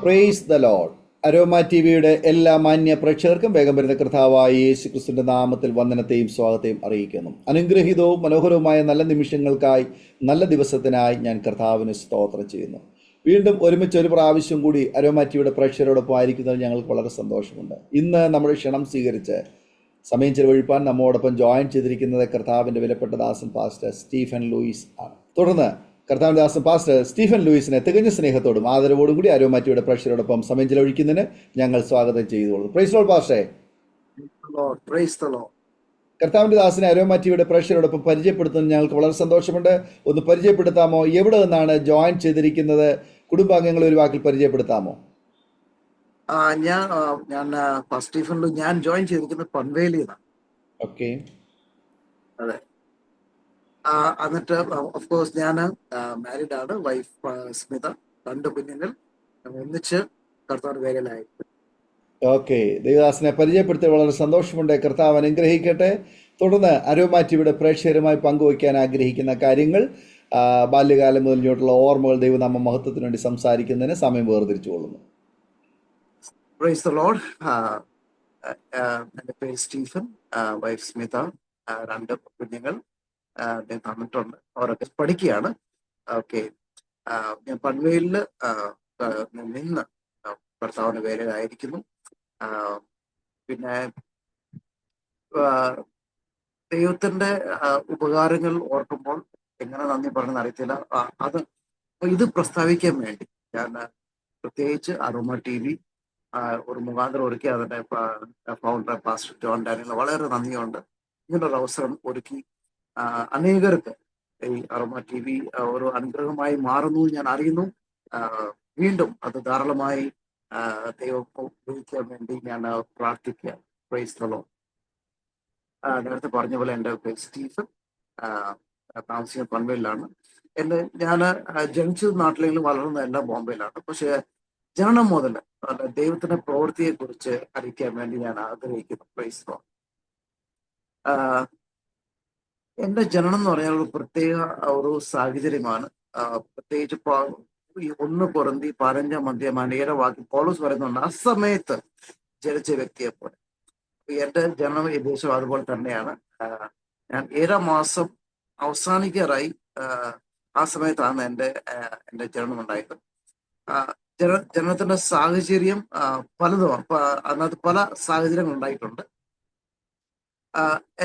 Praise the Lord. Aroma T വിയുടെ എല്ലാ മാന്യ പ്രേക്ഷകർക്കും വേഗം വരുന്ന കർത്താവായ യേശു ക്രിസ്തുവിന്റെ നാമത്തിൽ വന്ദനത്തെയും സ്വാഗതത്തെയും അറിയിക്കുന്നു. അനുഗ്രഹീതവും മനോഹരവുമായ നല്ല നിമിഷങ്ങൾക്കായി, നല്ല ദിവസത്തിനായി ഞാൻ കർത്താവിന് സ്തോത്രം ചെയ്യുന്നു. വീണ്ടും ഒരുമിച്ച് ഒരു പ്രാവശ്യം കൂടി അരോമ ടി വിയുടെ പ്രേക്ഷകരോടൊപ്പം ആയിരിക്കുന്നതിൽ ഞങ്ങൾക്ക് വളരെ സന്തോഷമുണ്ട്. ഇന്ന് നമ്മുടെ ക്ഷണം സ്വീകരിച്ച് സമയം ചെലവഴിപ്പാൻ നമ്മോടൊപ്പം ജോയിൻ ചെയ്തിരിക്കുന്നത് കർത്താവിൻ്റെ വിലപ്പെട്ട ദാസൻ പാസ്റ്റർ സ്റ്റീഫൻ ലൂയിസ് ആണ്. തുടർന്ന് കർത്താവിൻ്റെ ദാസൻ പാസ്റ്റർ സ്റ്റീഫൻ ലൂയിസിനെ തികഞ്ഞ സ്നേഹത്തോടും ആദരവോടും കൂടി അരോമ ടി വിയുടെ പ്രേക്ഷകരോടൊപ്പം സമയം ചെലവഴിക്കുന്നതിന് ഞങ്ങൾ സ്വാഗതം ചെയ്തുകൊള്ളുന്നു. Praise Lord പാസ്റ്റേ. കർത്താവിൻ്റെ ദാസനെ അരോമ ടി വിയുടെ പ്രേക്ഷകരോടൊപ്പം പരിചയപ്പെടുത്തുന്നത് ഞങ്ങൾക്ക് വളരെ സന്തോഷമുണ്ട്. ഒന്ന് പരിചയപ്പെടുത്താമോ? എവിടെ നിന്നാണ് ജോയിൻ ചെയ്തിരിക്കുന്നത്? കുടുംബാംഗങ്ങളെ ഒരു വാക്കിൽ പരിചയപ്പെടുത്താമോ? ഞാൻ ജോയിൻ ചെയ്തിരിക്കുന്നത് പൻവേലിന്നാണ്. ഓക്കെ. അതെ. എന്നിട്ട് ഓഫ് കോഴ്സ് ഞാൻ മാരീഡ് ആണ്. വൈഫ് സ്മിത, 2 കുഞ്ഞുങ്ങൾ, ഒന്നിച്ച് കർത്താവ് വേലയിലായി. ഓക്കെ. ദേവദാസനെ പരിചയപ്പെടുത്തി വളരെ സന്തോഷമുണ്ട്. കർത്താവ് അനുഗ്രഹിക്കട്ടെ. തുടർന്ന് അരോമ ടി വിയുടെ പ്രേക്ഷകരുമായി പങ്കുവയ്ക്കാൻ ആഗ്രഹിക്കുന്ന കാര്യങ്ങൾ, ബാല്യകാലം മുതൽ ഇങ്ങോട്ടുള്ള ഓർമ്മകൾ, ദൈവനാമ മഹത്വത്തിന് വേണ്ടി സംസാരിക്കുന്നതിന് സമയം വേർതിരിച്ചു കൊള്ളുന്നു. Praise the Lord. എൻ്റെ പേര് സ്റ്റീഫൻ, വൈഫ് സ്മിത, 2 കുഞ്ഞുങ്ങൾ തന്നിട്ടുണ്ട്. അവരൊക്കെ പഠിക്കുകയാണ്. ഓക്കെ. ഞാൻ പൻവേലില് നിന്ന് കർത്താവിന് വേലയിലായിരിക്കുന്നു. പിന്നെ ദൈവത്തിന്റെ ഉപകാരങ്ങൾ ഓർക്കുമ്പോൾ എങ്ങനെ നന്ദി പറഞ്ഞെന്ന് അറിയത്തില്ല. ഇത് പ്രസ്താവിക്കാൻ വേണ്ടി ഞാൻ പ്രത്യേകിച്ച് അരോമ ടി വി ഒരു മുഖാന്തരം ഒരുക്കി അതിന്റെ ഫൗണ്ടർ പാസ്റ്റർ ജോൺ ഡാനിയൽ വളരെ നന്ദിയുണ്ട്. ഇങ്ങനൊരു അവസരം ഒരുക്കി അനേകർക്ക് ഈ അരോമ ടി വി ഒരു അനുഗ്രഹമായി മാറുന്നു ഞാൻ അറിയുന്നു. വീണ്ടും അത് ധാരാളമായി ദൈവം ഉപയോഗിക്കാൻ വേണ്ടി ഞാൻ പ്രാർത്ഥിക്കുക. Praise the Lord. നേരത്തെ പറഞ്ഞ പോലെ എൻ്റെ പേര് സ്റ്റീഫൻ, താമസിക്കുന്ന പൻവേലിലാണ്. ഞാൻ ജനിച്ചത് നാട്ടിലെങ്കിലും വളർന്നതെല്ലാം ബോംബെയിലാണ്. പക്ഷെ ജനനം മുതൽ ദൈവത്തിന്റെ പ്രവൃത്തിയെ കുറിച്ച് അറിയിക്കാൻ വേണ്ടി ഞാൻ ആഗ്രഹിക്കുന്നു. Praise the Lord. എന്റെ ജനനം എന്ന് പറഞ്ഞാൽ ഒരു പ്രത്യേക ഒരു സാഹചര്യമാണ്. പ്രത്യേകിച്ച് 1 കൊരിന്ത്യർ 15 വാക്യം പൗലോസ് പറയുന്നുണ്ട്, ആ സമയത്ത് ജനിച്ച വ്യക്തിയെ പോലെ. എന്റെ ജനനം ഏകദേശം അതുപോലെ തന്നെയാണ്. ഞാൻ 7ാം മാസം അവസാനിക്കാറായി. ആ സമയത്താണ് എൻ്റെ ജനനം ഉണ്ടായത്. ജനനത്തിന്റെ സാഹചര്യം പലതും, അതിനകത്ത് പല സാഹചര്യങ്ങൾ ഉണ്ടായിട്ടുണ്ട്.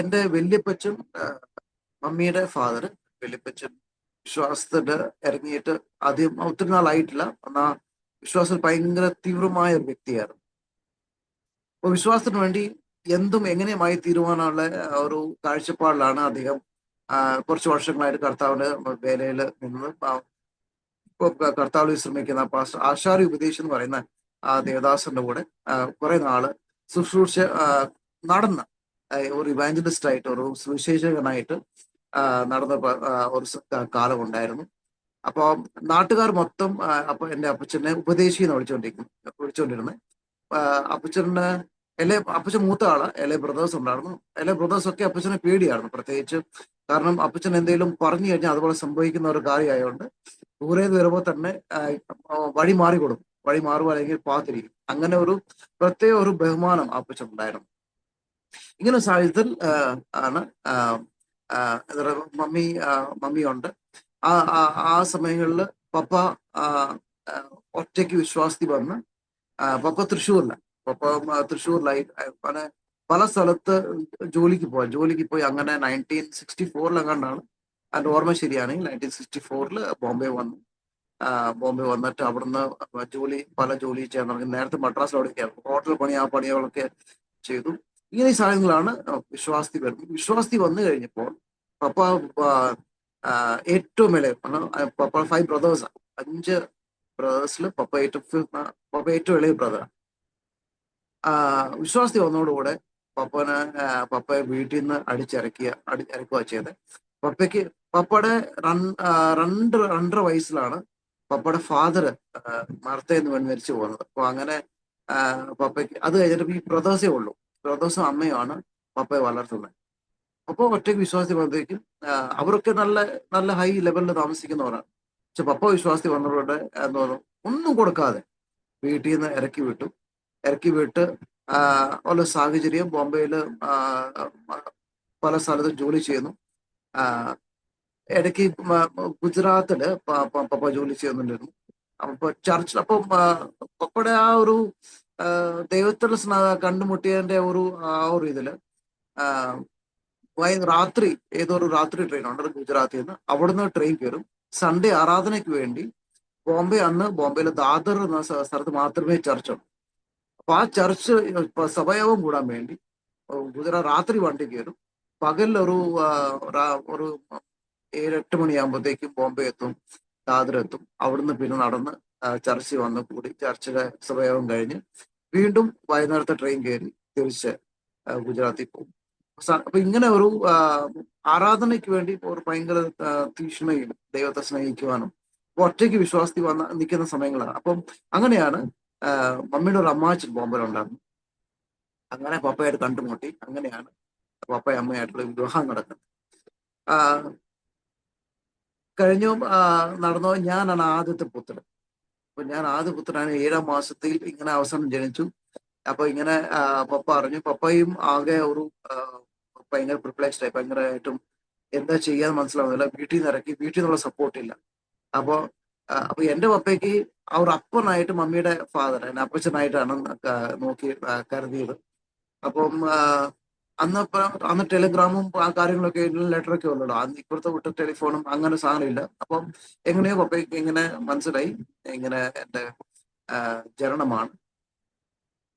എൻ്റെ വല്യപ്പച്ചൻ, മമ്മിയുടെ ഫാദർ, വല്യപ്പച്ചൻ വിശ്വാസത്തിന് ഇറങ്ങിയിട്ട് ആദ്യം ഒത്തിരി നാളായിട്ടില്ല. എന്നാൽ വിശ്വാസത്തിൽ ഭയങ്കര തീവ്രമായ ഒരു വ്യക്തിയായിരുന്നു. അപ്പോൾ വിശ്വാസത്തിന് വേണ്ടി എന്തും എങ്ങനെയുമായി തീരുമാനമുള്ള ഒരു കാഴ്ചപ്പാടിലാണ് അദ്ദേഹം കുറച്ച് വർഷങ്ങളായിട്ട് കർത്താവിന്റെ വേലയിൽ നിന്ന് ഇപ്പോൾ കർത്താവിൽ ശ്രമിക്കുന്ന പാസ്റ്റർ ആശാരി ഉപദേശം എന്ന് പറയുന്ന ആ ദേവദാസന്റെ കൂടെ കുറെ നാള് ശുശ്രൂഷ നടന്ന ഒരു ഇവാഞ്ചലിസ്റ്റ് ആയിട്ട്, ഒരു സുവിശേഷകനായിട്ട് നടന്ന ഒരു കാലം ഉണ്ടായിരുന്നു. അപ്പൊ നാട്ടുകാർ മൊത്തം അപ്പൊ എൻ്റെ അപ്പച്ചനെ ഉപദേശിന്ന് വിളിച്ചോണ്ടിരുന്നത്. അപ്പച്ചൻ മൂത്ത ആള്, ബ്രദേഴ്സ് ഉണ്ടായിരുന്നു. ബ്രദേഴ്സ് ഒക്കെ അപ്പച്ചനെ പേടിയായിരുന്നു. പ്രത്യേകിച്ച് കാരണം അപ്പച്ചൻ എന്തെങ്കിലും പറഞ്ഞു കഴിഞ്ഞാൽ അതുപോലെ സംഭവിക്കുന്ന ഒരു കാര്യമായതുകൊണ്ട് ദൂരെ വരുമ്പോൾ തന്നെ വഴി മാറി കൊടുക്കും. വഴി മാറുക അല്ലെങ്കിൽ പാത്തിരിക്കും. അങ്ങനെ ഒരു പ്രത്യേക ഒരു ബഹുമാനം അപ്പച്ചൻ ഉണ്ടായിരുന്നു. ഇങ്ങനെ സാഹചര്യത്തിൽ ആണ് മമ്മിയുണ്ട്. ആ സമയങ്ങളിൽ പപ്പ ഒറ്റയ്ക്ക് വിശ്വാസത്തിൽ വന്ന്, പപ്പ തൃശ്ശൂരിലായി പല സ്ഥലത്ത് ജോലിക്ക് പോയി. അങ്ങനെ 1964 എങ്ങാണ്ടാണ്, അതിന്റെ ഓർമ്മ ശരിയാണെങ്കിൽ 1964 ബോംബെ വന്നു. ബോംബെ വന്നിട്ട് അവിടുന്ന് പല ജോലി ചെയ്യാൻ തുടങ്ങി. നേരത്തെ മദ്രാസിലവിടെ ഹോട്ടൽ പണികളൊക്കെ ചെയ്തു. ഇങ്ങനെ ഈ സാധനങ്ങളാണ് വിശ്വാസത്തിൽ വരുന്നത്. വിശ്വാസത്തിൽ വന്നു കഴിഞ്ഞപ്പോൾ പപ്പ ഏറ്റവും ഇളയ, പപ്പ 5 ബ്രദേഴ്സാണ്. 5 ബ്രദേഴ്സിൽ പപ്പ ഏറ്റവും ഇളയ ബ്രദറാണ്. വിശ്വാസത്തിൽ വന്നതോടുകൂടെ പപ്പയെ വീട്ടിൽ നിന്ന് അടിച്ചിറക്കുക ചെയ്ത്. പപ്പയുടെ 2.5 വയസ്സിലാണ് പപ്പയുടെ ഫാദർ മർത്തയെന്ന് മരിച്ചു പോകുന്നത്. അപ്പൊ അങ്ങനെ പപ്പയ്ക്ക് അത് കഴിഞ്ഞിട്ട് ഈ ബ്രദേഴ്സും അമ്മയുമാണ് പപ്പയെ വളർത്തുന്നത്. അപ്പോൾ ഒറ്റയ്ക്ക് വിശ്വാസത്തിൽ വന്നേക്കും. അവരൊക്കെ നല്ല നല്ല ഹൈ ലെവലിൽ താമസിക്കുന്നവരാണ്. പക്ഷെ പപ്പ വിശ്വാസത്തിൽ വന്നവരുടെ ഒന്നും കൊടുക്കാതെ വീട്ടിൽ നിന്ന് ഇറക്കി വിട്ട് ഉള്ള സാഹചര്യം ബോംബെയിൽ പല സ്ഥലത്തും ജോലി ചെയ്യുന്നു. ആ, ഇടയ്ക്ക് ഗുജറാത്തില് പപ്പ ജോലി ചെയ്യുന്നുണ്ടായിരുന്നു. അപ്പൊ ചർച്ചിൽ അപ്പം പപ്പയുടെ ആ ഒരു ദൈവത്തിൽ കണ്ടുമുട്ടിയതിന്റെ ഒരു ഇതില് ആ, രാത്രി ഏതോ ഒരു രാത്രി ട്രെയിൻ ഉണ്ട് ഗുജറാത്തിൽ നിന്ന്. അവിടുന്ന് ട്രെയിൻ കയറും. സൺഡേ ആരാധനയ്ക്ക് വേണ്ടി ബോംബെയിലെ ദാദർ എന്ന സ്ഥലത്ത് മാത്രമേ ചർച്ച് ഉള്ളൂ. അപ്പൊ ആ ചർച്ച് സഭയോഗം കൂടാൻ വേണ്ടി ഗുജറാത്ത് രാത്രി വണ്ടി കയറും. പകലിൽ ഒരു 7-8 മണിയാകുമ്പോഴത്തേക്കും ബോംബെ എത്തും, ദാദർ എത്തും. അവിടുന്ന് പിന്നെ നടന്ന് ചർച്ചിൽ വന്ന് കൂടി ചർച്ചിലെ സഭയോഗം കഴിഞ്ഞ് വീണ്ടും വൈകുന്നേരത്തെ ട്രെയിൻ കയറി തിരിച്ച് ഗുജറാത്തിൽ പോകും. അപ്പൊ ഇങ്ങനെ ഒരു ആരാധനയ്ക്ക് വേണ്ടി ഒരു ഭയങ്കര തീക്ഷ്ണയും ദൈവത്തെ സ്നേഹിക്കുവാനും ഒറ്റയ്ക്ക് വിശ്വാസത്തിൽ നിൽക്കുന്ന സമയങ്ങളാണ്. അപ്പം അങ്ങനെയാണ് മമ്മിയുടെ ഒരു അമ്മാച്ചൻ ബോംബെയിലുണ്ടായിരുന്നു. അങ്ങനെ പപ്പയായിട്ട് കണ്ടുമുട്ടി. അങ്ങനെയാണ് പപ്പയും അമ്മയായിട്ടുള്ള വിവാഹം നടക്കുന്നത്. കഴിഞ്ഞു നടന്നു. ഞാനാണ് ആദ്യത്തെ പുത്രൻ. അപ്പൊ ഞാൻ ആദ്യ പുത്രനാണ്. 7-ാം മാസത്തിൽ ഇങ്ങനെ അവസാനം ജനിച്ചു. അപ്പൊ ഇങ്ങനെ പപ്പ അറിഞ്ഞു. പപ്പയും ആകെ ഒരു ഭയങ്കര പ്രിപ്ലേക്സ്ഡ് ആയി, ഭയങ്കരമായിട്ടും എന്താ ചെയ്യാന്ന് മനസ്സിലാവുന്നില്ല. വീട്ടിൽ നിന്ന് ഇറക്കി, വീട്ടിൽ നിന്നുള്ള സപ്പോർട്ട് ഇല്ല. അപ്പൊ എന്റെ പപ്പയ്ക്ക് അവർ അപ്പനായിട്ട് മമ്മിയുടെ ഫാദർ എന്നെ അപ്പച്ചനായിട്ടാണ് നോക്കി കരുതിയത്. അപ്പം അന്ന് ടെലിഗ്രാമും ആ കാര്യങ്ങളൊക്കെ ലെറ്ററൊക്കെ ഉള്ളൂ. അന്ന് ഇപ്പുറത്തെ വിട്ട ടെലിഫോണും അങ്ങനെ സാധനം ഇല്ല. അപ്പം എങ്ങനെയോ പപ്പയ്ക്ക് ഇങ്ങനെ മനസ്സിലായി ഇങ്ങനെ എന്റെ ജനനമാണ്.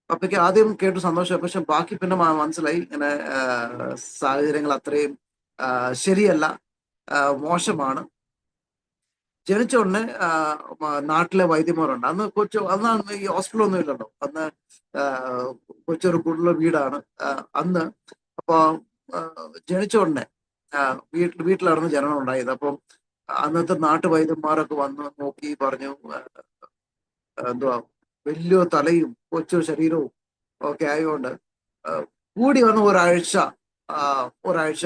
പപ്പയ്ക്ക് ആദ്യം കേട്ട് സന്തോഷം. പക്ഷെ ബാക്കി പിന്നെ മനസ്സിലായി ഇങ്ങനെ സാഹചര്യങ്ങൾ അത്രയും ശരിയല്ല, മോശമാണ്. ജനിച്ച ഉടനെ നാട്ടിലെ വൈദ്യന്മാരുണ്ട്. അന്ന് ഈ ഹോസ്പിറ്റലൊന്നും ഇല്ലല്ലോ. അന്ന് കൊച്ചൊരു കൂടുതലുള്ള വീടാണ് അന്ന്. അപ്പൊ ജനിച്ച ഉടനെ വീട്ടിലായിരുന്നു ജനനം ഉണ്ടായത്. അപ്പം അന്നത്തെ നാട്ടുവൈദ്യന്മാരൊക്കെ വന്ന് നോക്കി പറഞ്ഞു എന്തുവാ വലിയ തലയും കൊച്ചു ശരീരവും ഒക്കെ ആയതുകൊണ്ട് കൂടി വന്ന് ഒരാഴ്ച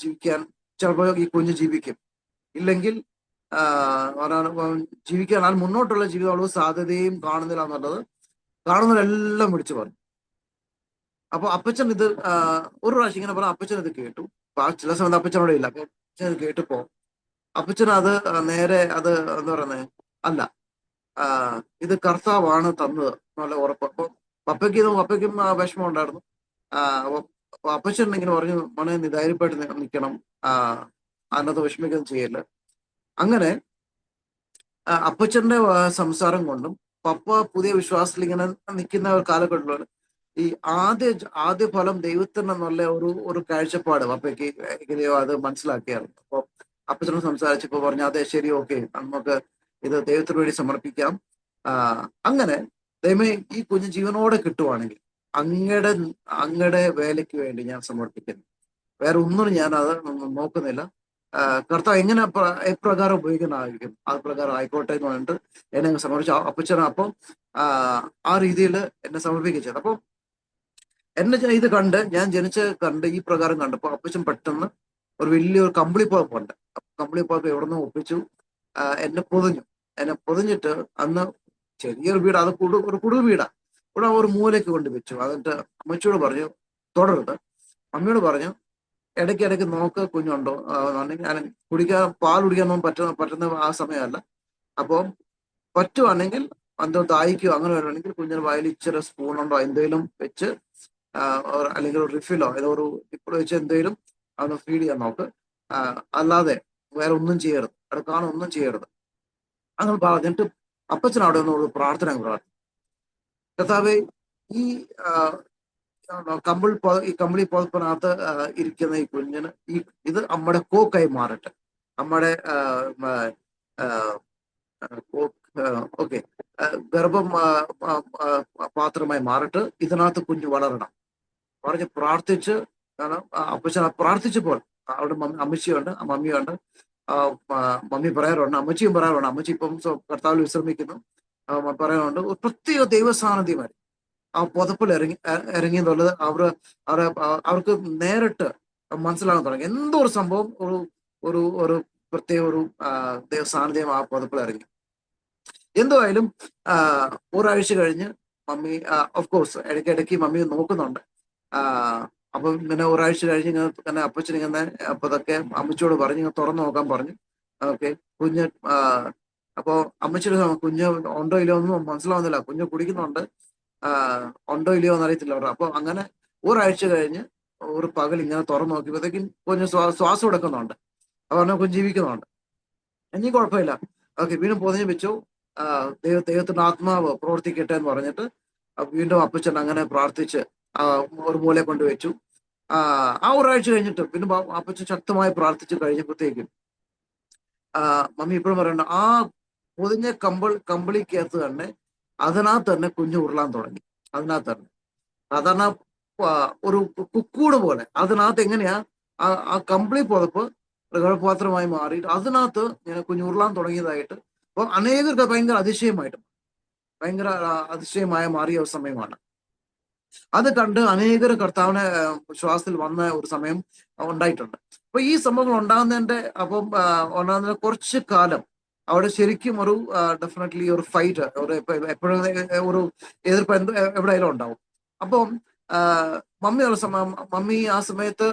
ജീവിക്കാൻ ചിലപ്പോൾ ഈ കുഞ്ഞ് ജീവിക്കും. ഇല്ലെങ്കിൽ ജീവിക്കാൻ മുന്നോട്ടുള്ള ജീവിതമുള്ള സാധ്യതയും കാണുന്നില്ല എന്നുള്ളത് കാണുന്നവരെല്ലാം വിളിച്ചു പറഞ്ഞു. അപ്പൊ അപ്പച്ചൻ ഇത് ഒരു പ്രാവശ്യം ഇങ്ങനെ പറഞ്ഞ അപ്പച്ചൻ ഇത് കേട്ടു. ചില സമയത്ത് അപ്പച്ചൻ അവിടെ ഇല്ല. അപ്പൊ അപ്പച്ചൻ ഇത് കേട്ടപ്പോ അപ്പച്ചൻ അത് നേരെ അത് എന്താ പറയുന്നത്, അല്ല ഇത് കർത്താവാണ് തന്നത് എന്നുള്ള ഉറപ്പ്. അപ്പൊ പപ്പയ്ക്കും വിഷമം ഉണ്ടായിരുന്നു. അപ്പൊ അപ്പച്ചൻ ഇങ്ങനെ പറഞ്ഞു, മോനെ നീ ധൈര്യപ്പെട്ട് നിൽക്കണം, അതിനകത്ത് വിഷമിക്കൊന്നും ചെയ്യല്ല. അങ്ങനെ അപ്പച്ചന്റെ സംസാരം കൊണ്ടും പപ്പ പുതിയ വിശ്വാസത്തിൽ ഇങ്ങനെ നിൽക്കുന്ന ഒരു കാലഘട്ടത്തിലാണ് ഈ ആദ്യ ഫലം ദൈവത്തിന് എന്നുള്ള ഒരു കാഴ്ചപ്പാട് പപ്പയ്ക്ക് എങ്ങനെയോ അത് മനസ്സിലാക്കിയായിരുന്നു. അപ്പൊ അപ്പച്ചനോട് സംസാരിച്ചപ്പോ പറഞ്ഞു അതെ ശരി, ഓക്കെ, നമുക്ക് ഇത് ദൈവത്തിന് വേണ്ടി സമർപ്പിക്കാം. അങ്ങനെ ദൈവമേ ഈ കുഞ്ഞ് ജീവനോടെ കിട്ടുവാണെങ്കിൽ അങ്ങയുടെ വേലയ്ക്ക് വേണ്ടി ഞാൻ സമർപ്പിക്കുന്നു. വേറെ ഒന്നും ഞാൻ അത് നോക്കുന്നില്ല. കർത്താവ് എങ്ങനെ എപ്രകാരം ഉപയോഗിക്കുന്നതായിരിക്കും ആ പ്രകാരം ആയിക്കോട്ടെ എന്ന് പറഞ്ഞിട്ട് എന്നെ സമർപ്പിച്ചു. അപ്പച്ചൻ അപ്പം ആ രീതിയിൽ എന്നെ സമർപ്പിച്ചത്. അപ്പം ഇത് ഞാൻ കണ്ട് ഈ പ്രകാരം കണ്ടപ്പോൾ അപ്പച്ചൻ പെട്ടെന്ന് ഒരു വലിയൊരു കമ്പിളിപ്പുതപ്പുണ്ട്. കമ്പിളിപ്പുതപ്പ് എവിടെ നിന്ന് ഒപ്പിച്ചു എന്നെ പൊതിഞ്ഞിട്ട് അന്ന് ചെറിയൊരു വീട്, അത് ഒരു കുടു വീടാ. ഇവിടെ ഒരു മൂലയ്ക്ക് കൊണ്ട് വെച്ചു. എന്നിട്ട് അമ്മച്ചിയോട് പറഞ്ഞു തുടരുത്. അമ്മയോട് പറഞ്ഞു ഇടയ്ക്കിടയ്ക്ക് നോക്ക് കുഞ്ഞുണ്ടോ ഞാൻ പാൽ കുടിക്കാനൊന്നും പറ്റുന്ന ആ സമയമല്ല. അപ്പോൾ പറ്റുവാണെങ്കിൽ എന്തോ ദാഹിക്കോ അങ്ങനെ വരുവാണെങ്കിൽ കുഞ്ഞിന് വയലിൽ ഇച്ചിരി സ്പൂണുണ്ടോ എന്തെങ്കിലും വെച്ച് അല്ലെങ്കിൽ ഒരു റിഫിലോ ഏതോ ഒരു ഇപ്പോൾ വെച്ച് എന്തെങ്കിലും അതൊന്ന് ഫീഡ് ചെയ്യാൻ നോക്ക്. അല്ലാതെ വേറെ ഒന്നും ചെയ്യരുത്, ഒന്നും ചെയ്യരുത് അങ്ങനെ പറഞ്ഞിട്ട് അപ്പച്ചൻ അവിടെ ഒന്നുള്ള പ്രാർത്ഥന പ്രാർത്ഥന. കർത്താവേ ഈ കമ്പിളി പുതപ്പിനകത്ത് ഇരിക്കുന്ന ഈ കുഞ്ഞിന് ഇത് നമ്മുടെ കോക്കായി മാറട്ടെ, നമ്മുടെ ഓക്കെ ഗർഭം പാത്രമായി മാറട്ടെ, ഇതിനകത്ത് കുഞ്ഞ് വളരണം പറഞ്ഞ് പ്രാർത്ഥിച്ച്. കാരണം അപ്പച്ചൻ പ്രാർത്ഥിച്ചപ്പോൾ അവിടെ അമ്മച്ചിയുണ്ട്, മമ്മിയുണ്ട്, മമ്മി പറയാറുണ്ട്, അമ്മച്ചിയും പറയാറുണ്ട്. അമ്മച്ചി ഇപ്പം കർത്താവിൽ വിശ്രമിക്കുന്നു. പറയാറുണ്ട് ഒരു പ്രത്യേക ദൈവസാന്നിധ്യമായി ആ പുതപ്പിൽ ഇറങ്ങി എന്നുള്ളത് അവർക്ക് നേരിട്ട് മനസ്സിലാകാൻ തുടങ്ങി. എന്തോ ഒരു സംഭവം ഒരു പ്രത്യേക ഒരു ദൈവസാന്നിധ്യം ആ പുതപ്പിൽ ഇറങ്ങി. എന്തായാലും ഒരാഴ്ച കഴിഞ്ഞ് മമ്മി ഓഫ് കോഴ്സ് ഇടയ്ക്കിടയ്ക്ക് മമ്മി നോക്കുന്നുണ്ട്. ആ, അപ്പം ഇങ്ങനെ ഒരാഴ്ച കഴിഞ്ഞ് ഇങ്ങനെ അപ്പച്ചൻ ഇങ്ങനെ അപ്പൊ അതൊക്കെ അമ്മച്ചിയോട് പറഞ്ഞു, ഇങ്ങനെ തുറന്നു നോക്കാൻ പറഞ്ഞു. ഓക്കെ, കുഞ്ഞ് അപ്പോ അമ്മച്ചിയുടെ കുഞ്ഞ് ഉണ്ടോ ഇല്ലയോ ഒന്നും മനസ്സിലാവുന്നില്ല. കുഞ്ഞ് കുടിക്കുന്നുണ്ട്, ആ, ഉണ്ടോ ഇല്ലയോ എന്ന് അറിയത്തില്ല അവർ. അപ്പൊ അങ്ങനെ ഒരാഴ്ച കഴിഞ്ഞ് ഒരു പകൽ ഇങ്ങനെ തുറന്നു നോക്കിയപ്പോഴത്തേക്കും കുഞ്ഞ് ശ്വാസം എടുക്കുന്നുണ്ട്. അപ്പൊ പറഞ്ഞ കുഞ്ഞ് ജീവിക്കുന്നുണ്ട്, ഇനി കുഴപ്പമില്ല. ഓക്കെ, വീണ്ടും പൊതിഞ്ഞ് വെച്ചു. ദൈവത്തിന്റെ ആത്മാവ് പ്രവർത്തിക്കട്ടെ എന്ന് പറഞ്ഞിട്ട് വീണ്ടും അപ്പച്ചൻ അങ്ങനെ പ്രാർത്ഥിച്ച് ആ, ഒരു മൂലയെ കൊണ്ട് വെച്ചു. ആ ഒരാഴ്ച കഴിഞ്ഞിട്ട് പിന്നെ അപ്പച്ചൻ ശക്തമായി പ്രാർത്ഥിച്ച് കഴിഞ്ഞപ്പോഴത്തേക്കും മമ്മി ഇപ്പോഴും പറയണ്ട, ആ പൊതിഞ്ഞ കമ്പിളിക്കകത്ത് തന്നെ അതിനകത്ത് തന്നെ കുഞ്ഞ് ഉരുളാൻ തുടങ്ങി. അതിനകത്ത് തന്നെ സാധാരണ ആ, ഒരു കുക്കൂട് പോലെ അതിനകത്ത് എങ്ങനെയാ ആ കമ്പിളി പുതപ്പ് ഗർഭപാത്രമായി മാറിയിട്ട് അതിനകത്ത് ഇങ്ങനെ കുഞ്ഞ് ഉരുളാൻ തുടങ്ങിയതായിട്ട്. അപ്പൊ അനേകർക്ക് ഭയങ്കര അതിശയമായിട്ട്, ഭയങ്കര അതിശയമായ മാറിയ ഒരു സമയമാണ്. അത് കണ്ട് അനേകർ കർത്താവിനെ വിശ്വാസത്തിൽ വന്ന ഒരു സമയം ഉണ്ടായിട്ടുണ്ട്. അപ്പൊ ഈ സംഭവങ്ങൾ ഉണ്ടാകുന്നതിന്റെ ഉണ്ടാകുന്നതിന്റെ കുറച്ച് കാലം അവിടെ ശരിക്കും ഒരു ഡെഫിനറ്റ്ലി ഒരു ഫൈറ്റ്, ഒരു എപ്പോഴും ഒരു എതിർപ്പ് എവിടെയെങ്കിലും ഉണ്ടാവും. അപ്പം ആ, മമ്മി ആ സമയത്ത്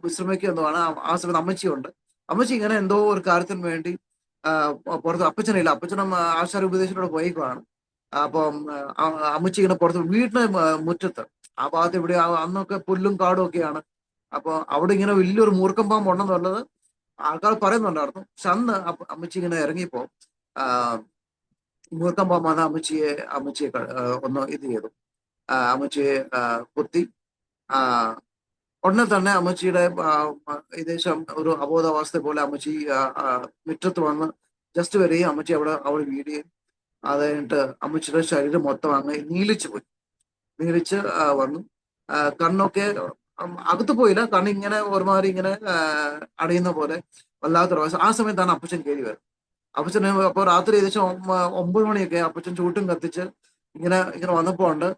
വിശ്രമിക്കുന്നതാണ്. ആ സമയത്ത് അമ്മച്ചിയുണ്ട്. അമ്മച്ചി ഇങ്ങനെ എന്തോ ഒരു കാര്യത്തിന് വേണ്ടി പുറത്ത്, അപ്പച്ചനില്ല, അപ്പച്ചനും ആശാര ഉപദേശത്തിലൂടെ പോയിക്കുവാണ്. അപ്പം അമ്മച്ചി ഇങ്ങനെ പുറത്ത് വീടിന് മുറ്റത്ത് ആ ഭാഗത്ത് ഇവിടെ അന്നൊക്കെ പുല്ലും കാടും ഒക്കെയാണ്. അപ്പൊ അവിടെ ഇങ്ങനെ വലിയൊരു മൂർക്കം പാമ്പ് ഉണ്ടെന്നുള്ളത് ആൾക്കാർ പറയുന്നുണ്ടായിരുന്നു. പക്ഷെ അന്ന് അമ്മച്ചി ഇങ്ങനെ ഇറങ്ങിയപ്പോ ആ, മൂർക്കം പാമ്പാണ് അമ്മച്ചിയെ ഒന്ന് ഇത് ചെയ്തു. അമ്മച്ചിയെ കുത്തി. ആ, ഉടനെ തന്നെ അമ്മച്ചിയുടെ ഏകദേശം ഒരു അബോധാവസ്ഥ പോലെ അമ്മച്ചി മുറ്റത്ത് വന്ന് ജസ്റ്റ് വരികയും അമ്മച്ചി അവിടെ വീഴുകയും അത് കഴിഞ്ഞിട്ട് അമ്മച്ചിയുടെ ശരീരം മൊത്തം അങ്ങ് നീലിച്ചു പോയി. നീലിച്ച് വന്നു. കണ്ണൊക്കെ അകത്ത് പോയില്ല, കണ്ണിങ്ങനെ ഒരുമാതിരി ഇങ്ങനെ അടയുന്ന പോലെ വല്ലാത്തൊരു അവസ്ഥ. ആ സമയത്താണ് അപ്പച്ചൻ കയറി വരുന്നത്. അപ്പച്ചന് അപ്പോൾ രാത്രി ഏകദേശം 9 മണിയൊക്കെ അപ്പച്ചൻ ചൂട്ടും കത്തിച്ച് ഇങ്ങനെ ഇങ്ങനെ വന്നപ്പോ ഉണ്ട്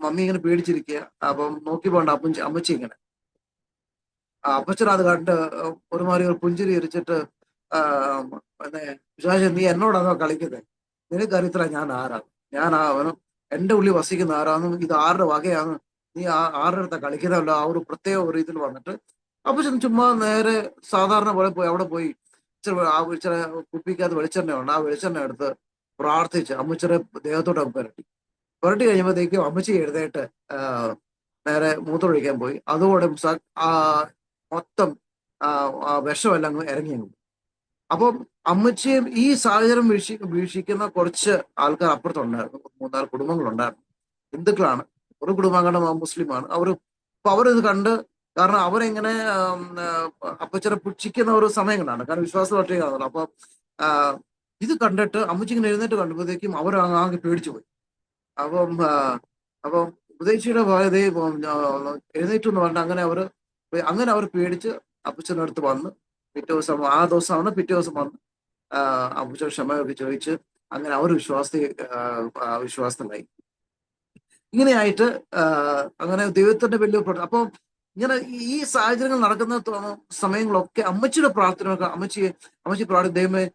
മമ്മി ഇങ്ങനെ പേടിച്ചിരിക്കുക. അപ്പം നോക്കി പോണ്ട അമ്മച്ചി ഇങ്ങനെ അപ്പച്ചൻ അത് കണ്ട് ഒരുമാതിരി ഒരു പുഞ്ചിരി ഇരിച്ചിട്ട് പിന്നെ വിശ്വാസം, നീ എന്നോടാണോ കളിക്കുന്നത്? നിനക്കറിയത്തില്ല ഞാൻ ആരാണ്, ഞാൻ അവനും എന്റെ ഉള്ളിൽ വസിക്കുന്ന ആരാന്നും ഇത് ആരുടെ വകയാണ്, നീ ആരുടെ അടുത്ത കളിക്കുന്നതല്ലോ, ആ ഒരു പ്രത്യേക ഒരു ഇതിൽ വന്നിട്ട് അപ്പച്ചൻ ചുമ്മാ നേരെ സാധാരണ പോലെ പോയി അവിടെ പോയി ഇച്ചിരി കുപ്പിക്കകത്ത് വെളിച്ചെണ്ണ ഉണ്ട്, ആ വെളിച്ചെണ്ണ എടുത്ത് പ്രാർത്ഥിച്ച് അമ്മച്ചിയുടെ ദേഹത്തോട്ട് പുരട്ടി. പുരട്ടി കഴിയുമ്പോഴത്തേക്കും അമ്മച്ചി എഴുന്നേറ്റ് നേരെ മൂത്രമൊഴിക്കാൻ പോയി. അതോടെ ആ മൊത്തം വിഷമെല്ലാം അങ്ങ് ഇറങ്ങി അങ്ങ്. അപ്പം അമ്മച്ചിയും ഈ സാഹചര്യം വീക്ഷിക്കുന്ന കുറച്ച് ആൾക്കാർ അപ്പുറത്തുണ്ടായിരുന്നു. 3-4 കുടുംബങ്ങളുണ്ടായിരുന്നു, ഹിന്ദുക്കളാണ്. ഒരു കുടുംബാംഗം മുസ്ലിമാണ്. അപ്പൊ അവരിത് കണ്ട്, കാരണം അവരെങ്ങനെ അപ്പച്ചനെ പുച്ഛിക്കുന്ന ഒരു സമയങ്ങളാണ്, കാരണം വിശ്വാസ പട്ടികയാണല്ലോ. അപ്പൊ ഇത് കണ്ടിട്ട് അമ്മച്ചി ഇങ്ങനെ എഴുന്നേറ്റ് കണ്ടപ്പോഴത്തേക്കും അവർ ആകെ പേടിച്ചു പോയി. അപ്പം അപ്പം ഉപദേശിയുടെ ഭാഗതേ എഴുന്നേറ്റു എന്ന് പറഞ്ഞിട്ട് അങ്ങനെ അവർ പേടിച്ച് അപ്പച്ചൻ്റെ അടുത്ത് വന്ന് പിറ്റേ ദിവസം, ആ ദിവസമാണ് പിറ്റേ ദിവസം വന്ന് അപ്പച്ചൻ ക്ഷമയൊക്കെ ചോദിച്ച് അങ്ങനെ അവർ വിശ്വാസത്തിലായി. ഇങ്ങനെയായിട്ട് അങ്ങനെ ദൈവത്തിന്റെ വലിയ അപ്പൊ ഇങ്ങനെ ഈ സാഹചര്യങ്ങൾ നടക്കുന്ന സമയങ്ങളൊക്കെ അമ്മച്ചിയുടെ പ്രാർത്ഥനയൊക്കെ അമ്മച്ചി ദൈവമേ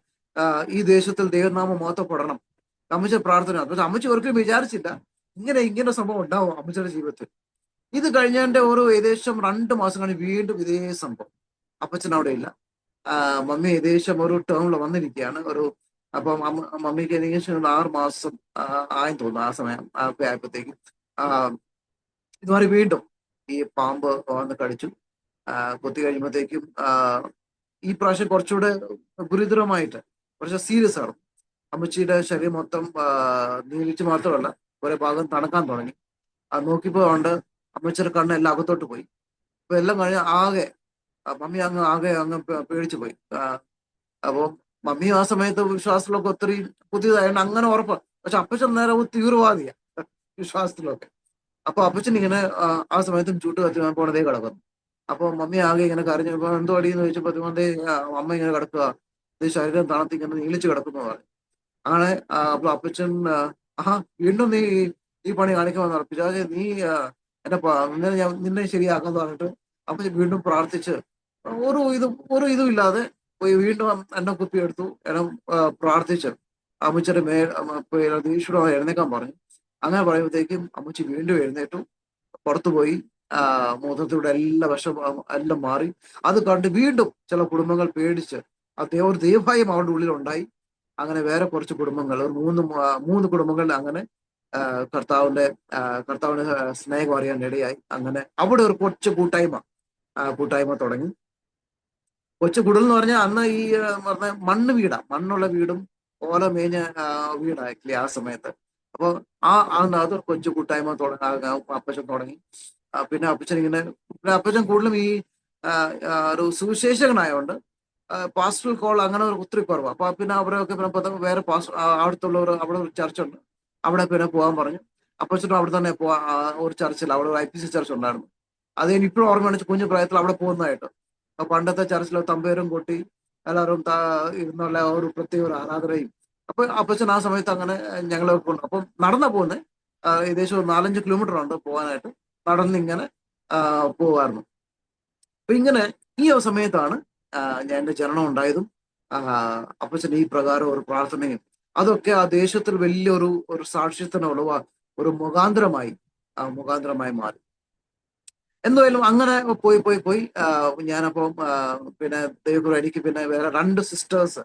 ഈ ദേശത്തിൽ ദൈവനാമം മഹത്വപ്പെടണം. അമ്മച്ചിയുടെ പ്രാർത്ഥന. പക്ഷെ അമ്മച്ചി ഒരിക്കലും വിചാരിച്ചില്ല ഇങ്ങനെ സംഭവം ഉണ്ടാവും അമ്മച്ചിയുടെ ജീവിതത്തിൽ. ഇത് കഴിഞ്ഞതിന്റെ ഒരു ഏകദേശം 2 മാസം കഴിഞ്ഞ് വീണ്ടും ഇതേ സംഭവം. അപ്പച്ചൻ അവിടെ ഇല്ല. മമ്മി ഏകദേശം ഒരു ടേമിൽ വന്നിരിക്കുകയാണ്. അപ്പം മമ്മിക്ക് ഏകദേശം 6 മാസം ആയെന്ന് തോന്നുന്നു. ആ സമയം ഒക്കെ ആയപ്പോഴത്തേക്കും ഇതുമാതിരി വീണ്ടും ഈ പാമ്പ് വന്ന് കടിച്ചു. കൊത്തി കഴിയുമ്പോഴത്തേക്കും ഈ പ്രാവശ്യം കുറച്ചുകൂടെ ഗുരുതരമായിട്ട് കുറച്ച് സീരിയസ് ആണ്. അമ്മച്ചിയുടെ ശരീരം മൊത്തം നീലിച്ച് മാത്രമല്ല കുറെ ഭാഗം തണുക്കാൻ തുടങ്ങി. നോക്കിയപ്പോ ഉണ്ട് അമ്മച്ചിയുടെ കണ്ണ് എല്ലാം അകത്തോട്ട് പോയി. അപ്പൊ എല്ലാം കഴിഞ്ഞ് മമ്മി അങ്ങ് പേടിച്ചു പോയി. അപ്പൊ മമ്മി ആ സമയത്ത് വിശ്വാസത്തിലൊക്കെ ഒത്തിരി പുതിയതായത് അങ്ങനെ ഉറപ്പ്. പക്ഷെ അപ്പച്ചൻ നേരെ തീവ്രവാദിയാ വിശ്വാസത്തിലൊക്കെ. അപ്പൊ അപ്പച്ചൻ ഇങ്ങനെ ആ സമയത്തും ചൂട്ട് കത്തി പോണതേ കിടക്കുന്നു. അപ്പൊ മമ്മി ആകെ ഇങ്ങനെ കരഞ്ഞപ്പോ എന്തോ അടിയെന്ന് ചോദിച്ചപ്പോ അതുകൊണ്ട് അമ്മ ഇങ്ങനെ കിടക്കുക, ഇത് ശരീരം തണുത്ത് ഇങ്ങനെ നീളിച്ച് കിടക്കുന്നു പറഞ്ഞു. അങ്ങനെ അപ്പൊ അപ്പച്ചൻ വീണ്ടും നീ പണി കാണിക്കുമെന്ന് പറഞ്ഞു. നീ നിന്നെ ശരിയാക്കാന്ന് പറഞ്ഞിട്ട് അപ്പച്ചൻ വീണ്ടും പ്രാർത്ഥിച്ച് ഒരു ഇതും ഇല്ലാതെ പോയി വീണ്ടും എന്നെ കുപ്പി എടുത്തു, എന്നെ പ്രാർത്ഥിച്ച് അമ്മച്ചിയുടെ ദേഷ്യമായി എഴുന്നേക്കാൻ പറഞ്ഞു. അങ്ങനെ പറയുമ്പോഴത്തേക്കും അമ്മച്ചി വീണ്ടും എഴുന്നേറ്റു, പുറത്തുപോയി. മുഖത്തിലൂടെ എല്ലാ വിഷം എല്ലാം മാറി. അത് കണ്ട് വീണ്ടും ചില കുടുംബങ്ങൾ പേടിച്ച് ഒരു ദൈവഭയം അവരുടെ ഉള്ളിൽ ഉണ്ടായി. അങ്ങനെ വേറെ കുറച്ച് കുടുംബങ്ങൾ, ഒരു മൂന്ന് കുടുംബങ്ങൾ അങ്ങനെ ആ, കർത്താവിന്റെ കർത്താവിന്റെ സ്നേഹം അറിയാൻ ഇടയായി. അങ്ങനെ അവിടെ ഒരു കൊച്ചു കൂട്ടായ്മ തുടങ്ങി. കൊച്ചു കുടിൽ എന്ന് പറഞ്ഞാൽ അന്ന് ഈ പറഞ്ഞ മണ്ണുള്ള വീടും ഓല മേഞ്ഞ വീടായില്ലേ ആ സമയത്ത്. അപ്പൊ അതൊരു കൊച്ചു കൂട്ടായ്മ അപ്പച്ചൻ തുടങ്ങി. പിന്നെ അപ്പച്ചൻ അപ്പച്ചൻ കൂടുതലും ഈ ഒരു സുവിശേഷകനായോണ്ട് പാസ്റ്റൽ കോൾ അങ്ങനെ ഒരു ഒത്തിരി കുറവ്. അപ്പൊ പിന്നെ അവരൊക്കെ പിന്നെ വേറെ അടുത്തുള്ളവർ അവിടെ ഒരു ചർച്ച ഉണ്ട്, അവിടെ പിന്നെ പോകാൻ പറഞ്ഞു. അപ്പച്ചനും അവിടെ തന്നെ ഒരു ചർച്ചിൽ, അവിടെ ഒരു IPC ചർച്ച് ഉണ്ടായിരുന്നു. അത് ഇപ്പോഴും ഓർമ്മയാണ്, കുഞ്ഞു പ്രായത്തിൽ അവിടെ പോകുന്നതായിട്ട്. പണ്ടത്തെ ചർച്ചിലെ തമ്പേരും കൊട്ടി എല്ലാവരും ഇരുന്നുള്ള ഒരു പ്രത്യേക ഒരു ആരാധനയും. അപ്പൊ അപ്പച്ചൻ ആ സമയത്ത് അങ്ങനെ ഞങ്ങളെ കൊണ്ട് അപ്പം നടന്നാ പോകുന്നത്. ഏകദേശം ഒരു 4-5 കിലോമീറ്റർ ഉണ്ട് പോകാനായിട്ട്. നടന്നിങ്ങനെ പോവായിരുന്നു. അപ്പൊ ഇങ്ങനെ ഈ ഒരു സമയത്താണ് ഞാൻ എൻ്റെ ജനനം ഉണ്ടായതും അപ്പച്ചൻ ഈ പ്രകാരം ഒരു പ്രാർത്ഥനയും അതൊക്കെ ആ ദേശത്തിൽ വലിയൊരു സാക്ഷ്യത്തിനുള്ള ഒരു മുഖാന്തരമായി മാറി. എന്തായാലും അങ്ങനെ പോയി ഞാനപ്പം പിന്നെ ദൈവം എനിക്ക് പിന്നെ വേറെ 2 സിസ്റ്റേഴ്സ്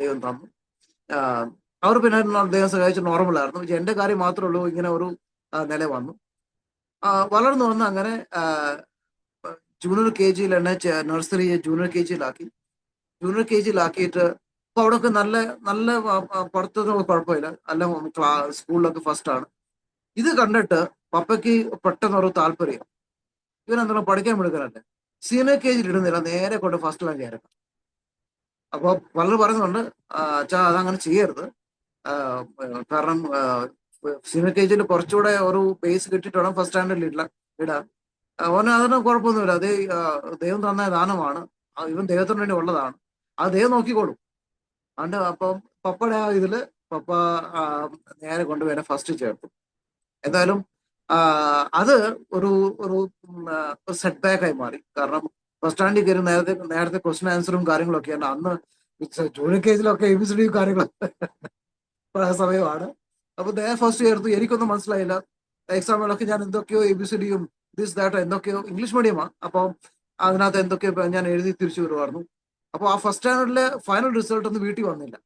ദൈവം തന്നു. അവർ പിന്നെ ദൈവം സഹായിച്ച് നോർമലായിരുന്നു. എന്റെ കാര്യം മാത്രമേ ഉള്ളൂ ഇങ്ങനെ ഒരു നില വന്നു. വളർന്നു വന്ന് അങ്ങനെ ജൂനിയർ KGയിൽ എന്നെ നഴ്സറി ജൂനിയർ KGയിലാക്കി. ജൂനിയർ KGയിലാക്കിയിട്ട് അപ്പൊ അവിടെയൊക്കെ നല്ല നല്ല പഠിത്തത്തിനൊക്കെ കുഴപ്പമില്ല, അല്ല സ്കൂളിലൊക്കെ ഫസ്റ്റ് ആണ്. ഇത് കണ്ടിട്ട് പപ്പയ്ക്ക് പെട്ടെന്നൊരു താല്പര്യം, ഇവനെന്തെങ്കിലും പഠിക്കാൻ വിടുക്കാനല്ലേ, സീനിയർ KGയിൽ ഇടുന്നില്ല, നേരെ കൊണ്ട് ഫസ്റ്റ് റാങ്ക് ആയിരുന്നു. അപ്പോൾ പലരും പറയുന്നുണ്ട് അച്ഛാ അതങ്ങനെ ചെയ്യരുത്, കാരണം സീനിയർ KGയിൽ കുറച്ചുകൂടെ ഒരു ബേസ് കിട്ടിയിട്ട് വേണം ഫസ്റ്റ് സ്റ്റാൻഡേർഡിൽ ഇടാൻ. അവന് അതിന് കുഴപ്പമൊന്നുമില്ല, അത് ദൈവം തന്ന ദാനമാണ്, ഇവൻ ദൈവത്തിന് വേണ്ടി ഉള്ളതാണ്, അത് ദൈവം നോക്കിക്കോളും. അതുകൊണ്ട് അപ്പം പപ്പയുടെ ഇതില് പപ്പ നേരെ കൊണ്ടുപോയി എന്നെ ഫസ്റ്റ് ചേർത്തു. എന്തായാലും അത് ഒരു ഒരു സെറ്റ് ബാക്ക് ആയി മാറി. കാരണം ഫസ്റ്റ് സ്റ്റാൻഡിൽ കയറി നേരത്തെ ക്വസ്റ്റ്യൻ ആൻസറും കാര്യങ്ങളൊക്കെയാണ്. അന്ന് ജൂനിയർ KGയിലൊക്കെ ABCD കാര്യങ്ങളൊക്കെ സമയമാണ്. അപ്പൊ നേരെ ഫസ്റ്റ് ചേർത്തു. എനിക്കൊന്നും മനസ്സിലായില്ല. എക്സാമുകളൊക്കെ ഞാൻ എന്തൊക്കെയോ ABCDയും എന്തൊക്കെയോ ഇംഗ്ലീഷ് മീഡിയമാണ്. അപ്പോൾ അതിനകത്ത് എന്തൊക്കെയോ ഞാൻ എഴുതി തിരിച്ചു വരുമായിരുന്നു. അപ്പോൾ ആ ഫസ്റ്റ് സ്റ്റാൻഡേർഡിലെ ഫൈനൽ റിസൾട്ട് ഒന്നും വീട്ടിൽ വന്നില്ല.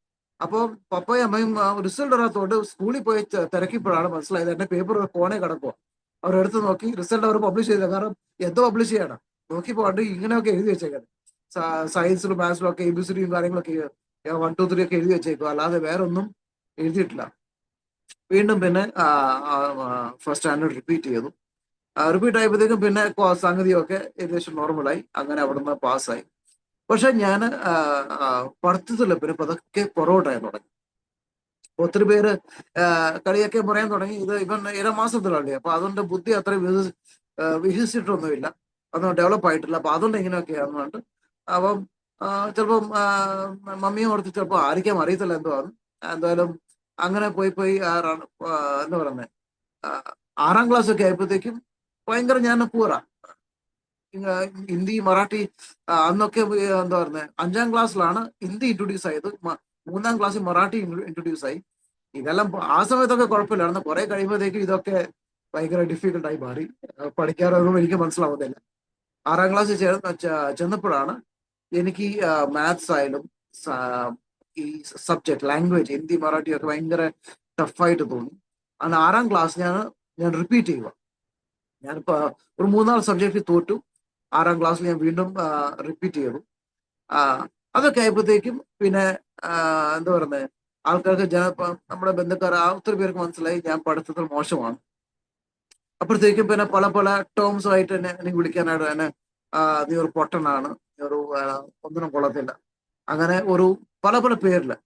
അപ്പോൾ പപ്പയും അമ്മയും റിസൾട്ട് വരാത്തോണ്ട് സ്കൂളിൽ പോയി തിരക്കിയപ്പോഴാണ് മനസ്സിലായത് എന്റെ പേപ്പർ കോണേ കിടക്കുക. അവരെടുത്ത് നോക്കി റിസൾട്ട് അവർ പബ്ലിഷ് ചെയ്തില്ല. കാരണം എന്തോ പബ്ലിഷ് ചെയ്യണം, നോക്കിയപ്പോൾ കണ്ട് ഇങ്ങനെയൊക്കെ എഴുതി വെച്ചേക്കുന്നത്. സയൻസിലും മാത്സിലും ഒക്കെ ABCDയും കാര്യങ്ങളൊക്കെ 1 2 3 ഒക്കെ എഴുതി വെച്ചേക്കുക, അല്ലാതെ വേറെ ഒന്നും എഴുതിയിട്ടില്ല. വീണ്ടും പിന്നെ ഫസ്റ്റ് സ്റ്റാൻഡേർഡ് റിപ്പീറ്റ് ചെയ്തു. റിപ്പീറ്റ് ആയപ്പോഴത്തേക്കും പിന്നെ സംഗതിയൊക്കെ ഏകദേശം നോർമലായി. അങ്ങനെ അവിടുന്ന് പാസ്സായി. പക്ഷെ ഞാൻ പഠിത്തത്തില് പിന്നെ പതുക്കെ പുറകോട്ടായി തുടങ്ങി. ഒത്തിരി പേര് കളിയൊക്കെ പറയാൻ തുടങ്ങി, ഇവൻ 7 മാസത്തിലല്ലേ, അപ്പൊ അതുകൊണ്ട് ബുദ്ധി അത്ര വികസിച്ചിട്ടൊന്നുമില്ല, അതൊന്നും ഡെവലപ്പ് ആയിട്ടില്ല, അപ്പൊ അതുകൊണ്ട് ഇങ്ങനെയൊക്കെയാന്ന് പറഞ്ഞിട്ട്. അപ്പം ചിലപ്പം മമ്മിയും ഓർത്ത് ചിലപ്പോൾ ആയിരിക്കാം, അറിയത്തില്ല എന്തുവാന്ന്. എന്തായാലും അങ്ങനെ പോയി എന്താ പറയുന്നത്, 6ാം ക്ലാസ് ഒക്കെ ആയപ്പോഴത്തേക്കും ഭയങ്കര ഞാൻ പൂറാ. ഹിന്ദി മറാഠി അന്നൊക്കെ എന്താ പറയുന്നത് 5ാം ക്ലാസ്സിലാണ് ഹിന്ദി ഇൻട്രൊഡ്യൂസ് ആയത്. 3ാം ക്ലാസ്സിൽ മറാഠി ഇൻട്രൊഡ്യൂസ് ആയി. ഇതെല്ലാം ആ സമയത്തൊക്കെ കുഴപ്പമില്ലായിരുന്നു. കുറെ കഴിയുമ്പോഴത്തേക്കും ഇതൊക്കെ ഭയങ്കര ഡിഫിക്കൽട്ടായി മാറി. പഠിക്കാറൊന്നും എനിക്ക് മനസ്സിലാവുന്നില്ല. 6ാം ക്ലാസ്സിൽ ചെന്നപ്പോഴാണ് എനിക്ക് മാത്സ് ആയാലും ഈ സബ്ജക്ട് ലാംഗ്വേജ് ഹിന്ദി മറാഠി ഒക്കെ ഭയങ്കര ടഫായിട്ട് തോന്നി. അങ്ങനെ 6ാം ക്ലാസ് ഞാൻ റിപ്പീറ്റ് ചെയ്യുക. ഞാനിപ്പോ ഒരു 3-4 സബ്ജക്റ്റ് തോറ്റു. 6ാം ക്ലാസ്സിൽ ഞാൻ വീണ്ടും റിപ്പീറ്റ് ചെയ്തു. അതൊക്കെ ആയപ്പോഴത്തേക്കും പിന്നെ എന്താ പറയുന്നത്, ആൾക്കാർക്ക് നമ്മുടെ ബന്ധുക്കാർ ഒത്തിരി പേർക്ക് മനസ്സിലായി ഞാൻ പഠിത്തത്തിൽ മോശമാണ്. അപ്പോഴത്തേക്കും പിന്നെ പല ടേംസും ആയിട്ട് എന്നെ എനിക്ക് വിളിക്കാനായിട്ട് എന്നെ നീ ഒരു പൊട്ടനാണ്, നീ ഒരു ഒന്നിനും കൊള്ളത്തില്ല, അങ്ങനെ ഒരു പല പേരില്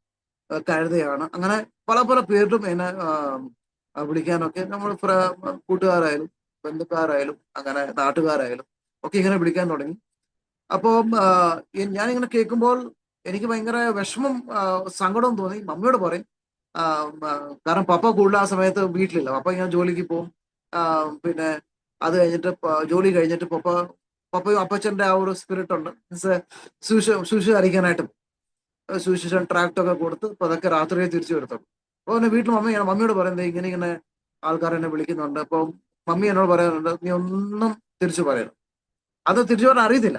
കഴുതയാണ്, അങ്ങനെ പല പേരിലും എന്നെ വിളിക്കാനൊക്കെ നമ്മൾ കൂട്ടുകാരായാലും ബന്ധുക്കാരായാലും അങ്ങനെ നാട്ടുകാരായാലും ഒക്കെ ഇങ്ങനെ വിളിക്കാൻ തുടങ്ങി. അപ്പോൾ ഞാനിങ്ങനെ കേൾക്കുമ്പോൾ എനിക്ക് ഭയങ്കര വിഷമം സങ്കടവും തോന്നി. മമ്മിയോട് പറയും, കാരണം പപ്പ കൂടുതൽ ആ സമയത്ത് വീട്ടിലില്ല, പപ്പ ഇങ്ങനെ ജോലിക്ക് പോകും. പിന്നെ അത് കഴിഞ്ഞിട്ട് ജോലി കഴിഞ്ഞിട്ട് പപ്പയും അപ്പച്ചന്റെ ആ ഒരു സ്പിരിറ്റ് ഉണ്ട്, മീൻസ് സുഷ അറിയിക്കാനായിട്ടും. സുവിശേഷം ട്രാക്ടൊക്കെ കൊടുത്ത് പതൊക്കെ രാത്രിയെ തിരിച്ചു വരുത്തും. അപ്പോൾ എന്നെ വീട്ടിൽ മമ്മിയോട് പറയുന്നത് ഇങ്ങനെ ഇങ്ങനെ ആൾക്കാർ എന്നെ വിളിക്കുന്നുണ്ട്. അപ്പോൾ മമ്മി എന്നോട് പറയാറുണ്ട്, നീ ഒന്നും തിരിച്ചു പറയണം. അത് തിരിച്ചു പറഞ്ഞാൽ അറിയത്തില്ല.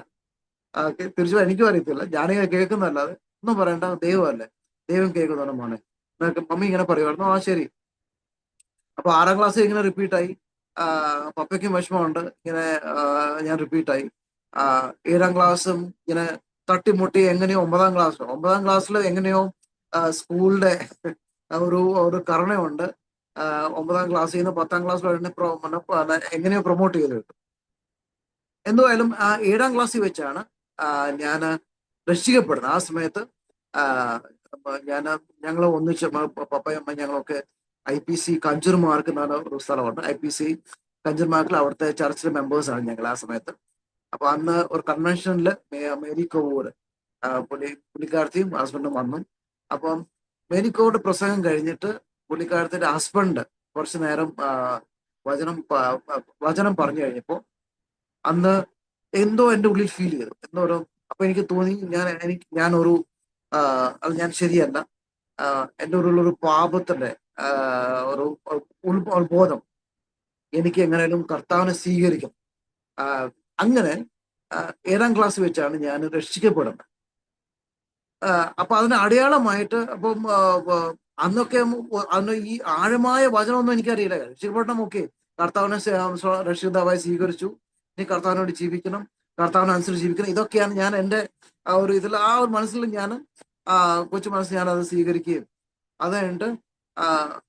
തിരിച്ചു എനിക്കും അറിയത്തില്ല. ഞാനിങ്ങനെ കേൾക്കുന്നതല്ലാതെ ഒന്നും പറയണ്ട, ദൈവമല്ലേ, ദൈവം കേൾക്കുന്നുണ്ട് മോനെ എന്നൊക്കെ മമ്മി ഇങ്ങനെ പറയുമായിരുന്നു. ആ ശരി. അപ്പൊ 6ാം ക്ലാസ് ഇങ്ങനെ റിപ്പീറ്റായി. പപ്പയ്ക്കും വിഷമമുണ്ട്, ഇങ്ങനെ ഞാൻ റിപ്പീറ്റായി. 7ാം ക്ലാസ്സും ഇങ്ങനെ തട്ടിമുട്ടി എങ്ങനെയോ 9ാം ക്ലാസ്സിൽ എങ്ങനെയോ സ്കൂളിന്റെ ഒരു ഒരു കരുണയുണ്ട്. 9ാം ക്ലാസ്സിൽ നിന്ന് 10ാം ക്ലാസ്സിൽ എങ്ങനെയോ പ്രൊമോട്ട് ചെയ്ത് കിട്ടും. എന്തുവായാലും 7ാം ക്ലാസ്സിൽ വെച്ചാണ് ഞാൻ രക്ഷിക്കപ്പെടുന്നത്. ആ സമയത്ത് ഞാൻ ഞങ്ങൾ ഒന്നിച്ച് പപ്പയും അമ്മ ഞങ്ങളൊക്കെ IPC കഞ്ചൂർമാർക്ക് എന്ന് പറഞ്ഞ ഒരു സ്ഥലമുണ്ട്. IPC കഞ്ചൂർമാർക്കിൽ അവിടുത്തെ ചർച്ചിലെ മെമ്പേഴ്സാണ് ഞങ്ങൾ ആ സമയത്ത്. അപ്പൊ അന്ന് ഒരു കൺവെൻഷനിൽ മേരി കോവൂര് പുള്ളിക്കാരത്തിയും ഹസ്ബൻഡും വന്നു. അപ്പം മേരി കോവൂര് പ്രസംഗം കഴിഞ്ഞിട്ട് പുള്ളിക്കാരത്തിന്റെ ഹസ്ബൻഡ് കുറച്ചു നേരം വചനം പറഞ്ഞു കഴിഞ്ഞപ്പോൾ അന്ന് എന്തോ എൻ്റെ ഉള്ളിൽ ഫീൽ ചെയ്തു, എന്തോ ഒരു. അപ്പൊ എനിക്ക് തോന്നി ഞാനൊരു അത് ഞാൻ ശരിയല്ല. എൻ്റെ ഉള്ളിലൊരു പാപത്തിന്റെ ഒരു ബോധം, എനിക്ക് എങ്ങനെയാലും കർത്താവിനെ സ്വീകരിക്കും. അങ്ങനെ 7ാം ക്ലാസ് വെച്ചാണ് ഞാൻ രക്ഷിക്കപ്പെടുന്നത്. അപ്പൊ അതിന് അടയാളമായിട്ട് അപ്പം അന്നൊക്കെ അന്ന് ഈ ആഴമായ വചനമൊന്നും എനിക്കറിയില്ല. രക്ഷിക്കപ്പെടണം, ഓക്കെ, കർത്താവിനെ രക്ഷിതാവായി സ്വീകരിച്ചു, ഇനി കർത്താവിനോട് ജീവിക്കണം, കർത്താവിനനുസരിച്ച് ജീവിക്കണം. ഇതൊക്കെയാണ് ഞാൻ എൻ്റെ ആ ഒരു ഇതിൽ ആ ഒരു മനസ്സിൽ ഞാൻ കൊച്ചു മനസ്സിൽ ഞാൻ അത് സ്വീകരിക്കുകയും അത് കഴിഞ്ഞിട്ട്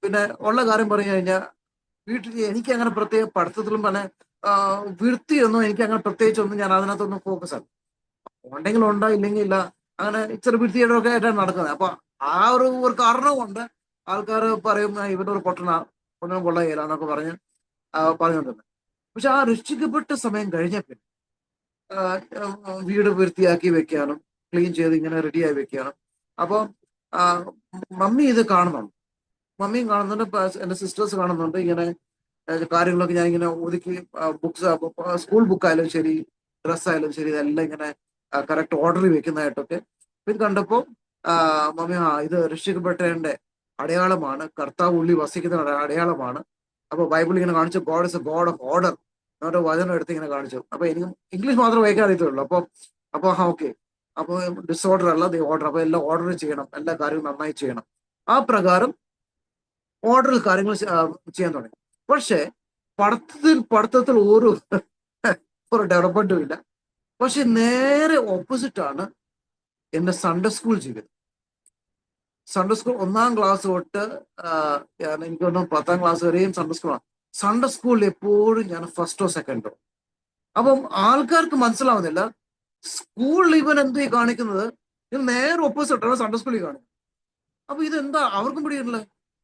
പിന്നെ ഉള്ള കാര്യം പറഞ്ഞു കഴിഞ്ഞാൽ വീട്ടിൽ എനിക്ക് അങ്ങനെ പ്രത്യേക പഠിത്തത്തിലും പിന്നെ വൃത്തിയൊന്നും എനിക്ക് അങ്ങനെ പ്രത്യേകിച്ചൊന്നും ഞാൻ അതിനകത്തൊന്നും ഫോക്കസ് ആണ്. ഉണ്ടെങ്കിൽ ഉണ്ടോ ഇല്ലെങ്കിൽ ഇല്ല, അങ്ങനെ ഇച്ചിരി വൃത്തിയൊക്കെ ആയിട്ടാണ് നടക്കുന്നത്. അപ്പൊ ആ ഒരു കാരണം കൊണ്ട് ആൾക്കാർ പറയും ഇവരുടെ ഒരു പൊട്ടനും കൊള്ളയില്ല എന്നൊക്കെ പറഞ്ഞുകൊണ്ടിരുന്നത്. പക്ഷെ ആ രക്ഷിക്കപ്പെട്ട സമയം കഴിഞ്ഞ പിന്നെ വീട് വൃത്തിയാക്കി വെക്കാനും ക്ലീൻ ചെയ്ത് ഇങ്ങനെ റെഡിയായി വെക്കാനും. അപ്പോൾ മമ്മി ഇത് കാണുന്നുണ്ട്, മമ്മിയും കാണുന്നുണ്ട്, എൻ്റെ സിസ്റ്റേഴ്സ് കാണുന്നുണ്ട്. ഇങ്ങനെ കാര്യങ്ങളൊക്കെ ഞാൻ ഇങ്ങനെ ഒതുക്കി ബുക്സ്, സ്കൂൾ ബുക്കായാലും ശരി, ഡ്രസ്സായാലും ശരി, ഇതെല്ലാം ഇങ്ങനെ കറക്റ്റ് ഓർഡറിൽ വെക്കുന്നതായിട്ടൊക്കെ ഇത് കണ്ടപ്പോൾ മമ്മി ഇത് രക്ഷിക്കപ്പെട്ടതിന്റെ അടയാളമാണ്, കർത്താവ് ഉള്ളി വസിക്കുന്ന അടയാളമാണ്. അപ്പൊ ബൈബിൾ ഇങ്ങനെ കാണിച്ചു, God is A God of order എന്നൊരു വചനം എടുത്ത് ഇങ്ങനെ കാണിച്ചു. അപ്പൊ എനിക്ക് ഇംഗ്ലീഷ് മാത്രമേ വായിക്കാൻ അറിയത്തുള്ളൂ. അപ്പൊ ഓക്കെ, അപ്പൊ ഡിസോർഡർ അല്ല, ദി ഓർഡർ. അപ്പൊ എല്ലാം ഓർഡർ ചെയ്യണം, എല്ലാ കാര്യവും നന്നായി ചെയ്യണം. ആ പ്രകാരം ഓർഡറിൽ കാര്യങ്ങൾ ചെയ്യാൻ തുടങ്ങി. പക്ഷേ പഠിത്തത്തിൽ ഒരു ഡെവലപ്മെന്റും ഇല്ല. പക്ഷെ നേരെ ഓപ്പോസിറ്റ് ആണ് എന്റെ സൺഡേ സ്കൂൾ ജീവിതം. സൺഡേ സ്കൂൾ 1ാം ക്ലാസ് തൊട്ട് എനിക്ക് തോന്നുന്നു 10ാം ക്ലാസ് വരെയും സൺഡേ സ്കൂളാണ്. സൺഡേ സ്കൂളിൽ എപ്പോഴും ഞാൻ ഫസ്റ്റോ സെക്കൻഡോ. അപ്പം ആൾക്കാർക്ക് മനസ്സിലാവുന്നില്ല, സ്കൂളിൽ ഇവൻ എന്തോ കാണിക്കുന്നത്, ഇത് നേരെ ഓപ്പോസിറ്റ് ആണ് സൺഡേ സ്കൂളിൽ കാണിക്കുന്നത്. അപ്പൊ ഇതെന്താ അവർക്കും പിടിയിട്ടില്ല,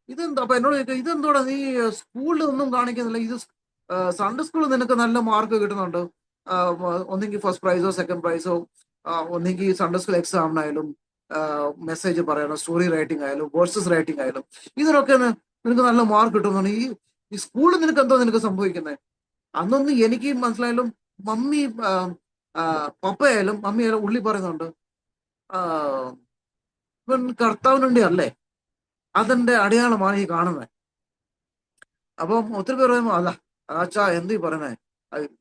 ഇതെന്താ. അപ്പൊ എന്നോട് ചോദിക്കുക, ഇതെന്തോടാ നീ സ്കൂളിൽ ഒന്നും കാണിക്കുന്നില്ല, ഇത് സൺഡേ സ്കൂളിൽ നിനക്ക് നല്ല മാർക്ക് കിട്ടുന്നുണ്ട്, ഒന്നെങ്കിൽ ഫസ്റ്റ് പ്രൈസോ സെക്കൻഡ് പ്രൈസോ, ഒന്നെങ്കിൽ സൺഡേ സ്കൂൾ എക്സാമിനായാലും മെസ്സേജ് പറയണം, സ്റ്റോറി റൈറ്റിംഗ് ആയാലും വേഴ്സസ് റൈറ്റിംഗ് ആയാലും ഇതിനൊക്കെ നിനക്ക് നല്ല മാർക്ക് കിട്ടുന്നുണ്ട്. ഈ സ്കൂളിൽ നിനക്ക് എന്തോ നിനക്ക് സംഭവിക്കുന്നത്. അന്നൊന്നും എനിക്ക് മനസ്സിലായാലും മമ്മി പപ്പയായാലും മമ്മിയായാലും ഉള്ളി പറയുന്നുണ്ട്, ഇവൻ കർത്താവിനുണ്ടി അല്ലേ, അതിന്റെ അടയാളമാണ് ഈ കാണുന്നത്. അപ്പം ഒത്തിരി പേർ പറയുമ്പോൾ അല്ല അച്ഛാ എന്ത് ഈ പറയുന്നത്,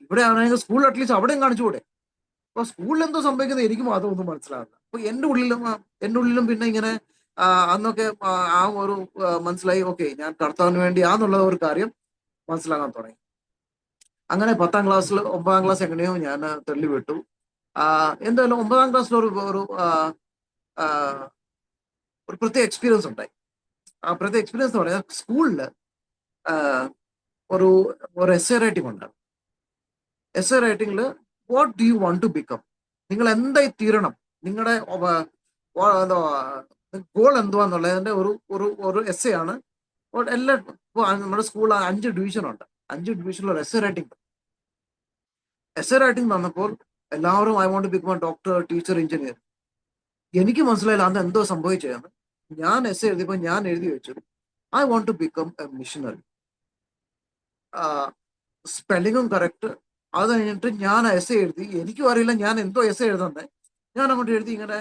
ഇവിടെ ആണെങ്കിൽ സ്കൂളിൽ അറ്റ്ലീസ്റ്റ് അവിടെയും കാണിച്ചുകൂടെ. അപ്പൊ സ്കൂളിൽ എന്തോ സംഭവിക്കുന്നത് എനിക്ക് മാത്രം ഒന്നും മനസ്സിലാവില്ല. അപ്പൊ എൻ്റെ ഉള്ളിലും പിന്നെ ഇങ്ങനെ അന്നൊക്കെ ആ ഒരു മനസ്സിലായി, ഓക്കെ, ഞാൻ കർത്താവിന് വേണ്ടിയാന്നുള്ള ഒരു കാര്യം മനസ്സിലാക്കാൻ തുടങ്ങി. അങ്ങനെ 10ാം ക്ലാസ്സിൽ 9ാം ക്ലാസ് എങ്ങനെയോ ഞാൻ തള്ളിവിട്ടു. എന്തായാലും 9ാം ക്ലാസ്സിൽ ഒരു പ്രത്യേക എക്സ്പീരിയൻസ് ഉണ്ടായി. ആ പ്രത്യേക എക്സ്പീരിയൻസ് എന്ന് പറഞ്ഞാൽ സ്കൂളിൽ ഒരു എസ്സേ റൈറ്റിംഗ് ഉണ്ട്. എസ്സേ റൈറ്റിംഗിൽ what do you want to become, നിങ്ങൾ എന്തായി തീരണം, നിങ്ങളുടെ ഗോൾ എന്തുവാന്നുള്ളതിന്റെ ഒരു എസ്സേ ആണ്. എല്ലാ നമ്മുടെ സ്കൂളിൽ 5 ഡിവിഷനുണ്ട്. 5 ഡിവിഷനിൽ എസ്സേ റൈറ്റിംഗ് വന്നപ്പോൾ എല്ലാവരും I want to become a doctor, teacher, engineer. എനിക്ക് മനസ്സിലായില്ല അന്ന് എന്തോ സംഭവിച്ചതെന്ന്. ഞാൻ എസ്സേ എഴുതിയപ്പോൾ ഞാൻ എഴുതി വെച്ചു, I want to become a missionary. സ്പെല്ലിങ്ങും കറക്റ്റ്. അത് കഴിഞ്ഞിട്ട് ഞാൻ എസ്സേ എഴുതി. എനിക്കും അറിയില്ല ഞാൻ എന്തോ എസ്സേ എഴുതണ്ടേ. ഞാൻ അങ്ങോട്ട് എഴുതി, ഇങ്ങനെ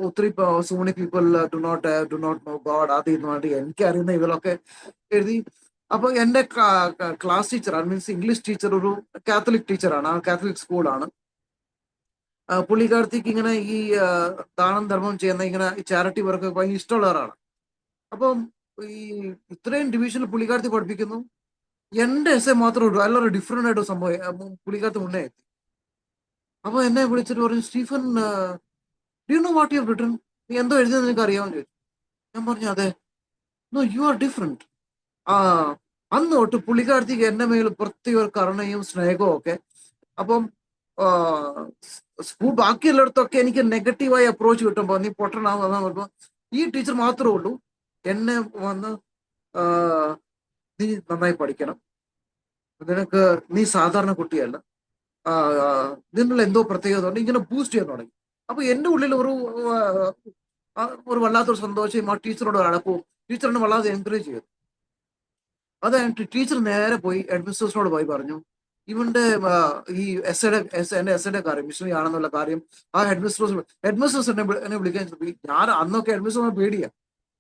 ഒത്തിരി so many people do not know God അത് ഇന്ന് പറഞ്ഞിട്ട് എനിക്കറിയുന്ന ഇതിലൊക്കെ എഴുതി. അപ്പൊ എന്റെ class teacher, means English teacher, ഒരു കാത്തലിക് ടീച്ചറാണ്, ആ കാത്തലിക് സ്കൂളാണ്. പുള്ളിക്കാരത്തിക്ക് ഇങ്ങനെ ഈ ദാനം ധർമ്മം ചെയ്യുന്ന ഇങ്ങനെ ചാരിറ്റി വർക്ക് ഭയങ്കര ഇഷ്ടമുള്ളവരാണ്. അപ്പം ഈ ഇത്രയും ഡിവിഷനിൽ പുള്ളിക്കാരത്തി പഠിപ്പിക്കുന്നു, എന്റെ എസ് എ മാത്രമേ ഉള്ളൂ, എല്ലാവരും ഡിഫറെന്റ് ആയിട്ട് സംഭവം പുള്ളിക്കാരത്തി മുന്നേ എത്തി. അപ്പൊ എന്നെ വിളിച്ചിട്ട് പറഞ്ഞു, Stephen, do you know what you written, നീ എന്തോ എഴുതിയെന്ന് നിനക്ക് അറിയാമെന്ന് ചോദിച്ചു. ഞാൻ പറഞ്ഞു അതെ. No, you are different. ആ അന്ന് തൊട്ട് പുള്ളിക്കാരത്തിക്ക് എന്റെ മേൽ പ്രത്യേക ഒരു കരുണയും സ്നേഹവും ഒക്കെ. അപ്പം സ്കൂൾ ബാക്കിയുള്ളിടത്തൊക്കെ എനിക്ക് നെഗറ്റീവായി അപ്രോച്ച് കിട്ടുമ്പോൾ നീ പൊട്ടനാവുന്ന പറയുമ്പോൾ, ഈ ടീച്ചർ മാത്രമേ ഉള്ളൂ എന്നെ വന്ന് ആ, നീ നന്നായി പഠിക്കണം, നിനക്ക് നീ സാധാരണ കുട്ടിയല്ല, ആ, ആ, നിന്നുള്ള എന്തോ പ്രത്യേകത ഉണ്ട്, ഇങ്ങനെ ബൂസ്റ്റ് ചെയ്യാൻ തുടങ്ങി. അപ്പൊ എന്റെ ഉള്ളിൽ ആ, ഒരു വല്ലാത്തൊരു സന്തോഷം, ആ ടീച്ചറോട് അടപ്പവും, ടീച്ചറിനെ വല്ലാതെ എൻകറേജ് ചെയ്തു. അത് കഴിഞ്ഞിട്ട് ടീച്ചർ നേരെ പോയി ഹെഡ്മിസ്റ്റേഴ്സിനോട് പോയി പറഞ്ഞു, ഇവന്റെ ഈ എന്റെ എസ്എയുടെ കാര്യം മിഷണറി ആണെന്നുള്ള കാര്യം ആ ഹെഡ്മിസ്റ്റേഴ്സ് എന്നെ വിളിക്കാൻ ശ്രമിക്കും. ഞാൻ അന്നൊക്കെ ഹെഡ്മിസ്റ്റർ പേടിയാ.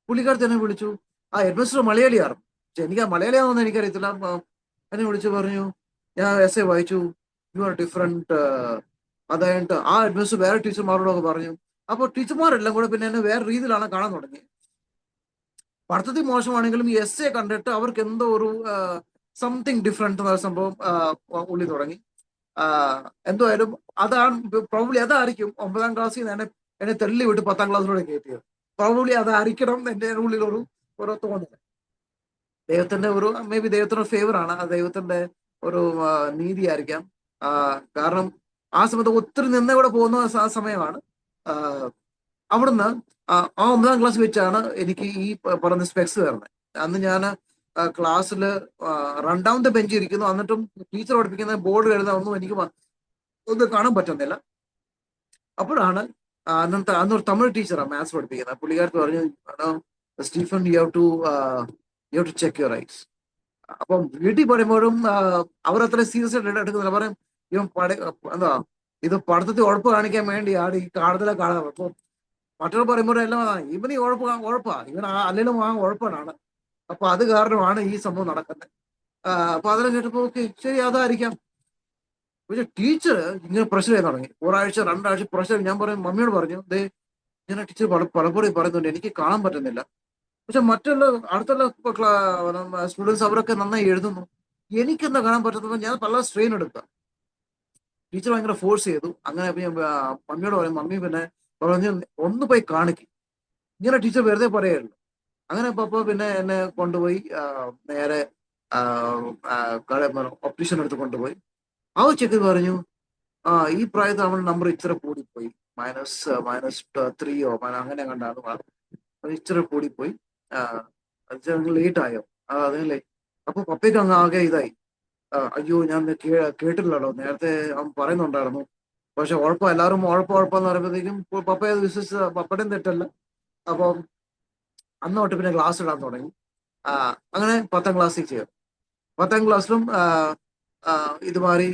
പുള്ളിക്കാരത്ത് എന്നെ വിളിച്ചു. ആ ഹെഡ്മിസ്റ്റർ മലയാളിയാണ്, പക്ഷെ എനിക്ക് ആ മലയാളിയാണെന്ന് എനിക്കറിയത്തില്ല. എന്നെ വിളിച്ചു പറഞ്ഞു, ഞാൻ എസ് എ വായിച്ചു, യു ആർ ഡിഫറെന്റ്. അതായിട്ട് ആ ഹെഡ്മിസ്റ്റർ വേറെ ടീച്ചർമാരോടൊക്കെ പറഞ്ഞു. അപ്പോൾ ടീച്ചർമാരെല്ലാം കൂടെ പിന്നെ എന്നെ വേറെ രീതിയിലാണ് കാണാൻ തുടങ്ങി. പഠിത്തത്തിൽ മോശമാണെങ്കിലും ഈ എസ് എ കണ്ടിട്ട് അവർക്ക് എന്തോ ഒരു സംതിങ് ഡിഫറെന്റ് എന്ന സംഭവം ഉള്ളി തുടങ്ങി. എന്തായാലും അതാണ് പ്രോബ്ലി അതായിരിക്കും 9ാം ക്ലാസ്സിൽ നിന്ന് എന്നെ തള്ളി വിട്ട് 10ാം ക്ലാസ്സിലൂടെ കയറ്റിയത്. പ്രോബ്ലി അതായിരിക്കണം എന്റെ ഉള്ളിൽ ഒരു തോന്നൽ. ദൈവത്തിന്റെ ഒരു മേ ബി ദൈവത്തിന്റെ ഫേവർ ആണ്, ആ ദൈവത്തിന്റെ ഒരു നീതി ആയിരിക്കാം. കാരണം ആ സമയത്ത് ഒത്തിരി നിന്നവിടെ പോകുന്ന സമയമാണ്. അവിടുന്ന് ആ 9ാം ക്ലാസ് വെച്ചാണ് എനിക്ക് ഈ പറഞ്ഞ സ്പെക്സ് വരുന്നത്. അന്ന് ഞാൻ ക്ലാസ്സിൽ രണ്ടാമത്തെ ബെഞ്ച് ഇരിക്കുന്നു, എന്നിട്ടും ടീച്ചർ പഠിപ്പിക്കുന്ന ബോർഡ് എഴുതാൻ ഒന്നും എനിക്ക് ഒന്നും കാണാൻ പറ്റുന്നില്ല. അപ്പോഴാണ് അന്നൊരു തമിഴ് ടീച്ചറാണ് മാത്സ് പഠിപ്പിക്കുന്നത്. പുള്ളിക്കാരത്ത് പറഞ്ഞു, Stephen, you have to check your eyes. അപ്പം വീട്ടിൽ പറയുമ്പോഴും അവരത്ര സീരിയസ് ആയിട്ട് എടുക്കുന്നില്ല. പറയും, ഇവൻ എന്താ ഇത് പഠിത്തത്തിൽ ഉഴപ്പ് കാണിക്കാൻ വേണ്ടിയാണ് ഈ കാണത്തിലെ കാണാറ്. അപ്പൊ മറ്റൊരു പറയുമ്പോഴെല്ലാം ഇവന് ഈ ഉഴപ്പാ, ഇവൻ അല്ലെങ്കിലും ആ ഉഴപ്പനാണ്. അപ്പൊ അത് കാരണമാണ് ഈ സംഭവം നടക്കുന്നത്. അപ്പൊ അതെല്ലാം കേട്ടപ്പോ ഓക്കെ ശരി അതായിരിക്കാം. പക്ഷെ ടീച്ചർ ഇങ്ങനെ പ്രഷർ ചെയ്യാൻ തുടങ്ങി. ഒരാഴ്ച 2 ആഴ്ച പ്രഷർ. ഞാൻ പറയും, മമ്മിയോട് പറഞ്ഞു, ദേ ഇങ്ങനെ ടീച്ചർ പലപ്പോഴും പറയുന്നുണ്ട്, എനിക്ക് കാണാൻ പറ്റുന്നില്ല. പക്ഷെ മറ്റുള്ള അടുത്തുള്ള സ്റ്റുഡൻസ് അവരൊക്കെ നന്നായി എഴുതുന്നു, എനിക്കെന്താ കാണാൻ പറ്റുന്നത്. ഞാൻ പല സ്ട്രെയിൻ എടുക്കുക. ടീച്ചർ ഭയങ്കര ഫോഴ്സ് ചെയ്തു. അങ്ങനെ മമ്മിയോട് പറയും, മമ്മി പിന്നെ പറഞ്ഞു, ഒന്ന് പോയി കാണിക്കും. ഇങ്ങനെ ടീച്ചർ വെറുതെ പറയായിരുന്നു. അങ്ങനെ പപ്പ പിന്നെ എന്നെ കൊണ്ടുപോയി നേരെ ഒപ്റ്റീഷ്യൻ അടുത്ത് കൊണ്ടുപോയി. ആ ചെക്ക് പറഞ്ഞു, ഈ പ്രായത്തിൽ അവൻ നമ്പർ ഇച്ചിരി കൂടിപ്പോയി, -3 അങ്ങനെ കണ്ടാണ്, ഇച്ചിരി കൂടിപ്പോയി, ലേറ്റ് ആയോ അതല്ലേ. അപ്പൊ പപ്പയ്ക്ക് അങ്ങ് ആകെ ഇതായി. അയ്യോ ഞാൻ കേട്ടില്ലല്ലോ, നേരത്തെ അവൻ പറയുന്നുണ്ടായിരുന്നു. പക്ഷെ ഉഴപ്പം, എല്ലാവരും ഉഴപ്പെന്ന് പറയുമ്പോഴത്തേക്കും പപ്പയെ അത് വിശ്വസിച്ച പപ്പയുടെയും തെറ്റല്ല. അപ്പം അന്ന് തൊട്ട് പിന്നെ ക്ലാസ് ഇടാൻ തുടങ്ങി. അങ്ങനെ 10ാം ക്ലാസ്സിൽ ചേർന്നു. 10ാം ക്ലാസ്സിലും ഇതുമാതിരി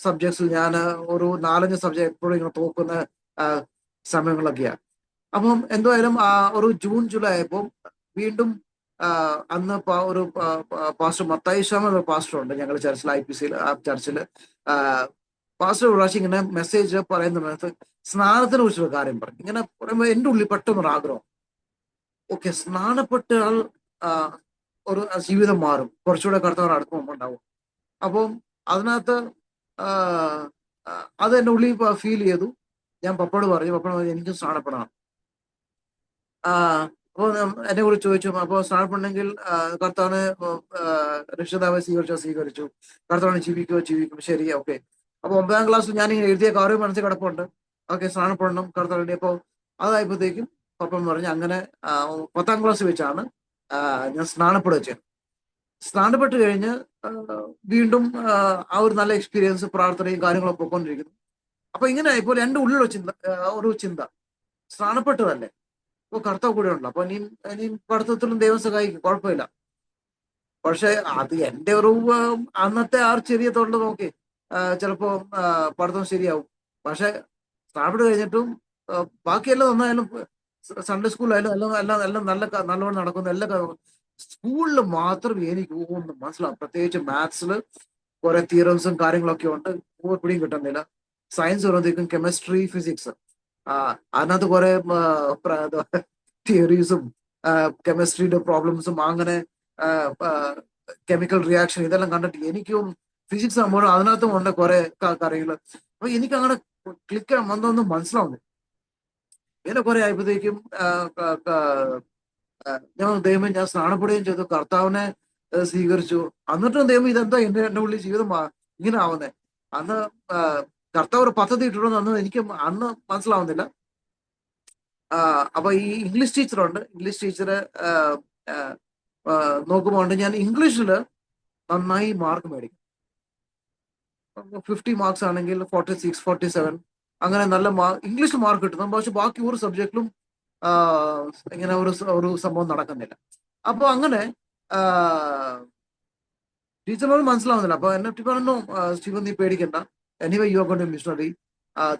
സബ്ജക്ട്സിൽ ഞാൻ ഒരു 4-5 സബ്ജക്ട് എപ്പോഴും ഇങ്ങനെ തോക്കുന്ന സമയങ്ങളൊക്കെയാണ്. അപ്പം എന്തായാലും ഒരു ജൂൺ ജൂലൈ ആയപ്പോൾ വീണ്ടും അന്ന് ഒരു പാസ്റ്റർ മത്തായി ശർമ്മ ഒരു പാസ്റ്റർ ഉണ്ട് ഞങ്ങളുടെ ചർച്ചിൽ, IPC ആ ചർച്ചിൽ. പാസ്റ്റർ ഒരു പ്രാവശ്യം ഇങ്ങനെ മെസ്സേജ് പറയുന്ന സ്നാനത്തിനെ കുറിച്ചൊരു കാര്യം പറഞ്ഞു. ഇങ്ങനെ പറയുമ്പോൾ എൻ്റെ ഉള്ളിൽ പെട്ടെന്നൊരു ആഗ്രഹം, ഓക്കെ സ്നാനപ്പെട്ടാൽ ഒരു ജീവിതം മാറും, കുറച്ചുകൂടെ കർത്താവ് അടുപ്പം ഉണ്ടാവും. അപ്പം അതിനകത്ത് അത് എൻ്റെ ഉള്ളിൽ ഫീൽ ചെയ്തു. ഞാൻ പപ്പയോട് പറഞ്ഞു എനിക്കും സ്നാനപ്പെടണം. അപ്പോൾ എന്നെ കുറിച്ച് ചോദിച്ചു. അപ്പോൾ സ്നാനപ്പെടണമെങ്കിൽ കർത്താവിനെ രക്ഷിതാവെ സ്വീകരിച്ചു, കർത്താവിനെ ജീവിക്കും. ശരി, ഓക്കെ. അപ്പൊ 9ാം ക്ലാസ്സിൽ ഞാൻ എഴുതിയ കാര്യം മനസ്സിൽ കിടപ്പുണ്ട്. ഓക്കെ സ്നാനപ്പെടണം കർത്താവിന്റെ. അപ്പോൾ അതായപ്പോഴത്തേക്കും പപ്പൻ പറഞ്ഞു, അങ്ങനെ 10ാം ക്ലാസ് വെച്ചാണ് ഞാൻ സ്നാനപ്പെടുക ചെയ്യുന്നത്. സ്നാനപ്പെട്ട് കഴിഞ്ഞ് വീണ്ടും ആ ഒരു നല്ല എക്സ്പീരിയൻസ്, പ്രാർത്ഥനയും കാര്യങ്ങളൊക്കെ പോയിക്കൊണ്ടിരിക്കുന്നു. അപ്പൊ ഇങ്ങനെ ഇപ്പോൾ എൻ്റെ ഉള്ളിലുള്ള ഒരു ചിന്ത, സ്നാനപ്പെട്ടതല്ലേ, ഇപ്പൊ കർത്താവ് കൂടെ ഉണ്ടല്ലോ, അപ്പൊ ഇനി പഠിത്തത്തിലും ദൈവം സഹായിക്കും, കുഴപ്പമില്ല. പക്ഷെ അത് എൻ്റെ ഒരു അന്നത്തെ ചെറിയ തൊണ്ട് നോക്കി ചിലപ്പോ പഠിത്തം ശരിയാവും. പക്ഷെ സ്നാനപ്പെട്ട് കഴിഞ്ഞിട്ടും ബാക്കിയെല്ലാം നന്നായാലും സൺഡേ സ്കൂളിലായാലും എല്ലാം എല്ലാം എല്ലാം നല്ലവണ്ണം നടക്കുന്ന എല്ലാ സ്കൂളിൽ മാത്രം എനിക്ക് ഒന്നും മനസ്സിലാവും. പ്രത്യേകിച്ച് മാത്സിൽ കുറെ തിയറംസും കാര്യങ്ങളൊക്കെ ഉണ്ട്, ഒരു പിടിയും കിട്ടുന്നില്ല. സയൻസ് വരുമ്പോഴത്തേക്കും കെമിസ്ട്രി, ഫിസിക്സ്, അതിനകത്ത് കുറെ തിയറീസും കെമിസ്ട്രിയുടെ പ്രോബ്ലംസും അങ്ങനെ കെമിക്കൽ റിയാക്ഷൻ ഇതെല്ലാം കണ്ടിട്ട് എനിക്കും ഫിസിക്സ് ആകുമ്പോഴും അതിനകത്തും ഉണ്ട് കുറെ കാര്യങ്ങൾ. അപ്പൊ എനിക്ക് അങ്ങനെ ക്ലിക്ക് വന്നൊന്നും മനസ്സിലാവുന്നു. ഇങ്ങനെ കുറെ ആയപ്പോഴത്തേക്കും ഞാൻ ദൈവമേ, ഞാൻ സ്നാനപ്പെടുകയും ചെയ്തു, കർത്താവിനെ സ്വീകരിച്ചു. എന്നിട്ടും ദൈവം ഇതെന്താ എന്റെ ഉള്ളിൽ ജീവിതം ഇങ്ങനെ ആവുന്നേ. അന്ന് കർത്താവ് ഒരു പദ്ധതി ഇട്ടിട്ടുണ്ടെന്ന് അന്ന് എനിക്ക് അന്ന് മനസ്സിലാവുന്നില്ല. അപ്പൊ ഈ ഇംഗ്ലീഷ് ടീച്ചറുണ്ട്, ഇംഗ്ലീഷ് ടീച്ചറ് നോക്കുമ്പോൾ ഞാൻ ഇംഗ്ലീഷിൽ നന്നായി മാർക്ക് മേടിക്കും. 50 മാർക്സ് ആണെങ്കിൽ 46, 47 അങ്ങനെ നല്ല ഇംഗ്ലീഷ് മാർക്ക് കിട്ടുന്നു. പക്ഷെ ബാക്കി ഒരു സബ്ജക്റ്റിലും ഇങ്ങനെ ഒരു സംഭവം നടക്കുന്നില്ല. അപ്പൊ അങ്ങനെ ടീച്ചറിനോട് മനസ്സിലാവുന്നില്ല. അപ്പൊ എന്നെ പറഞ്ഞു, സ്റ്റീവൻ നീ പേടിക്കണ്ട, anyway you are going to missionary,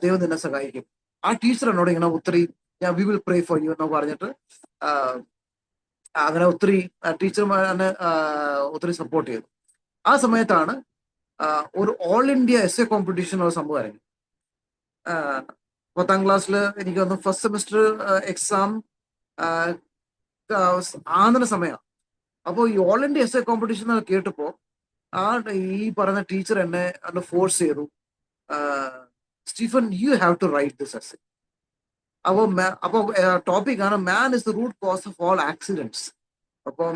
ദൈവം നിന്നെ സഹായിക്കും. ആ ടീച്ചർ എന്നോട് ഇങ്ങനെ ഒത്തിരി we will pray for you എന്ന് പറഞ്ഞിട്ട് അങ്ങനെ ഒത്തിരി ടീച്ചർമാരെ ഒത്തിരി സപ്പോർട്ട് ചെയ്തു. ആ സമയത്താണ് ഒരു all India essay competition ഒരു സംഭവം ഇറങ്ങി. 10ാം ക്ലാസ്സിൽ എനിക്ക് വന്നു ഫസ്റ്റ് സെമിസ്റ്റർ എക്സാം ആകുന്ന സമയം. അപ്പോൾ ഈ all India essay competition കേട്ടപ്പോ ഈ പറഞ്ഞ ടീച്ചർ എന്നെ ഫോഴ്സ് ചെയ്തു, Stephen you have to write this essay. അപ്പൊ ടോപ്പിക് ആണ് man is the root cause of all accidents. അപ്പം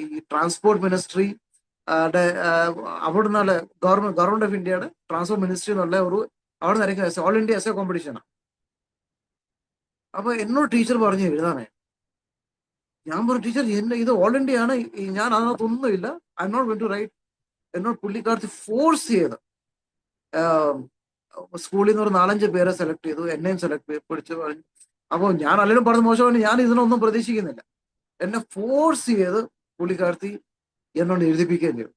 ഈ ട്രാൻസ്പോർട്ട് മിനിസ്ട്രി അവിടെ നിന്നുള്ള ഗവൺമെന്റ് ഓഫ് ഇന്ത്യയുടെ ട്രാൻസ്പോർട്ട് മിനിസ്ട്രി എന്നുള്ള അവിടെ നിന്ന് ഓൾ ഇന്ത്യ എസ് എ കോമ്പറ്റീഷനാണ്. അപ്പൊ എന്നോട് ടീച്ചർ പറഞ്ഞു എഴുതാനേ. ഞാൻ പറഞ്ഞു, ടീച്ചർ ഇത് ഓൾ ഇന്ത്യ ആണ്, ഞാൻ അതിനകത്തൊന്നുമില്ല, I not going to write. എന്നോട് പുള്ളിക്കാരത്തി ഫോഴ്സ് ചെയ്ത് സ്കൂളിൽ നിന്ന് ഒരു 4-5 പേരെ സെലക്ട് ചെയ്തു, എന്നെയും പിടിച്ചു പറഞ്ഞു. അപ്പോൾ ഞാൻ അല്ലെങ്കിലും പറഞ്ഞ മോശമാണ്, ഞാൻ ഇതിനൊന്നും പ്രതീക്ഷിക്കുന്നില്ല. എന്നെ ഫോഴ്സ് ചെയ്ത് പുള്ളിക്കാരത്തി എന്നോട് എഴുതിപ്പിക്കുകയും ചെയ്തു.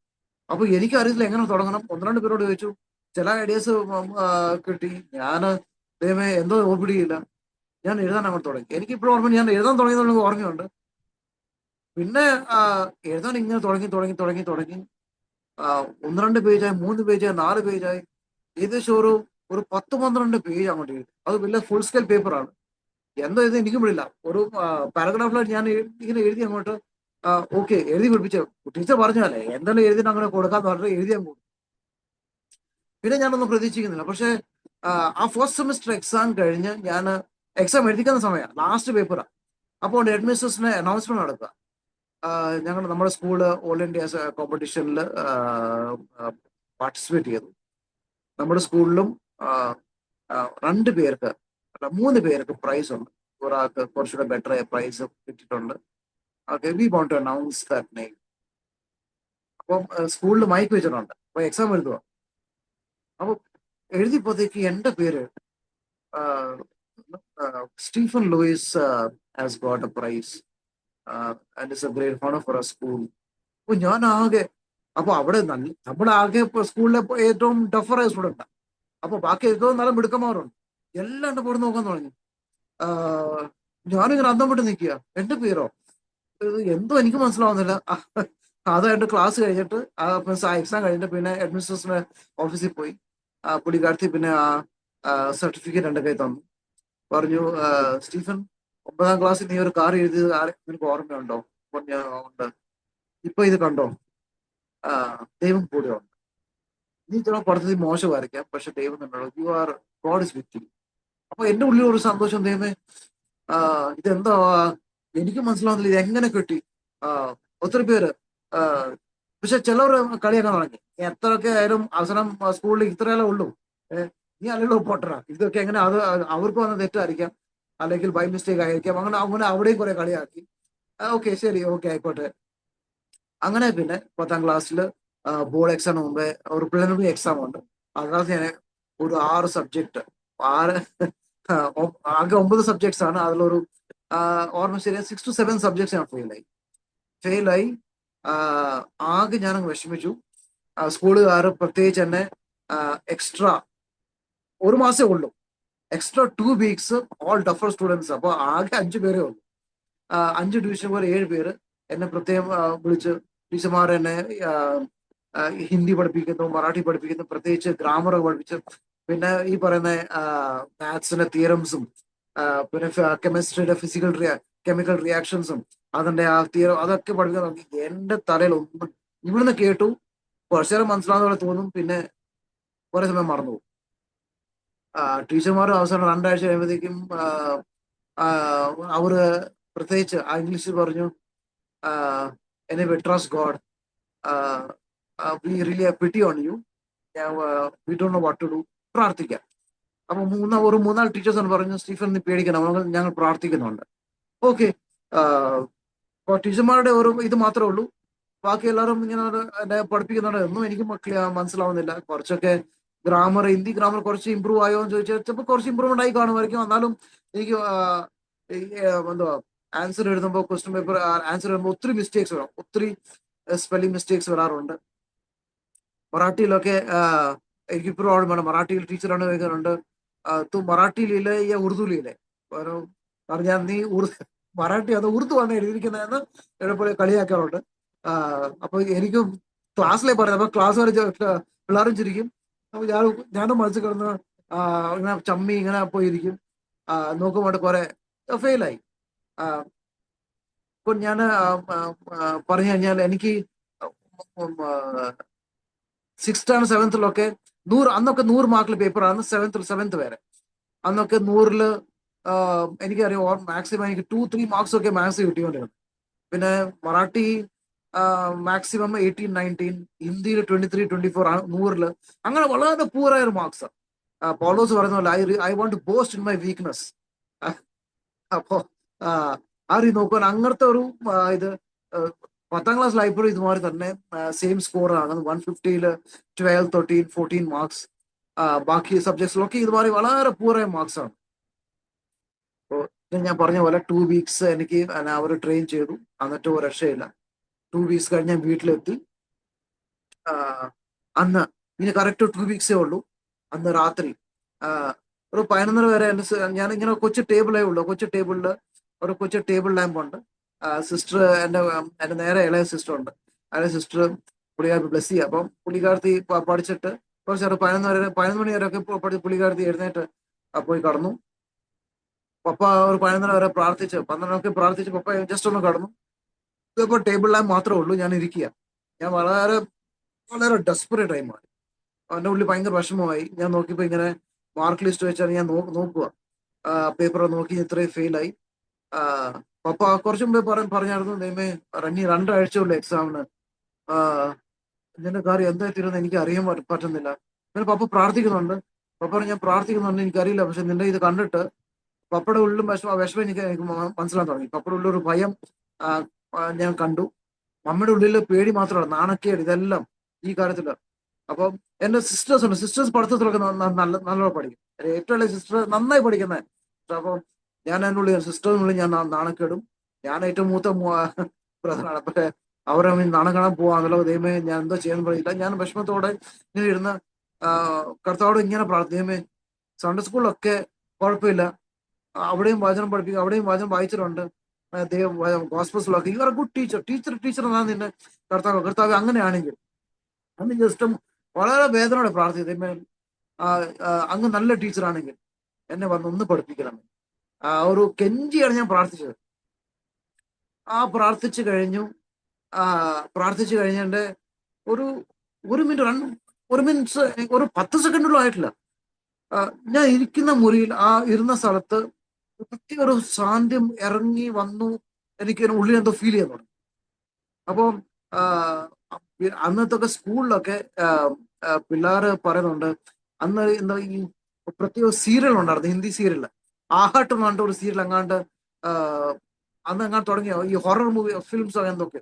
അപ്പൊ എനിക്കറിയില്ല എങ്ങനെ തുടങ്ങണം. 1-2 പേരോട് ചോദിച്ചു, ചില ഐഡിയാസ് കിട്ടി. ഞാൻ ദൈവമേ എന്തോ ഓർപ്പിടിയില്ല, ഞാൻ എഴുതാൻ അങ്ങോട്ട് തുടങ്ങി. എനിക്കിപ്പോഴും ഓർമ്മ, ഞാൻ എഴുതാൻ തുടങ്ങിയതുകൊണ്ട് ഓർമ്മയുണ്ട്. പിന്നെ എഴുതാൻ ഇങ്ങനെ തുടങ്ങി 1-2 പേജായി, 3 പേജായി, 4 പേജായി, ഏകദേശം ഒരു 10-12 പേജ് അങ്ങോട്ട് എഴുതി. അത് വലിയ ഫുൾ സ്കെയിൽ പേപ്പറാണ്. എന്തോ ഇത് എനിക്കും വിടില്ല. ഒരു പാരഗ്രാഫിലായിട്ട് ഞാൻ ഇങ്ങനെ എഴുതി അങ്ങോട്ട് ഓക്കെ എഴുതി പിടിപ്പിച്ചു. ടീച്ചർ പറഞ്ഞാലേ എന്തെങ്കിലും എഴുതിട്ട് അങ്ങനെ കൊടുക്കാന്ന് പറഞ്ഞിട്ട് എഴുതി അങ്ങോട്ട്. പിന്നെ ഞാനൊന്നും പ്രതീക്ഷിക്കുന്നില്ല. പക്ഷെ ആ ഫസ്റ്റ് സെമിസ്റ്റർ എക്സാം കഴിഞ്ഞ് ഞാൻ എക്സാം എഴുതിക്കുന്ന സമയമാണ്, ലാസ്റ്റ് പേപ്പറാണ്. അപ്പോൾ ഹെഡ്മിസ്ട്രസിന് അനൗൺസ്മെന്റ് നടക്കുക, നമ്മുടെ സ്കൂള് ഓൾ ഇന്ത്യ കോമ്പറ്റീഷനിൽ പാർട്ടിസിപ്പേറ്റ് ചെയ്തു. നമ്മുടെ സ്കൂളിലും 2 പേർക്ക് 3 പേർക്ക് പ്രൈസ് ഉണ്ട്. ഒരാൾക്ക് കുറച്ചുകൂടെ ബെറ്റർ പ്രൈസ് കിട്ടിയിട്ടുണ്ട്. Okay, we want to announce that name. അപ്പം സ്കൂളിൽ മൈക്ക് വെച്ചിട്ടുണ്ട്. അപ്പൊ എക്സാം എഴുതുക. അപ്പൊ എഴുതിയപ്പോഴത്തേക്ക് എന്റെ പേര് Stephen Lewis has got a prize and it's a great honour for a school. അപ്പൊ ഞാൻ ആകെ, അപ്പൊ അവിടെ നമ്മളാകെ സ്കൂളിലെ ഏറ്റവും ടഫറായ സ്റ്റുഡൻ്റ്. അപ്പൊ ബാക്കി ഏറ്റവും നല്ല മിടുക്കന്മാരുണ്ട്. എല്ലാം എന്റെ പോയി നോക്കാൻ തുടങ്ങി. ഞാനിങ്ങനെ അന്തം വിട്ട് നിൽക്കുക. എന്റെ പേരോ എന്തോ എനിക്ക് മനസ്സിലാവുന്നില്ല. അത് എന്റെ ക്ലാസ് കഴിഞ്ഞിട്ട് എക്സാം കഴിഞ്ഞിട്ട് പിന്നെ അഡ്മിനിസ്ട്രേഷന്റെ ഓഫീസിൽ പോയി. പുള്ളിക്കാരത്തി പിന്നെ സർട്ടിഫിക്കറ്റ് എന്റെ കൈ തന്നു. പറഞ്ഞു, സ്റ്റീഫൻ 9ാം ക്ലാസ്സിൽ നീ ഒരു കാർ എഴുതിയത് നിനക്ക് ഓർമ്മയുണ്ടോ? ഉണ്ട്. ഇപ്പൊ ഇത് കണ്ടോ, ദൈവം കൂടെ ഉണ്ട്. നീ ചില പഠിത്തത്തിൽ മോശമായിരിക്കാം, പക്ഷെ ദൈവം തന്നെയുള്ളൂ. You are God is with you. അപ്പൊ എന്റെ ഉള്ളിൽ ഒരു സന്തോഷം, ദൈവമേ ഇതെന്താ എനിക്ക് മനസ്സിലാവുന്നില്ല, ഇത് എങ്ങനെ കിട്ടി. ഒത്തിരി പേര് പക്ഷെ ചിലവർ കളിയാക്കാൻ തുടങ്ങി. എത്രയൊക്കെ ആയാലും അവസരം സ്കൂളിൽ ഇത്രയല്ലേ ഉള്ളൂ, നീ അല്ലല്ലോ പൊട്ടറാ, ഇതൊക്കെ എങ്ങനെ അത് അവർക്ക് വന്ന തെറ്റായിരിക്കാം, അല്ലെങ്കിൽ ബൈ മിസ്റ്റേക്ക് ആയിരിക്കാം. അങ്ങനെ അവിടെയും കുറെ കളിയാക്കി. ഓക്കെ ശരി, ഓക്കെ ആയിക്കോട്ടെ. അങ്ങനെ പിന്നെ 10ാം ക്ലാസ്സിൽ ബോർഡ് എക്സാമിന് മുമ്പേ ഒരു പ്രിലിമിനറി എക്സാം ഉണ്ട്. അതിനകത്ത് ഞാൻ ഒരു 6 സബ്ജക്ട്, ആകെ 9 സബ്ജക്ട്സ് ആണ്. അതിലൊരു ഓർമ്മ ശരിയാ 6 to 7 സബ്ജക്ട്സ് ഞാൻ ഫെയിലായി. ആകെ ഞാനങ്ങ് വിഷമിച്ചു. സ്കൂളുകാർ പ്രത്യേകിച്ച് എന്നെ എക്സ്ട്രാ 1 മാസമേ ഉള്ളൂ extra 2 weeks all duffer students. അപ്പൊ ആകെ 5 പേരേ ഉള്ളൂ. 5 ഡിവിഷൻ പോലെ 7 പേര് എന്നെ പ്രത്യേകം വിളിച്ച് ടീച്ചർമാർ എന്നെ ആ, ആ, ഹിന്ദി പഠിപ്പിക്കുന്നു, മറാഠി പഠിപ്പിക്കുന്നു, പ്രത്യേകിച്ച് ഗ്രാമർ പഠിപ്പിച്ച്, പിന്നെ ഈ പറയുന്ന മാത്സിന്റെ തിയറംസും പിന്നെ കെമിസ്ട്രിയുടെ കെമിക്കൽ റിയാക്ഷൻസും അതിന്റെ ആ തിയറം അതൊക്കെ പഠിക്കാൻ നോക്കി. എന്റെ തലയിൽ ഒന്നും ഇവിടുന്ന് കേട്ടു, കുറച്ചു നേരം മനസ്സിലാവുന്ന പോലെ തോന്നും, പിന്നെ കുറെ സമയം മറന്നു പോകും. ടീച്ചർമാർ അവസാനം 2 ആഴ്ച കഴിയുമ്പോഴത്തേക്കും അവര് പ്രത്യേകിച്ച് ഇംഗ്ലീഷിൽ പറഞ്ഞു, എന്നെ trust God, we really pity on you, we don't know what to do, പ്രാർത്ഥിക്കാം. അപ്പൊ ഒരു 3-4 ടീച്ചേഴ്സ് പറഞ്ഞു, സ്റ്റീഫൻ നീ പേടിക്കണം, ഞങ്ങൾ പ്രാർത്ഥിക്കുന്നുണ്ട്. ഓക്കെ. ടീച്ചർമാരുടെ ഒരു ഇത് മാത്രമേ ഉള്ളൂ, ബാക്കി എല്ലാവരും ഇങ്ങനെ എന്നെ പഠിപ്പിക്കുന്നുണ്ട്. ഒന്നും എനിക്ക് മനസ്സിലാവുന്നില്ല. കുറച്ചൊക്കെ ഹിന്ദി ഗ്രാമർ കുറച്ച് ഇമ്പ്രൂവ് ആയോ എന്ന് ചോദിച്ചാൽ ചിലപ്പോൾ കുറച്ച് ഇമ്പ്രൂവ്മെന്റ് ആയി കാണുമായിരിക്കും. എന്നാലും എനിക്ക് എന്തുവാ ആൻസർ എഴുതുമ്പോൾ, ക്വസ്റ്റ്യൻ പേപ്പർ ആൻസർ എഴുതുമ്പോൾ ഒത്തിരി മിസ്റ്റേക്സ് വരാം, ഒത്തിരി സ്പെല്ലിംഗ് മിസ്റ്റേക്സ് വരാറുണ്ട്. മറാഠിയിലൊക്കെ എനിക്കിപ്പോഴും ഓർമ്മ വേണം, മറാഠിയിൽ ടീച്ചറാണ് ചോദിക്കാറുണ്ട്, തു മറാഠിയിലില്ലേ യാ ഉറുദുലില്ലേ, പറഞ്ഞാൽ നീ മറാഠി അത് ഉറുദു ആണ് എഴുതിയിരിക്കുന്നതെന്ന് എഴുതപ്പോൾ കളിയാക്കാറുണ്ട്. അപ്പൊ എനിക്ക് ക്ലാസ്സിലെ പറയുന്നത്, അപ്പൊ ക്ലാസ് വരെ പിള്ളേരും ചിരിക്കും. അപ്പൊ ഞാനും മനസ്സിൽ കിടന്ന് ഇങ്ങനെ ചമ്മി ഇങ്ങനെ പോയിരിക്കും. നോക്കുമ്പോൾ കുറെ ഫെയിലായി. ഇപ്പൊ ഞാൻ പറഞ്ഞു കഴിഞ്ഞാൽ എനിക്ക് 6th and 7th അന്നൊക്കെ 100 മാർക്കിൽ പേപ്പറാണ്. സെവൻത്ത് വരെ അന്നൊക്കെ 100-ല് എനിക്കറിയാം മാക്സിമം എനിക്ക് 2-3 മാർക്സ് ഒക്കെ മാത്സ് കിട്ടിക്കൊണ്ടിരുന്നു. പിന്നെ മറാഠി മാക്സിമം 18-19, ഹിന്ദിയിൽ 23-24 ആണ് 100-ല്. അങ്ങനെ വളരെ പൂറായ ഒരു മാർക്സ്. പൗലോസ് പറയുന്ന പോലെ I want to boast in my weakness. അപ്പോ നോക്കുവാൻ അങ്ങനത്തെ ഒരു ഇത് 10ാം ക്ലാസ് ലൈബ്രറി ഇതുമാതിരി തന്നെ സെയിം സ്കോർ ആണ്. 150-ല് 12, 13, 14 മാർക്സ്. ബാക്കി സബ്ജക്ട്സിലൊക്കെ ഇതുമാതിരി വളരെ പൂറായ മാർക്സ് ആണ്. അപ്പോൾ ഞാൻ പറഞ്ഞ പോലെ 2 വീക്സ് എനിക്ക് അവർ ട്രെയിൻ ചെയ്തു. എന്നിട്ട് ഒരു രക്ഷയില്ല. 2 വീക്സ് കഴിഞ്ഞ് ഞാൻ വീട്ടിലെത്തി. അന്ന് ഇനി കറക്റ്റ് 2 വീക്സേ ഉള്ളൂ. അന്ന് രാത്രി ഒരു 11 വരെ ഞാൻ ഇങ്ങനെ കൊച്ചു ടേബിളേ ഉള്ളൂ. കൊച്ചു ടേബിൾ ലാമ്പ് ഉണ്ട്. സിസ്റ്റർ എന്റെ നേരെ ഇളയ സിസ്റ്റർ ഉണ്ട്. സിസ്റ്റർ പുള്ളിക്കാരത്തി ബ്ലസ് ചെയ്യുക. അപ്പം പുള്ളിക്കാരത്തി പഠിച്ചിട്ട് കുറച്ച് 11 മണി വരെ ഒക്കെ പുള്ളിക്കാരത്തി എഴുന്നേറ്റ് പോയി കടന്നു. പപ്പ ഒരു 11 വരെ പ്രാർത്ഥിച്ച് 12 പ്രാർത്ഥിച്ച് പപ്പ ജസ്റ്റ് ഒന്ന് കടന്നു. ഇപ്പൊ ടേബിൾ ലാമ്പ് മാത്രമേ ഉള്ളൂ. ഞാൻ ഇരിക്കുക. ഞാൻ വളരെ വളരെ ഡെസ്പറേറ്റ് ആയി മാറി. അവന്റെ ഉള്ളിൽ ഭയങ്കര വിഷമമായി. ഞാൻ നോക്കിയപ്പോ ഇങ്ങനെ മാർക്ക് ലിസ്റ്റ് വെച്ചാൽ ഞാൻ നോക്കുക, പേപ്പർ നോക്കി ഇത്രയും ഫെയിലായി. പപ്പ കുറച്ചു മുമ്പേ പറഞ്ഞായിരുന്നു, ദൈവമേ റണ്ണി 2 ആഴ്ചയുള്ള എക്സാമിന് ഇതിന്റെ കാര്യം എന്താ തീരുമെന്ന് എനിക്ക് അറിയാൻ പറ്റുന്നില്ല. പിന്നെ പപ്പ പ്രാർത്ഥിക്കുന്നുണ്ട്. പപ്പ ഞാൻ പ്രാർത്ഥിക്കുന്നുണ്ട്, എനിക്കറിയില്ല. പക്ഷെ നിന്റെ ഇത് കണ്ടിട്ട് പപ്പയുടെ ഉള്ളിലും വിഷമം എനിക്ക് മനസ്സിലാൻ തുടങ്ങി. പപ്പയുടെ ഉള്ളിൽ ഒരു ഭയം ഞാൻ കണ്ടു. മമ്മയുടെ ഉള്ളിൽ പേടി മാത്രമല്ല, നാണക്കേട്, ഇതെല്ലാം ഈ കാര്യത്തില്. അപ്പം എന്റെ സിസ്റ്റേഴ്സ് ഉണ്ട്. സിസ്റ്റേഴ്സ് പഠിത്തത്തിലൊക്കെ നല്ലോണം പഠിക്കും. ഏറ്റവും വലിയ സിസ്റ്റർ നന്നായി പഠിക്കുന്നത്. അപ്പം ഞാൻ അതിനുള്ളിൽ സിസ്റ്ററിനുള്ളിൽ ഞാൻ നാണക്കേടും. ഞാൻ ഏറ്റവും മൂത്ത ബ്രദറാണ്. പക്ഷെ അവരെ നാണം കാണാൻ പോവാന്നല്ലോ, ദൈവമേ ഞാൻ എന്തോ ചെയ്യാൻ പറയില്ല. ഞാൻ വിഷമത്തോടെ ഇങ്ങനെ ഇരുന്ന് കർത്താവോട് ഇങ്ങനെ പ്രാർത്ഥിക്കുമേ, സൺഡേ സ്കൂളിലൊക്കെ കുഴപ്പമില്ല, അവിടെയും വചനം പഠിപ്പിക്കും, അവിടെയും വചനം വായിച്ചിട്ടുണ്ട്, ഗോസ്പൽസിലൊക്കെ യു ആർ ഗുഡ് ടീച്ചർ എന്നാണ് നിന്നെ കർത്താവ് അങ്ങനെയാണെങ്കിൽ അന്ന് ജസ്റ്റ് വളരെ വേദനയോടെ പ്രാർത്ഥിച്ചു, അങ്ങ് നല്ല ടീച്ചറാണെങ്കിൽ എന്നെ ഒന്ന് പഠിപ്പിക്കണം. ഒരു കെഞ്ചിയാണ് ഞാൻ പ്രാർത്ഥിച്ചത്. പ്രാർത്ഥിച്ചു കഴിഞ്ഞു. പ്രാർത്ഥിച്ചു കഴിഞ്ഞതിന്റെ ഒരു 1 മിനിറ്റ് ഒരു 10 സെക്കൻഡുള്ള ആയിട്ടില്ല. ഞാൻ ഇരിക്കുന്ന മുറിയിൽ ഇരുന്ന സ്ഥലത്ത് ഒരു സാന്ത്യം ഇറങ്ങി വന്നു. എനിക്ക് ഉള്ളിൽ എന്തോ ഫീൽ ചെയ്യാൻ തുടങ്ങി. അപ്പം അന്നത്തെ സ്കൂളിലൊക്കെ പിള്ളേര് പറയുന്നുണ്ട്, അന്ന് എന്താ ഈ പ്രത്യേക സീരിയൽ ഉണ്ടായിരുന്നു, ഹിന്ദി സീരിയൽ ആഹാട്ട് എന്ന് പറഞ്ഞിട്ട് ഒരു സീരിയൽ അന്ന് എങ്ങാണ്ട് തുടങ്ങിയ ഈ ഹൊറർ മൂവി ഫിലിംസ് എന്തൊക്കെ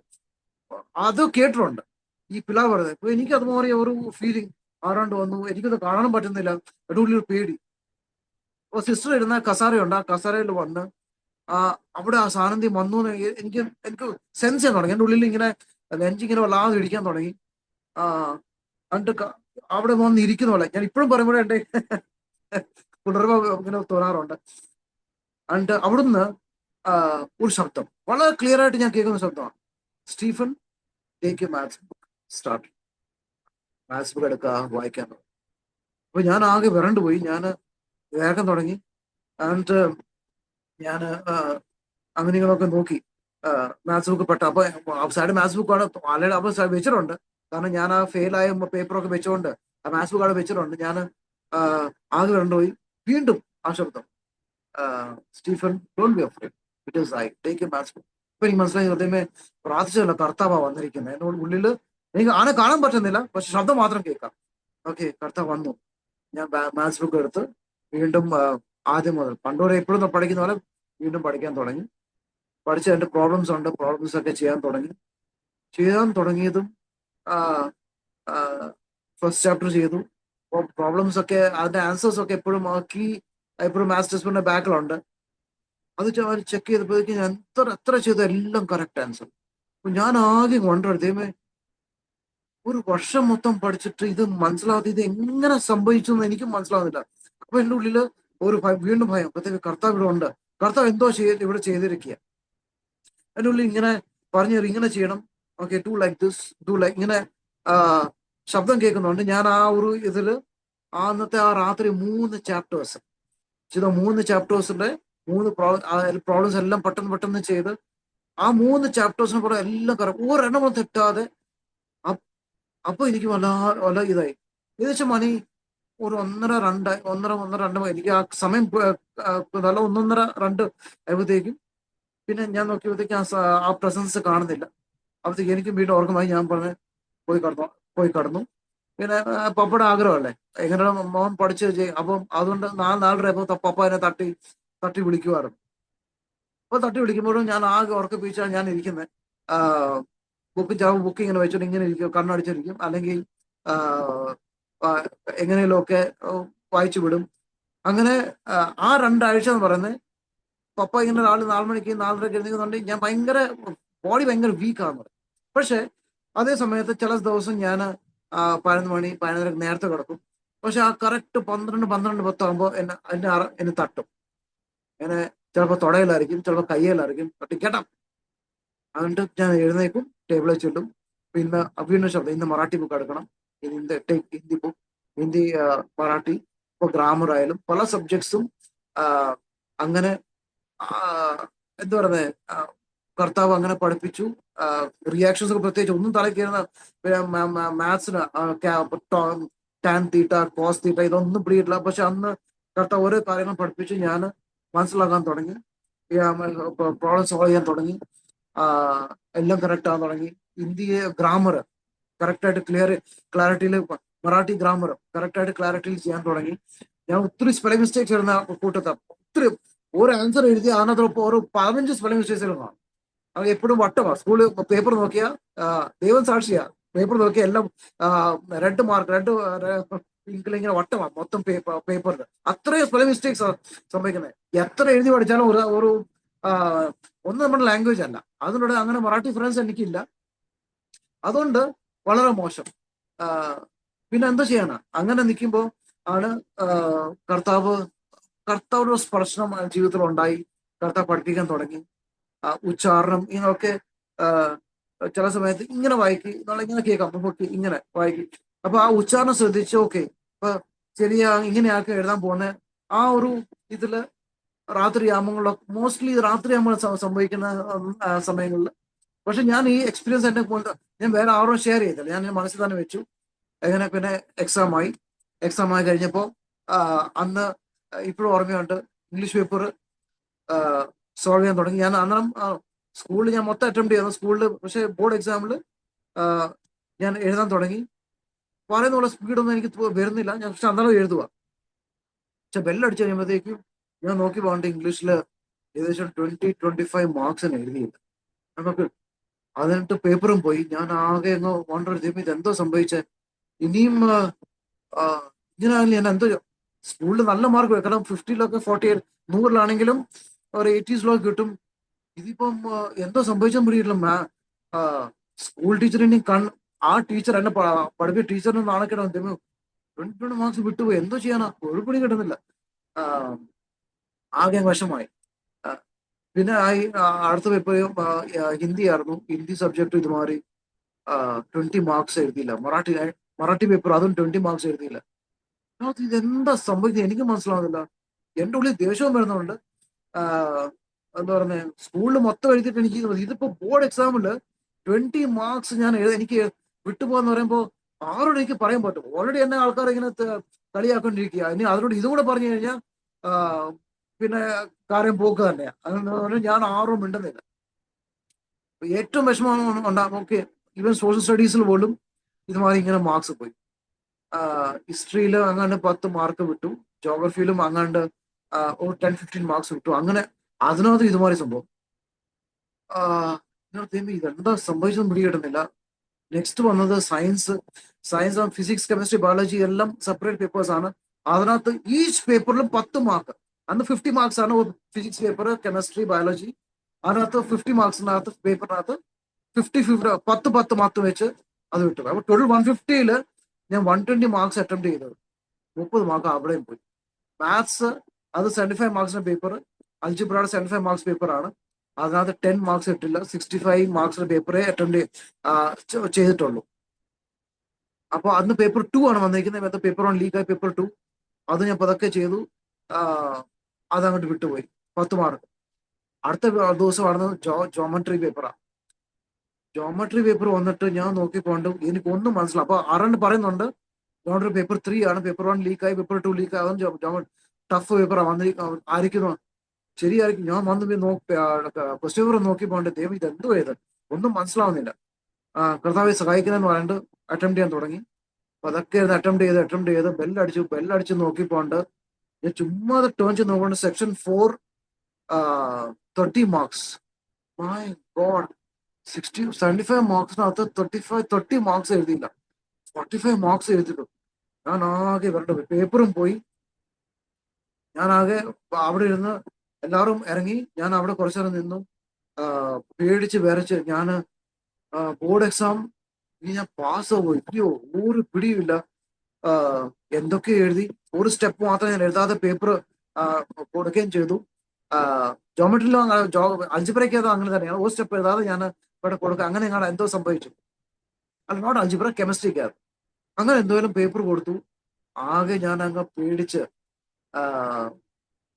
അത് കേട്ടിട്ടുണ്ട് ഈ പിള്ളേർ പറയുന്നത്. ഇപ്പൊ എനിക്ക് അതുപോലെ ഒരു ഫീലിംഗ് ആരാണ്ട് വന്നു. എനിക്കത് കാണാനും പറ്റുന്നില്ല. എൻ്റെ ഉള്ളിൽ പേടി. അപ്പൊ സിസ്റ്റർ ഇരുന്ന കസാരയുണ്ട്. ആ കസാരയിൽ വന്ന് അവിടെ ആ സാന്നിധ്യം വന്നു എന്ന് എനിക്ക് സെൻസ് ചെയ്യാൻ തുടങ്ങി. എൻ്റെ ഉള്ളിൽ ഇങ്ങനെ നെഞ്ചിങ്ങനെ വല്ലാതെ ഇടിക്കാൻ തുടങ്ങി. എന്നിട്ട് അവിടെ വന്ന് ഇരിക്കുന്ന പോലെ ഞാൻ ഇപ്പോഴും പറയുമ്പോഴേ എൻ്റെ പുലർവ ഇങ്ങനെ തോന്നാറുണ്ട്. ആൻഡ് അവിടുന്ന് ഒരു ശബ്ദം വളരെ ക്ലിയർ ആയിട്ട് ഞാൻ കേൾക്കുന്ന ശബ്ദമാണ്, Stephen take maths book start. Maths book എടുക്കുക, വായിക്കാൻ തുടങ്ങി. അപ്പൊ ഞാൻ ആകെ വിരണ്ടു പോയി. ഞാൻ വേഗം തുടങ്ങി. ആൻഡ് ഞാൻ അങ്ങനെ ഇങ്ങനെയൊക്കെ നോക്കി മാത്സ് ബുക്ക് പെട്ട. അപ്പൊ സൈഡ് മാത്സ് ബുക്കാണ് ആൾറെഡി അപ്പൊ വെച്ചിട്ടുണ്ട്. കാരണം ഞാൻ ആ ഫെയിലായ പേപ്പറൊക്കെ വെച്ചുകൊണ്ട് ആ മാത്സ് ബുക്ക് അവിടെ വെച്ചിട്ടുണ്ട്. ഞാൻ ആകെ വിരണ്ടുപോയി. വീണ്ടും ആ ശബ്ദം, Stephen don't be afraid, it is I take A maths book. ഇപ്പൊ എനിക്ക് മനസ്സിലായി, ഹൃദയമേ പ്രാർത്ഥിച്ചല്ല, കർത്താവാ വന്നിരിക്കുന്നത്. എന്നോട് ഉള്ളില് എനിക്ക് ആനെ കാണാൻ പറ്റുന്നില്ല, പക്ഷെ ശബ്ദം മാത്രം കേൾക്കാം. ഓക്കെ, കർത്താവ് വന്നു. ഞാൻ മാത്സ് ബുക്ക് എടുത്ത് വീണ്ടും ആദ്യം മുതൽ പണ്ടോടെ എപ്പോഴും പഠിക്കുന്ന പോലെ വീണ്ടും പഠിക്കാൻ തുടങ്ങി. പഠിച്ച് അതിന്റെ പ്രോബ്ലംസ് ഉണ്ട്, പ്രോബ്ലംസ് ഒക്കെ ചെയ്യാൻ തുടങ്ങിയതും ഫസ്റ്റ് ചാപ്റ്റർ ചെയ്തു. പ്രോബ്ലംസ് ഒക്കെ അതിന്റെ ആൻസേഴ്സ് ഒക്കെ എപ്പോഴും മാത്സ് ടെസ്റ്റിന്റെ ബാക്കിലുണ്ട്. അത് ചെക്ക് ചെയ്തപ്പോഴേക്കും ഞാൻ എത്ര ചെയ്തു എല്ലാം കറക്റ്റ് ആൻസർ. അപ്പൊ ഞാൻ ആകെ വണ്ടർ, ദൈവമേ, ഒരു വർഷം മൊത്തം പഠിച്ചിട്ട് ഇത് മനസ്സിലാവാതെ ഇത് എങ്ങനെ സംഭവിച്ചു എന്ന് എനിക്കും മനസ്സിലാവുന്നില്ല. അപ്പൊ എന്റെ ഉള്ളില് വീണ്ടും ഭയം, പ്രത്യേക കർത്താവ് ഇവിടെ ഉണ്ട്, കർത്താവ് എന്തോ ഇവിടെ ചെയ്തിരിക്കുക. എൻ്റെ ഉള്ളിൽ ഇങ്ങനെ പറഞ്ഞു തരും, ഇങ്ങനെ ചെയ്യണം, okay, do like this, do like ഇങ്ങനെ ശബ്ദം കേൾക്കുന്നുണ്ട്. ഞാൻ ആ ഒരു ഇതില് അന്നത്തെ ആ രാത്രി 3 ചാപ്റ്റേഴ്സ് ചെയ്ത. 3 ചാപ്റ്റേഴ്സിന്റെ 3 പ്രോബ്ലംസ് എല്ലാം പെട്ടെന്ന് ചെയ്ത് ആ 3 ചാപ്റ്റേഴ്സിന് പുറം എല്ലാം കറക്റ്റ്, ഒരെണ്ണം തെറ്റാതെ. അപ്പൊ എനിക്ക് വല്ല ഇതായി. ഏകദേശം മണി ഒരു 1:30 എനിക്ക് ആ സമയം നല്ല 1:30-2 ആയപ്പോഴത്തേക്കും പിന്നെ ഞാൻ നോക്കിയപ്പോഴത്തേക്ക് ആ പ്രസൻസ് കാണുന്നില്ല. അപ്പോഴത്തേക്ക് എനിക്കും വീണ്ടും ഓർമ്മമായി. ഞാൻ പോയി കടന്നു. പിന്നെ പപ്പയുടെ ആഗ്രഹമല്ലേ, എങ്ങനെ മോൻ പഠിച്ച് ചെയ്യും. അപ്പം അതുകൊണ്ട് 4:30 ആയപ്പോൾ പപ്പ എന്നെ തട്ടി വിളിക്കുമായിരുന്നു. അപ്പൊ തട്ടി വിളിക്കുമ്പോഴും ഞാൻ ആകെ ഉറക്കപ്പിച്ചാണ് ഞാൻ ഇരിക്കുന്നത്. ബുക്ക് ഇങ്ങനെ വെച്ചിട്ട് ഇങ്ങനെ ഇരിക്കും, കണ്ണടിച്ചിരിക്കും, അല്ലെങ്കിൽ എങ്ങനെയെങ്കിലും ഒക്കെ വായിച്ചു വിടും. അങ്ങനെ ആ 2 ആഴ്ച എന്ന് പറയുന്നത് പപ്പ ഇങ്ങനെ 4 മണിക്ക് 4:30 എഴുന്നേക്കുന്നുണ്ട്. ഞാൻ ബോഡി ഭയങ്കര വീക്കാണ്. പക്ഷെ അതേ സമയത്ത് ചില ദിവസം ഞാൻ 11 മണി 11:30 നേരത്തെ കിടക്കും. പക്ഷെ ആ കറക്റ്റ് 12 ആകുമ്പോൾ എന്നെ തട്ടും. എന്നെ ചിലപ്പോൾ തുടയിലായിരിക്കും, ചിലപ്പോൾ കയ്യിലായിരിക്കും, കേട്ടാ. അതുകൊണ്ട് ഞാൻ എഴുന്നേക്കും, ടേബിളിൽ ചെല്ലും. പിന്നെ വീണ്ടും ശബ്ദം, ഇന്ന് മറാഠി ബുക്ക് എടുക്കണം, ഹിന്ദി ബുക്ക്, ഹിന്ദി, മറാഠി, ഇപ്പൊ ഗ്രാമർ ആയാലും പല സബ്ജക്ട്സും അങ്ങനെ എന്താ പറയുന്നത്, കർത്താവ് അങ്ങനെ പഠിപ്പിച്ചു. റിയാക്ഷൻസ് ഒക്കെ പ്രത്യേകിച്ച് ഒന്നും തലയിൽ കയറുന്ന മാത്സിന് ടാൻ തീറ്റ, കോസ് തീറ്റ ഇതൊന്നും പിടിയിട്ടില്ല. പക്ഷെ അന്ന് കർത്താവ് ഓരോ കാര്യങ്ങൾ പഠിപ്പിച്ചു. ഞാൻ മനസ്സിലാക്കാൻ തുടങ്ങി, പ്രോബ്ലം സോൾവ് ചെയ്യാൻ തുടങ്ങി. എല്ലാം കറക്റ്റ് ആകാൻ തുടങ്ങി. ഹിന്ദി ഗ്രാമർ കറക്റ്റായിട്ട് ക്ലാരിറ്റിയിൽ, മറാഠി ഗ്രാമർ കറക്റ്റായിട്ട് ക്ലാരിറ്റിയിൽ ചെയ്യാൻ തുടങ്ങി. ഞാൻ ഒത്തിരി സ്പെല്ലിംഗ് മിസ്റ്റേക്സ് വരുന്ന കൂട്ടത്തിൽ ഒത്തിരി ഒരു ആൻസർ എഴുതി അതിനകത്ത് ഒരു 15 സ്പെല്ലിംഗ് മിസ്റ്റേക്സിലും കാണും. അത് എപ്പോഴും വട്ടമാണ്. സ്കൂളിൽ പേപ്പർ നോക്കിയാ ദൈവം സാക്ഷിയാ, പേപ്പർ നോക്കിയാൽ എല്ലാം റെഡ് ഇങ്ങനെ വട്ടമാണ് മൊത്തം പേപ്പറിൽ. അത്രയും സ്പെല്ലിംഗ് മിസ്റ്റേക്സ് സംഭവിക്കുന്നത്. എത്ര എഴുതി പഠിച്ചാലും ഒരു ഒന്നും നമ്മുടെ ലാംഗ്വേജ് അല്ല. അതിലൂടെ അങ്ങനെ മറാഠി ഫ്രണ്ട്സ് എനിക്കില്ല. അതുകൊണ്ട് വളരെ മോശം. പിന്നെ എന്താ ചെയ്യാനാ? അങ്ങനെ നിൽക്കുമ്പോൾ ആണ് കർത്താവിന്റെ സ്പർശനം ജീവിതത്തിൽ ഉണ്ടായി. കർത്താവ് പഠിപ്പിക്കാൻ തുടങ്ങി. ഉച്ചാരണം ഇങ്ങനെയൊക്കെ ചില സമയത്ത് ഇങ്ങനെ വായിക്കും, ഇങ്ങനെ കേൾക്കാം, അപ്പൊ ഇങ്ങനെ വായിക്കും. അപ്പൊ ആ ഉച്ചാരണം ശ്രദ്ധിച്ച് ഓക്കെ ഇപ്പൊ ഇങ്ങനെയാക്കി എഴുതാൻ പോകുന്ന ആ ഒരു ഇതില് രാത്രിയാമങ്ങളിലൊക്കെ മോസ്റ്റ്ലി രാത്രിയാകുമ്പോൾ സംഭവിക്കുന്ന സമയങ്ങളിൽ. പക്ഷെ ഞാൻ ഈ എക്സ്പീരിയൻസ് എന്നെ കൊണ്ട് ഞാൻ വേറെ ആരോടും ഷെയർ ചെയ്തില്ല. ഞാൻ മനസ്സിൽ തന്നെ വെച്ചു. എങ്ങനെ പിന്നെ എക്സാം ആയി കഴിഞ്ഞപ്പോൾ അന്ന് ഇപ്പോഴും ഓർമ്മയുണ്ട്, ഇംഗ്ലീഷ് പേപ്പർ സോൾവ് ചെയ്യാൻ തുടങ്ങി. ഞാൻ അന്നേരം സ്കൂളിൽ ഞാൻ മൊത്തം അറ്റംപ്റ്റ് ചെയ്യുന്നു സ്കൂളിൽ. പക്ഷെ ബോർഡ് എക്സാമിൽ ഞാൻ എഴുതാൻ തുടങ്ങി. പറയുന്നുള്ള സ്പീഡൊന്നും എനിക്ക് വരുന്നില്ല. ഞാൻ പക്ഷെ അന്നേരം എഴുതുക. പക്ഷെ ബെല്ലടിച്ച് കഴിയുമ്പോഴത്തേക്കും ഞാൻ നോക്കി പോകണ്ട ഇംഗ്ലീഷിൽ ഏകദേശം 20-25 മാർക്സിന് എഴുതിയില്ല. നമുക്ക് അതിനിട്ട് പേപ്പറും പോയി. ഞാൻ ആകെ അങ്ങ് വണ്ടർ ചെയ്യും, ഇതെന്തോ സംഭവിച്ചേ. ഇനിയും ഇങ്ങനെയാണെങ്കിൽ ഞാൻ എന്തോ സ്കൂളിൽ നല്ല മാർക്ക് വെക്കണം. 50-ലൊക്കെ 48, 100-ലാണെങ്കിലും ഒരു 80s കിട്ടും. ഇതിപ്പം എന്തോ സംഭവിച്ചാൽ പിടിയിട്ടില്ല. സ്കൂൾ ടീച്ചറിനെ ആ ടീച്ചർ എന്നെ പഠിപ്പിച്ച ടീച്ചറിന് നാണക്കേടാണ്. 20 മാർക്സ് വിട്ടുപോയി, എന്തോ ചെയ്യാനാ, ഒരു പണി കിട്ടുന്നില്ല. ആകെ വശമായി. ആ, പിന്നെ അടുത്ത പേപ്പർ ഹിന്ദി ആയിരുന്നു. ഹിന്ദി സബ്ജക്ട് ഇതുമാതിരി 20 മാർക്സ് എഴുതിയില്ല. മറാഠി പേപ്പർ അതും 20 മാർക്സ് എഴുതിയില്ല. ഇതെന്താ സംഭവിക്കുന്നത് എനിക്ക് മനസ്സിലാവുന്നില്ല. എന്റെ ഉള്ളിൽ ദേഷ്യവും വരുന്നുണ്ട്. എന്താ പറയുന്നത്, സ്കൂളിൽ മൊത്തം എഴുതിയിട്ട് എനിക്ക് ഇതിപ്പോ ബോർഡ് എക്സാമില് 20 മാർക്സ് ഞാൻ എനിക്ക് വിട്ടുപോകാന്ന് പറയുമ്പോൾ ആരോട് എനിക്ക് പറയാൻ പറ്റും? ഓൾറെഡി എന്നെ ആൾക്കാർ ഇങ്ങനെ കളിയാക്കൊണ്ടിരിക്കുക. ഇനി അതിനോട് ഇതും കൂടെ പറഞ്ഞു കഴിഞ്ഞാൽ പിന്നെ കാര്യം പോക്ക് തന്നെയാണ്. അതെന്ന് പറഞ്ഞാൽ ഞാൻ ആരും മിണ്ടുന്നില്ല. ഏറ്റവും വിഷമം ഉണ്ടാകും. ഓക്കെ, ഈവൻ സോഷ്യൽ സ്റ്റഡീസിൽ പോലും ഇതുമാതിരി ഇങ്ങനെ മാർക്സ് പോയി. ഹിസ്റ്ററിയിൽ അങ്ങാണ്ട് 10 മാർക്ക് വിട്ടു. ജോഗ്രഫിയിലും അങ്ങാണ്ട് ഒരു 10-15 മാർക്സ് വിട്ടു. അങ്ങനെ അതിനകത്ത് ഇതുമാതിരി സംഭവം. ഇതെന്താ സംഭവിച്ചതും പിടികിട്ടുന്നില്ല. നെക്സ്റ്റ് വന്നത് science. Science and physics, chemistry, biology എല്ലാം സെപ്പറേറ്റ് പേപ്പേഴ്സ് ആണ്. അതിനകത്ത് ഈച്ച് പേപ്പറിലും 10 മാർക്ക്. അന്ന് 50 മാർക്സ് ആണ് ഫിസിക്സ് പേപ്പർ, കെമിസ്ട്രി, ബയോളജി. അതിനകത്ത് 50 മാർക്സിനകത്ത് പേപ്പറിനകത്ത് 10 മാർക്ക് വെച്ച് അത് വിട്ടു. അപ്പൊ ടോട്ടൽ 150-ല് ഞാൻ 120 മാർക്സ് അറ്റംപ്റ്റ് ചെയ്തത്. 30 മാർക്ക് അവിടെയും പോയി. മാത്സ് അത് 75 മാർക്സിന്റെ പേപ്പർ. അൽജിബ്രയുടെ 75 മാർക്സ് പേപ്പറാണ്. അതിനകത്ത് 10 മാർക്സ് ഇട്ടില്ല. 65 മാർക്സിന്റെ പേപ്പറെ അറ്റംപ്റ്റ് ചെയ്തിട്ടുള്ളൂ. അപ്പൊ അന്ന് പേപ്പർ 2 ആണ് വന്നിരിക്കുന്നത്. പേപ്പർ 1 ലീക്കായി. പേപ്പർ 2 അത് ഞാൻ പതൊക്കെ ചെയ്തു. അതങ്ങോട്ട് വിട്ടുപോയി. 10 മാർക്ക്. അടുത്ത ദിവസം നടന്നത് ജോമെട്രി പേപ്പറാണ്. ജോമെട്രി പേപ്പർ വന്നിട്ട് ഞാൻ നോക്കിക്കൊണ്ട് എനിക്കൊന്നും മനസ്സിലാവും. അപ്പൊ ആരാണ്ട് പറയുന്നുണ്ട് ജോമെട്രി പേപ്പർ 3 ആണ്, പേപ്പർ 1 ലീക്കായി, പേപ്പർ 2 ലീക്കായി, അതും ടഫ് പേപ്പറാണ് ആയിരിക്കുന്നു. ശരിയായിരിക്കും. ഞാൻ വന്ന് ക്വസ്റ്റ്യൻ പേപ്പർ നോക്കി പോകേണ്ട ദൈവം ഇതെന്തോ ചെയ്ത് ഒന്നും മനസ്സിലാവുന്നില്ല. കർത്താവെ സഹായിക്കുന്നതെന്ന് പറഞ്ഞിട്ട് അറ്റംപ്റ്റ് ചെയ്യാൻ തുടങ്ങി. അപ്പൊ അതൊക്കെ അറ്റംപ്റ്റ് ചെയ്ത് ബെല്ലടിച്ച് നോക്കി പോണ്ട്. ഞാൻ ചുമ്മാ ടേൺ ചെയ്ത് നോക്കിക്കൊണ്ട് സെക്ഷൻ 4 30 മാർക്സ്. മൈ ഗോഡ്, 75 മാർക്സിനകത്ത് 30 മാർക്സ് എഴുതിയില്ല. 45 മാർക്സ് എഴുതിയിട്ടു. ഞാൻ ആകെ വരട്ടെ, പേപ്പറും പോയി. ഞാൻ ആകെ അവിടെ ഇരുന്ന് എല്ലാവരും ഇറങ്ങി. ഞാൻ അവിടെ കുറച്ചു നേരം നിന്നു. പേടിച്ച് വിറച്ച് ഞാൻ ബോർഡ് എക്സാം ഇനി ഞാൻ പാസ്സാവോ ഇല്ലയോ ഒരു പിടിയുമില്ല. എന്തൊക്കെ എഴുതി. ഒരു സ്റ്റെപ്പ് മാത്രം ഞാൻ എഴുതാതെ പേപ്പർ കൊടുക്കുകയും ചെയ്തു. ജോമെട്രിയിലോ അൽജിബ്രയ്ക്കോ അങ്ങനെ തന്നെയാണ്. ഒരു സ്റ്റെപ്പ് എഴുതാതെ ഞാൻ ഇവിടെ കൊടുക്കുക. അങ്ങനെ ഞങ്ങൾ എന്തോ സംഭവിച്ചു. അല്ല, നോട്ട് അൽജിബ്ര, കെമിസ്ട്രിക്കാണ്. അങ്ങനെ എന്തോലും പേപ്പർ കൊടുത്തു. ആകെ ഞാൻ അങ്ങ് പേടിച്ച്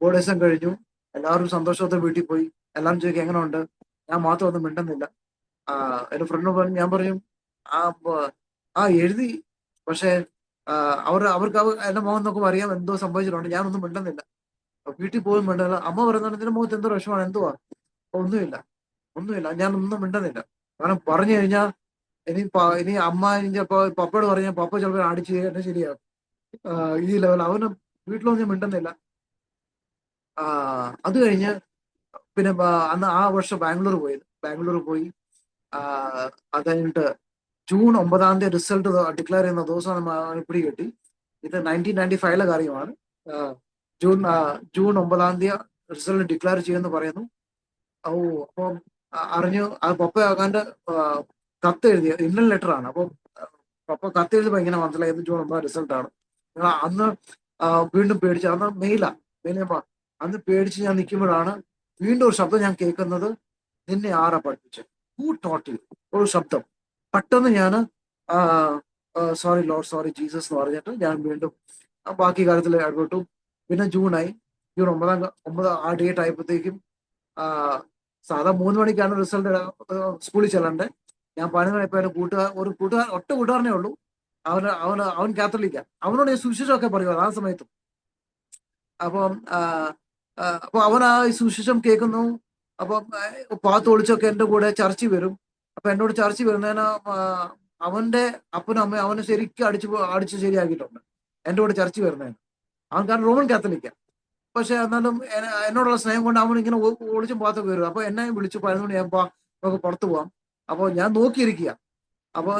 ബോർഡ് എക്സാം കഴിഞ്ഞു. എല്ലാവരും സന്തോഷത്തോടെ വീട്ടിൽ പോയി. എല്ലാവരും ചോദിക്കും എങ്ങനെ ഉണ്ട്. ഞാൻ മാത്രം ഒന്നും മിണ്ടുന്നില്ല. എന്റെ ഫ്രണ്ട് പറഞ്ഞു, ഞാൻ പറയും എഴുതി, പക്ഷെ അവർക്ക് എന്റെ മുഖം നോക്കുമ്പോൾ അറിയാം എന്തോ സംഭവിച്ചിട്ടുണ്ട്. ഞാനൊന്നും മിണ്ടുന്നില്ല. വീട്ടിൽ പോയി മിണ്ടുന്നില്ല. അമ്മ പറയുന്നുണ്ട് ഇതിന്റെ മുഖത്ത് എന്തോ വിഷമാണ്, എന്തുവാ? ഒന്നുമില്ല. ഞാനൊന്നും മിണ്ടുന്നില്ല. കാരണം പറഞ്ഞു കഴിഞ്ഞാൽ ഇനി അമ്മ ചിലപ്പോ പപ്പയോട് പറഞ്ഞാൽ പപ്പ ചിലപ്പോൾ അടിച്ച് എന്നെ ശരിയാകും. ഈ ലെവൽ അവന് വീട്ടിലൊന്നും ഞാൻ മിണ്ടുന്നില്ല. അത് കഴിഞ്ഞ് പിന്നെ അന്ന് ആ വർഷം ബാംഗ്ലൂർ പോയി. അത് കഴിഞ്ഞിട്ട് ജൂൺ 9 റിസൾട്ട് ഡിക്ലെയർ ചെയ്യുന്ന ദിവസം പിടി കിട്ടി. ഇത് 1995 കാര്യമാണ്. ജൂൺ 9 റിസൾട്ട് ഡിക്ലെയർ ചെയ്യുമെന്ന് പറയുന്നു. അപ്പം അറിഞ്ഞു. അത് പപ്പ ആകാണ്ട് കത്ത് എഴുതിയ ഇന്നൽ ലെറ്റർ ആണ്. അപ്പം പപ്പ കത്ത് എഴുതുമ്പോൾ ഇങ്ങനെ മനസ്സിലായത് ജൂൺ 9 റിസൾട്ടാണ്. അന്ന് വീണ്ടും പേടിച്ച്, അന്ന് മെയിലപ്പ അന്ന് പേടിച്ച് ഞാൻ നിൽക്കുമ്പോഴാണ് വീണ്ടും ഒരു ശബ്ദം ഞാൻ കേൾക്കുന്നത്. നിന്നെ ആരാ പഠിപ്പിച്ചത്? Who taught U? ഒരു ശബ്ദം. പെട്ടെന്ന് ഞാൻ സോറി ലോർഡ്, സോറി ജീസസ് എന്ന് പറഞ്ഞിട്ട് ഞാൻ വീണ്ടും ബാക്കി കാര്യത്തിൽ ഇടപെട്ടു. പിന്നെ ജൂൺ 9 ആ ഡേറ്റ് ആയപ്പോഴത്തേക്കും സാധാ 3 മണിക്കാണ് റിസൾട്ട് സ്കൂളിൽ ചെല്ലണ്ടേ. ഞാൻ 11 മണിയപ്പോ ഒരു ഒറ്റ കൂട്ടുകാരനേ ഉള്ളൂ. അവൻ കാത്തലിക്ക. അവനോട് ഞാൻ സുവിശേഷമൊക്കെ പറയുക ആ സമയത്തും. അപ്പം അപ്പൊ അവൻ ആ സുവിശേഷം കേൾക്കുന്നു. അപ്പം പാത്ത് ഒളിച്ചൊക്കെ എന്റെ കൂടെ ചർച്ചിൽ വരും. അപ്പൊ എന്നോട് ചർച്ചിൽ വരുന്നതിന് അവന്റെ അപ്പനും അമ്മയും അവനെ ശരിക്കും അടിച്ച് ശരിയാക്കിയിട്ടുണ്ട് എന്റെ കൂടെ ചർച്ചിൽ വരുന്നതിന്. അവൻ കാരണം റോമൻ കാത്തലിക്ക. പക്ഷെ എന്നാലും എന്നോടുള്ള സ്നേഹം കൊണ്ട് അവൻ ഇങ്ങനെ ഒളിച്ചും പാത്തൊക്കെ വരും. അപ്പൊ എന്നെ വിളിച്ചു 11 മണിയാകുമ്പോ നമുക്ക് പുറത്തു പോവാം. അപ്പൊ ഞാൻ നോക്കിയിരിക്കുക. അപ്പൊ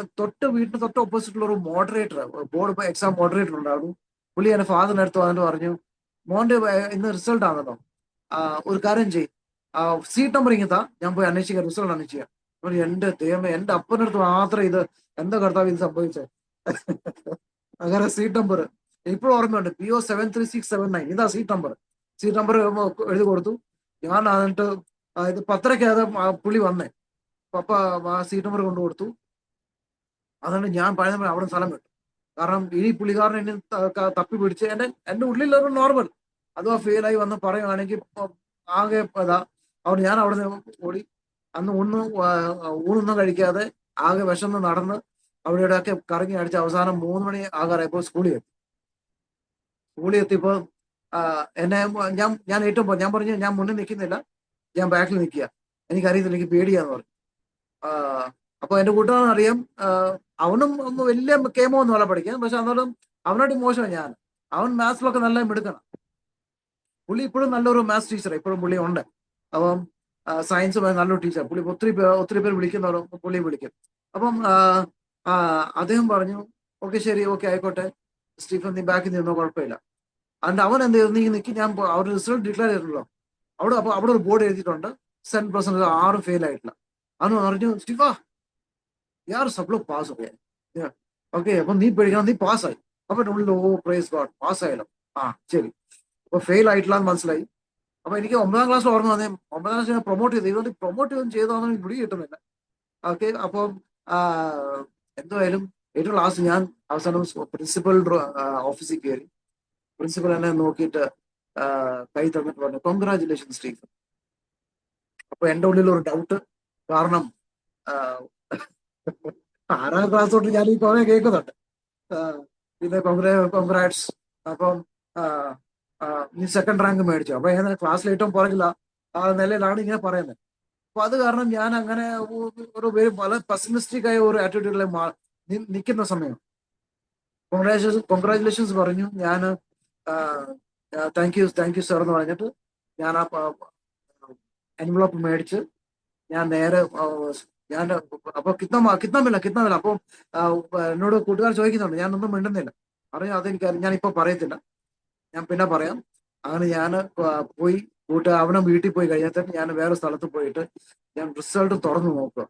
വീട്ടിന് തൊട്ട് ഓപ്പോസിറ്റുള്ള ഒരു മോഡറേറ്റർ, ബോർഡ് എക്സാം മോഡറേറ്റർ ഉണ്ടായിരുന്നു. പുള്ളി എന്റെ ഫാദറിന്റെ അടുത്ത് വന്നിട്ട് പറഞ്ഞു, മോന്റെ ഇന്ന് റിസൾട്ട് ആണല്ലോ, ഒരു കാര്യം ചെയ്യും, സീറ്റ് നമ്പർ ഇങ്ങത്താ, ഞാൻ പോയി അന്വേഷിക്കാം, റിസൾട്ട് അന്വേഷിക്കാം. എന്റെ ദൈവമേ, എന്റെ അപ്പൻ്റെ അടുത്ത് മാത്രം ഇത് എന്താ കർത്താവ് ഇത് സംഭവിച്ചത്. അങ്ങനെ സീറ്റ് നമ്പർ ഇപ്പോഴും ഓർമ്മയുണ്ട്, PO 73679, ഇതാ സീറ്റ് നമ്പർ എഴുതി കൊടുത്തു. ഞാൻ എന്നിട്ട് ഇത് 10:30 പുള്ളി വന്നേ. പപ്പ ആ സീറ്റ് നമ്പർ കൊണ്ടു കൊടുത്തു. അതുകൊണ്ട് ഞാൻ പഴയ അവിടെ സ്ഥലം വിട്ടു. കാരണം ഈ പുള്ളിക്കാരൻ എന്നെ തപ്പി പിടിച്ച് എന്റെ ഉള്ളിലൊരു നോർമൽ അഥവാ ഫെയിലായി വന്ന് പറയുകയാണെങ്കിൽ ആകെ ഇതാ. അവിടെ ഞാൻ അവിടെ നിന്ന് ഓടി. അന്ന് ഊണൊന്നും കഴിക്കാതെ ആകെ വിശന്ന് നടന്ന് അവിടെ ഇവിടെയൊക്കെ കറങ്ങി അടിച്ച് അവസാനം 3 മണി ആകാറായപ്പോൾ സ്കൂളിൽ എത്തിയപ്പോ എന്നെ ഞാൻ ഏറ്റവും ഞാൻ പറഞ്ഞു ഞാൻ മുന്നിൽ നിൽക്കുന്നില്ല, ഞാൻ ബാക്കിൽ നിൽക്കുക, എനിക്കറിയത്തില്ല, എനിക്ക് പേടിയാന്ന് പറഞ്ഞു. അപ്പൊ എന്റെ കൂട്ടുകാരൻ അറിയാം, അവനും ഒന്ന് വലിയ കേമോ ഒന്നും അല്ല പഠിക്കാൻ, പക്ഷെ എന്നാലും അവനായിട്ട് മോശമാണ് ഞാൻ. അവൻ മാത്സിലൊക്കെ നല്ല മിടുക്കണം. പുള്ളി ഇപ്പോഴും നല്ലൊരു മാത്സ് ടീച്ചർ ഇപ്പോഴും പുള്ളി ഉണ്ട്. അപ്പം സയൻസ് നല്ലൊരു ടീച്ചർ. പുള്ളി ഒത്തിരി പേര് വിളിക്കുന്നവരും പുള്ളി വിളിക്കും. അപ്പം അദ്ദേഹം പറഞ്ഞു, ഓക്കെ ശരി, ഓക്കെ ആയിക്കോട്ടെ സ്റ്റീഫൻ, നീ ബാക്കിൽ നിന്നോ, കുഴപ്പമില്ല. അതുകൊണ്ട് അവൻ എന്ത് ചെയ്തു, നീ നിൽക്കി, ഞാൻ അവരുടെ റിസൾട്ട് ഡിക്ലെയർ ചെയ്തിട്ടുള്ളൂ. അപ്പൊ അവിടെ ഒരു ബോർഡ് എഴുതിയിട്ടുണ്ട് 7% 6 ഫെയിൽ ആയിട്ടില്ല. അവന് പറഞ്ഞു, സ്റ്റീഫ യാർ സബ്ലോ പാസ് ഓക്കെ, അപ്പൊ നീ പേടിക്കണം, നീ പാസ്സായി. അപ്പൊ എൻ്റെ ഉള്ളിൽ ഓ പ്രൈസ് ഗോഡ്, പാസ്സായാലോ, ആ ശരി. അപ്പൊ ഫെയിൽ ആയിട്ടില്ല എന്ന് മനസ്സിലായി. അപ്പൊ എനിക്ക് 9ാം ക്ലാസ്സിൽ ഓർമ്മ വന്നേ, 9ാം ക്ലാസ് ഞാൻ പ്രൊമോട്ട് ചെയ്തു. ഇതുകൊണ്ട് പ്രൊമോട്ട് ചെയ്തോന്നും എനിക്ക് പിടി കിട്ടുന്നില്ല. ഓക്കെ, അപ്പം എന്തായാലും ഏറ്റവും ലാസ്റ്റ് ഞാൻ അവസാനം പ്രിൻസിപ്പൽ ഓഫീസിൽ കയറി. പ്രിൻസിപ്പൽ എന്നെ നോക്കിയിട്ട് കൈ തന്നിട്ട് പറഞ്ഞു, കോൺഗ്രാചുലേഷൻ സ്റ്റീഫൻ. അപ്പൊ എന്റെ ഉള്ളിൽ ഒരു ഡൗട്ട്, കാരണം 6ാം ക്ലാസ് തൊട്ട് ഞാൻ ഈ കുറെ കേൾക്കുന്നുണ്ട്, പിന്നെ കോൺഗ്രാറ്റ്സ്, അപ്പം നീ 2nd റാങ്ക് മേടിച്ചു. അപ്പൊ ക്ലാസ്സിൽ ഏറ്റവും പുറകില്ല ആ നിലയിലാണ് ഇങ്ങനെ പറയുന്നത്. അപ്പൊ അത് കാരണം ഞാൻ അങ്ങനെ ഒരു പല പെസിമിസ്റ്റിക് ആയ ഒരു ആറ്റിറ്റ്യൂഡിൽ നിൽക്കുന്ന സമയം കോൺഗ്രാചുലേഷൻസ് പറഞ്ഞു. ഞാൻ താങ്ക് യു സർ എന്ന് പറഞ്ഞിട്ട് ഞാൻ ആ എൻവലപ്പ് മേടിച്ച് ഞാൻ നേരെ ഞാൻ അപ്പൊ കിട്ടുന്നില്ല. അപ്പൊ എന്നോട് കൂട്ടുകാർ ചോദിക്കുന്നുണ്ട്, ഞാനൊന്നും മിണ്ടുന്നില്ല. അറിയാം, അതെനിക്കറിയാം, ഞാനിപ്പോ പറയത്തില്ല, ഞാൻ പിന്നെ പറയാം. അങ്ങനെ ഞാൻ പോയി അവനെ വീട്ടിൽ പോയി കഴിഞ്ഞാൽ ഞാൻ വേറെ സ്ഥലത്ത് പോയിട്ട് ഞാൻ റിസൾട്ട് തുറന്നു നോക്കുക.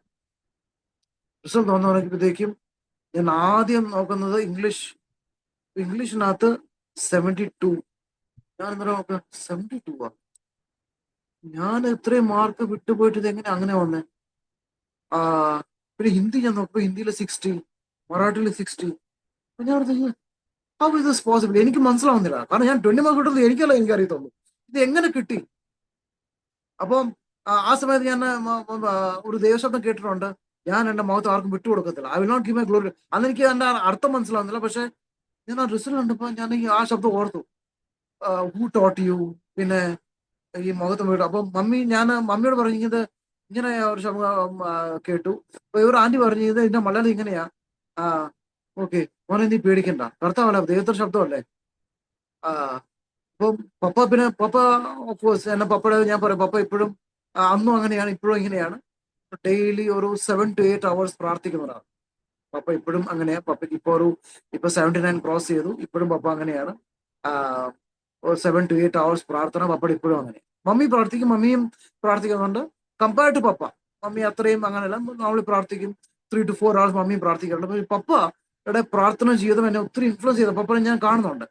റിസൾട്ട് തുറന്നു നോക്കിയപ്പോഴത്തേക്കും ഞാൻ ആദ്യം നോക്കുന്നത് ഇംഗ്ലീഷിനകത്ത് 72. ഞാൻ ഇന്നലെ നോക്കുക 72 ഞാൻ ഇത്രയും മാർക്ക് വിട്ടുപോയിട്ട് ഇത് എങ്ങനെ അങ്ങനെ വന്നേ? പിന്നെ ഹിന്ദി ഞാൻ നോക്കുമ്പോൾ ഹിന്ദിയിൽ 60, മറാഠിയിൽ 60. ഞാൻ ഹൗ ഇസ് ദിസ് പോസിബിൾ? എനിക്ക് മനസ്സിലാവുന്നില്ല. കാരണം ഞാൻ 20 മാർക്ക് കിട്ടുന്നത് എനിക്കറിയത്തുള്ളൂ. ഇത് എങ്ങനെ കിട്ടി? അപ്പം ആ സമയത്ത് ഞാൻ ഒരു ദൈവശബ്ദം കേട്ടിട്ടുണ്ട്, ഞാൻ എന്റെ മുഖത്ത് ആർക്കും വിട്ടുകൊടുക്കത്തില്ല, I will not give my glory. അന്ന് എനിക്ക് എന്റെ അർത്ഥം മനസ്സിലാവുന്നില്ല. പക്ഷെ ഞാൻ ആ റിസൾട്ട് കണ്ടപ്പോൾ ഞാൻ ആ ശബ്ദം ഓർത്തു, ഹൂ ടോട്ട് യു, പിന്നെ ഈ മുഖത്ത് വീട്ടു. അപ്പൊ മമ്മിയോട് പറഞ്ഞു, ഇങ്ങനെ ഒരു ശബ്ദം കേട്ടു. അപ്പൊ ഇവർ ആന്റി പറഞ്ഞു, ഇതിന്റെ മലയാളം ഇങ്ങനെയാ. ഓക്കെ മോനെ, നീ പേടിക്കണ്ട, കർത്താവല്ല, ദൈവത്തിന്റെ ശബ്ദമല്ലേ. അപ്പം പപ്പ ഓഫ്കോഴ്സ് എന്നെ പപ്പയുടെ ഞാൻ പറയും, പപ്പ ഇപ്പോഴും അന്നും അങ്ങനെയാണ്, ഇപ്പോഴും ഇങ്ങനെയാണ്. ഡെയിലി ഒരു 7 to 8 hours പ്രാർത്ഥിക്കുന്നവരാണ് പപ്പ. ഇപ്പോഴും അങ്ങനെയാ. പപ്പയ്ക്ക് ഇപ്പൊ 79 ക്രോസ് ചെയ്തു. ഇപ്പോഴും പപ്പ അങ്ങനെയാണ്. 7 to 8 hours പ്രാർത്ഥന പപ്പയുടെ ഇപ്പോഴും അങ്ങനെ. മമ്മിയും പ്രാർത്ഥിക്കുന്നുണ്ട്. കമ്പയർഡ് ടു പപ്പ, മമ്മി അത്രയും അങ്ങനെയല്ല. നമ്മൾ പ്രാർത്ഥിക്കും 3 to 4 hours മമ്മിയും പ്രാർത്ഥിക്കാറുണ്ട്. പക്ഷെ പപ്പയുടെ പ്രാർത്ഥന ജീവിതം എന്നെ ഒത്തിരി ഇൻഫ്ലുവൻസ് ചെയ്ത പപ്പനെ ഞാൻ കാണുന്നുണ്ട്.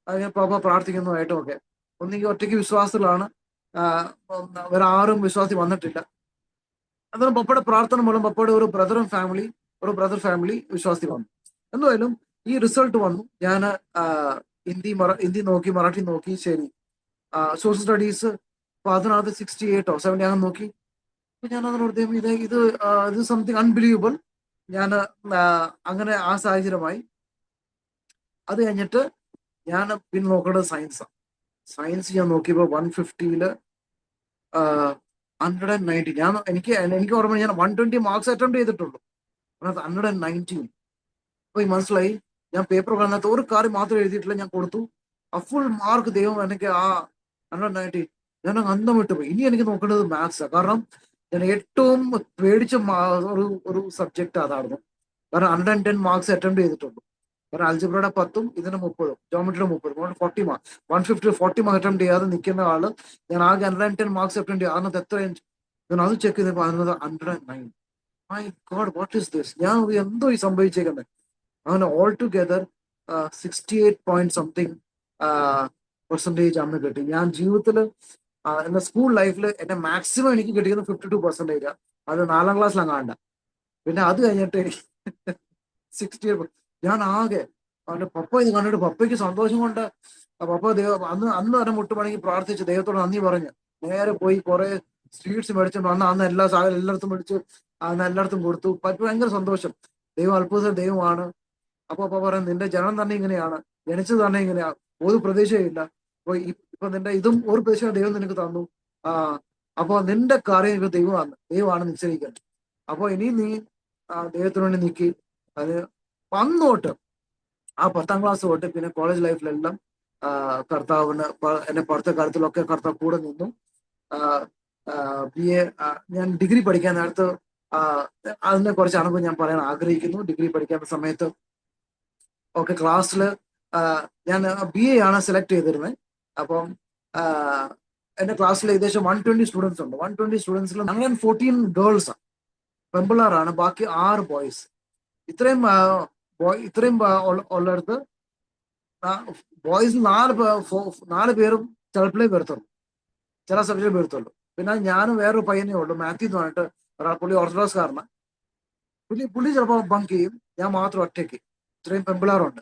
അതിന് പപ്പ പ്രാർത്ഥിക്കുന്നതായിട്ടും ഒക്കെ. ഒന്നെങ്കിൽ ഒറ്റയ്ക്ക് വിശ്വാസത്തിലാണ്, വേറെ ആരും വിശ്വാസി വന്നിട്ടില്ല. അന്നേരം പപ്പയുടെ പ്രാർത്ഥന മൂലം പപ്പയുടെ ഒരു ബ്രദർ ഫാമിലി വിശ്വാസത്തിൽ വന്നു. എന്തായാലും ഈ റിസൾട്ട് വന്നു. ഞാൻ ഹിന്ദി നോക്കി, മറാഠി നോക്കി, ശരി. സോഷ്യൽ സ്റ്റഡീസ് അപ്പൊ അതിനകത്ത് 68 or 70 അങ്ങനെ നോക്കി. അപ്പൊ ഞാൻ അതിനോട് ഇത് സംതിങ് അൺബിലീവബിൾ. ഞാൻ അങ്ങനെ ആ സാഹചര്യമായി. അത് കഴിഞ്ഞിട്ട് ഞാൻ പിന്നെ നോക്കേണ്ടത് സയൻസ് ഞാൻ നോക്കിയപ്പോൾ 150 190. എനിക്ക് ഓർമ്മ, ഞാൻ 120 മാർക്സ് അറ്റംപ്റ്റ് ചെയ്തിട്ടുള്ളൂ. അതിനകത്ത് 119. അപ്പൊ മനസ്സിലായി, ഞാൻ പേപ്പർ അതിനകത്ത് ഒരു കാര്യം മാത്രം എഴുതിയിട്ടില്ല, ഞാൻ കൊടുത്തു. ആ ഫുൾ മാർക്ക് ദൈവം എനിക്ക് 190. ഞാൻ അന്തം വിട്ടുപോയി. ഇനി എനിക്ക് നോക്കേണ്ടത് മാത്സാണ്. കാരണം ഞാൻ ഏറ്റവും പേടിച്ച ഒരു സബ്ജക്റ്റ് അതായിരുന്നു. കാരണം 110 മാർക്സ് അറ്റംപ്റ്റ് ചെയ്തിട്ടുള്ളൂ. കാരണം അൽജിബ്രയുടെ 10ഉം ഇതിന് 30, ജോമെട്രിയുടെ 30, 40 മാർക്ക്. 150 40 മാർക്ക് അറ്റംപ്റ്റ് ചെയ്യാതെ നിൽക്കുന്ന ആള് ഞാൻ ആകെ 110 മാർക്സ് അറ്റംപ്റ്റ് ചെയ്യും. അതിനകത്ത് എത്ര ഞാൻ അത് ചെക്ക് ചെയ്തപ്പോൾ അതിനകത്ത് 109. My God, what is this? ഞാൻ എന്തോ ഈ സംഭവിച്ചേക്കുന്നത്? അങ്ങനെ ഓൾ ടുഗെദർ 68 പെർസെൻറ്റേജ് അന്ന് കിട്ടി. ഞാൻ ജീവിതത്തിൽ എന്റെ സ്കൂൾ ലൈഫിൽ എന്റെ മാക്സിമം എനിക്ക് കിട്ടിയത് 52%. അത് 4ാം ക്ലാസ്സിലങ്ങാണ്ട. പിന്നെ അത് കഴിഞ്ഞിട്ട് 68. ഞാൻ ആകെ അവന്റെ പപ്പ ഇത് കണ്ടിട്ട് പപ്പയ്ക്ക് സന്തോഷം കൊണ്ട് പപ്പ അന്ന് തന്നെ മുട്ടുമടങ്ങി പ്രാർത്ഥിച്ച് ദൈവത്തോട് നന്ദി പറഞ്ഞ് നേരെ പോയി കുറെ സ്വീറ്റ്സ് മേടിച്ചിട്ട് അന്ന് എല്ലാ സാധനം എല്ലായിടത്തും മേടിച്ച് അന്ന് എല്ലായിടത്തും കൊടുത്തു. പപ്പ ഭയങ്കര സന്തോഷം. ദൈവം അത്ഭുത ദൈവമാണ്. അപ്പൊ പറയും നിന്റെ ജനം തന്നെ ഇങ്ങനെയാണ്, ജനിച്ചത് തന്നെ ഇങ്ങനെയാ, ഒരു പ്രതീക്ഷയില്ല. അപ്പൊ ഇപ്പൊ നിന്റെ ഇതും ഒരു പ്രതീക്ഷ ദൈവം നിനക്ക് തന്നു. ആ അപ്പൊ നിന്റെ കാര്യം ഇപ്പൊ ദൈവമാണ് നിശ്ചയിക്കുന്നത്. അപ്പൊ ഇനി നീ ദൈവത്തിന് വേണ്ടി നിൽക്കി. അത് അന്ന് തൊട്ട് ആ 10ാം ക്ലാസ് തൊട്ട് പിന്നെ കോളേജ് ലൈഫിലെല്ലാം കർത്താവിന് എന്റെ പഠിത്ത കാര്യത്തിലൊക്കെ കർത്താവ് കൂടെ നിന്നു. BA ഞാൻ ഡിഗ്രി പഠിക്കാൻ നേരത്ത് അതിനെ കുറച്ച് അനുഭവം ഞാൻ പറയാൻ ആഗ്രഹിക്കുന്നു. ഡിഗ്രി പഠിക്കുന്ന സമയത്ത് ഒക്കെ ക്ലാസ്സിൽ ഞാൻ BA ആണ് സെലക്ട് ചെയ്തിരുന്നത്. അപ്പം എന്റെ ക്ലാസ്സിൽ ഏകദേശം 120 സ്റ്റുഡൻസ് ഉണ്ട്. 120 സ്റ്റുഡൻസിൽ 114 ഗേൾസാണ്, പെമ്പിള്ളാറാണ്, ബാക്കി 6 ബോയ്സ്. ഇത്രയും ഉള്ളിടത്ത് ബോയ്സ് 4 പേരും ചിലപ്പോഴേ വരത്തുള്ളൂ, ചില സബ്ജക്റ്റ് വരത്തുള്ളൂ. പിന്നെ ഞാനും വേറൊരു പയ്യനേ ഉള്ളൂ, മാത്യു എന്ന് പറഞ്ഞിട്ട് ഒരാൾ. പുള്ളി ഓർത്തഡോക്സ് കാരനാണ്. പുള്ളി ചിലപ്പോൾ ബങ്ക് ചെയ്യും, ഞാൻ മാത്രം ഒറ്റയ്ക്ക്. ഇത്രയും പെമ്പിള്ളാറുണ്ട്.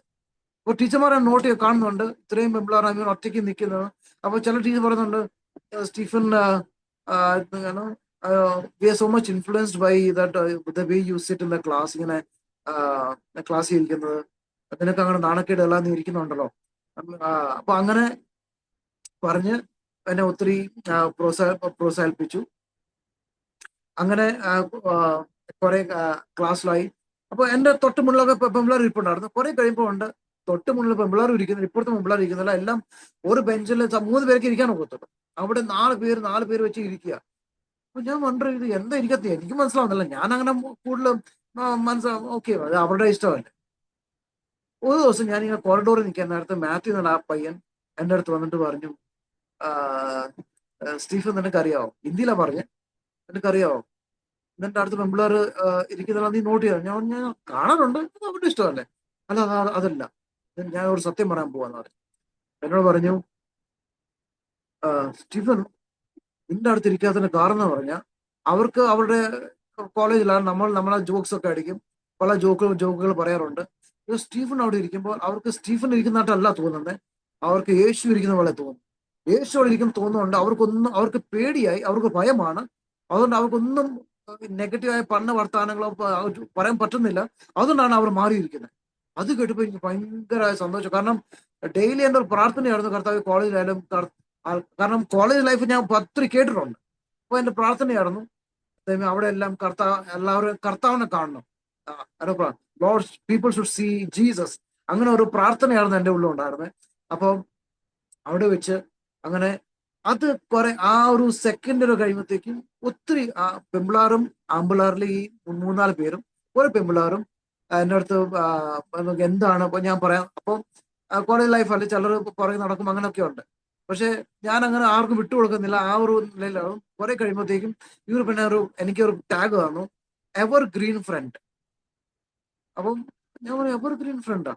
അപ്പൊ ടീച്ചർമാരെ നോട്ട് കാണുന്നുണ്ട് ഇത്രയും പെമ്പിള്ളാർ അങ്ങനെ ഒറ്റയ്ക്ക് നിൽക്കുന്നത്. അപ്പൊ ചില ടീച്ചർ പറയുന്നുണ്ട് Stephen we are so much influenced by the way you sit in the class. ഇങ്ങനെ ക്ലാസ്സിൽ ഇരിക്കുന്നത് നിനക്ക് അങ്ങനെ നാണക്കേട് എല്ലാം നീ ഇരിക്കുന്നുണ്ടല്ലോ. അപ്പൊ അങ്ങനെ പറഞ്ഞ് എന്നെ ഒത്തിരി പ്രോത്സാഹിപ്പിച്ചു. അങ്ങനെ കുറെ ക്ലാസ്സിലായി. അപ്പൊ എന്റെ തൊട്ട് മുന്നിലൊക്കെ പെമ്പിള്ളാർ ഇരിപ്പുണ്ടായിരുന്നു. കുറെ കഴിയുമ്പോൾ ഉണ്ട് തൊട്ട് മുന്നിൽ പെമ്പിള്ളാർ ഇരിക്കുന്നില്ല, ഇപ്പുറത്തെ പെമ്പിള്ളാർ ഇരിക്കുന്നില്ല. എല്ലാം ഒരു ബെഞ്ചിൽ 3 പേർക്ക് ഇരിക്കാൻ ഒക്കത്തുള്ളൂ. അവിടെ 4 പേര് വെച്ച് ഇരിക്കുക. അപ്പൊ ഞാൻ വണ്ടർ ഇത് എന്താ ഇരിക്കത്തി, എനിക്ക് മനസ്സിലാവുന്നില്ല. ഞാൻ അങ്ങനെ കൂടുതലും ഓക്കെ, അത് അവരുടെ ഇഷ്ടമല്ലേ. ഒരു ദിവസം ഞാനിങ്ങനെ കോറിഡോറിൽ നിൽക്കാൻ നേരത്തെ മാത്യു എന്നുള്ള ആ പയ്യൻ എൻ്റെ അടുത്ത് വന്നിട്ട് പറഞ്ഞു, സ്റ്റീഫൻ നിനക്കറിയാവോ, ഹിന്ദിയിലാ പറഞ്ഞ്, നിനക്കറിയാവോ നിന്റെ അടുത്ത് പെമ്പിള്ളേർ ഇരിക്കുന്ന നീ നോട്ട് ചെയ്ത? ഞാൻ കാണാറുണ്ട്, അവരുടെ ഇഷ്ടമല്ലേ. അല്ല അതല്ല, ഞാൻ ഒരു സത്യം പറയാൻ പോവാന്ന് പറഞ്ഞു. എന്നോട് പറഞ്ഞു, സ്റ്റീഫൻ നിന്റെ അടുത്ത് ഇരിക്കാത്തതിന്റെ കാരണം എന്ന് പറഞ്ഞാൽ അവർക്ക് അവരുടെ കോളേജിലാണ് നമ്മളെ ജോക്സ് ഒക്കെ അടിക്കും, പല ജോക്കുകൾ പറയാറുണ്ട്. സ്റ്റീഫൻ അവിടെ ഇരിക്കുമ്പോൾ അവർക്ക് സ്റ്റീഫൻ ഇരിക്കുന്നതായിട്ടല്ല തോന്നുന്നത്, അവർക്ക് യേശു ഇരിക്കുന്ന പോലെ തോന്നും. യേശു അവിടെ ഇരിക്കും തോന്നുന്നുണ്ട്. അവർക്ക് പേടിയായി, അവർക്ക് ഭയമാണ്. അതുകൊണ്ട് അവർക്കൊന്നും നെഗറ്റീവായ പണ്ണ വർത്തമാനങ്ങളോ പറയാൻ പറ്റുന്നില്ല. അതുകൊണ്ടാണ് അവർ മാറിയിരിക്കുന്നത്. അത് കേട്ടപ്പോൾ എനിക്ക് ഭയങ്കര സന്തോഷം. കാരണം ഡെയിലി എൻ്റെ ഒരു പ്രാർത്ഥനയായിരുന്നു കർത്താവ് കോളേജിലായാലും. കാരണം കോളേജ് ലൈഫ് ഞാൻ ഒത്തിരി കേട്ടിട്ടുണ്ട്. അപ്പൊ എന്റെ പ്രാർത്ഥനയായിരുന്നു അവിടെ എല്ലാം എല്ലാവരും കർത്താവിനെ കാണണം, Lord people should see Jesus. അങ്ങനെ ഒരു പ്രാർത്ഥനയായിരുന്നു എൻ്റെ ഉള്ളിൽ ഉണ്ടായിരുന്നത്. അപ്പം അവിടെ വെച്ച് അങ്ങനെ അത് ആ ഒരു സെക്കൻഡിൽ കഴിയുമ്പോഴത്തേക്കും ഒത്തിരി പെമ്പിളാറും ആമ്പിളാറിൽ ഈ 3-4 പേരും ഒരു പെമ്പിളാറും എൻ്റെ അടുത്ത് എന്താണ് ഇപ്പൊ ഞാൻ പറയാം. അപ്പം കോളേജ് ലൈഫ് അല്ലെ, ചിലർ പുറകെ നടക്കും, അങ്ങനെയൊക്കെ ഉണ്ട്. പക്ഷെ ഞാൻ അങ്ങനെ ആർക്കും വിട്ടുകൊടുക്കുന്നില്ല. ആ ഒരു നിലയിലാവും. കുറെ കഴിയുമ്പോഴത്തേക്കും ഇവർ പിന്നെ എനിക്കൊരു ടാഗ് തന്നു, എവർ ഗ്രീൻ ഫ്രണ്ട്. അപ്പം ഞാൻ പറയും എവർ ഗ്രീൻ ഫ്രണ്ടാ.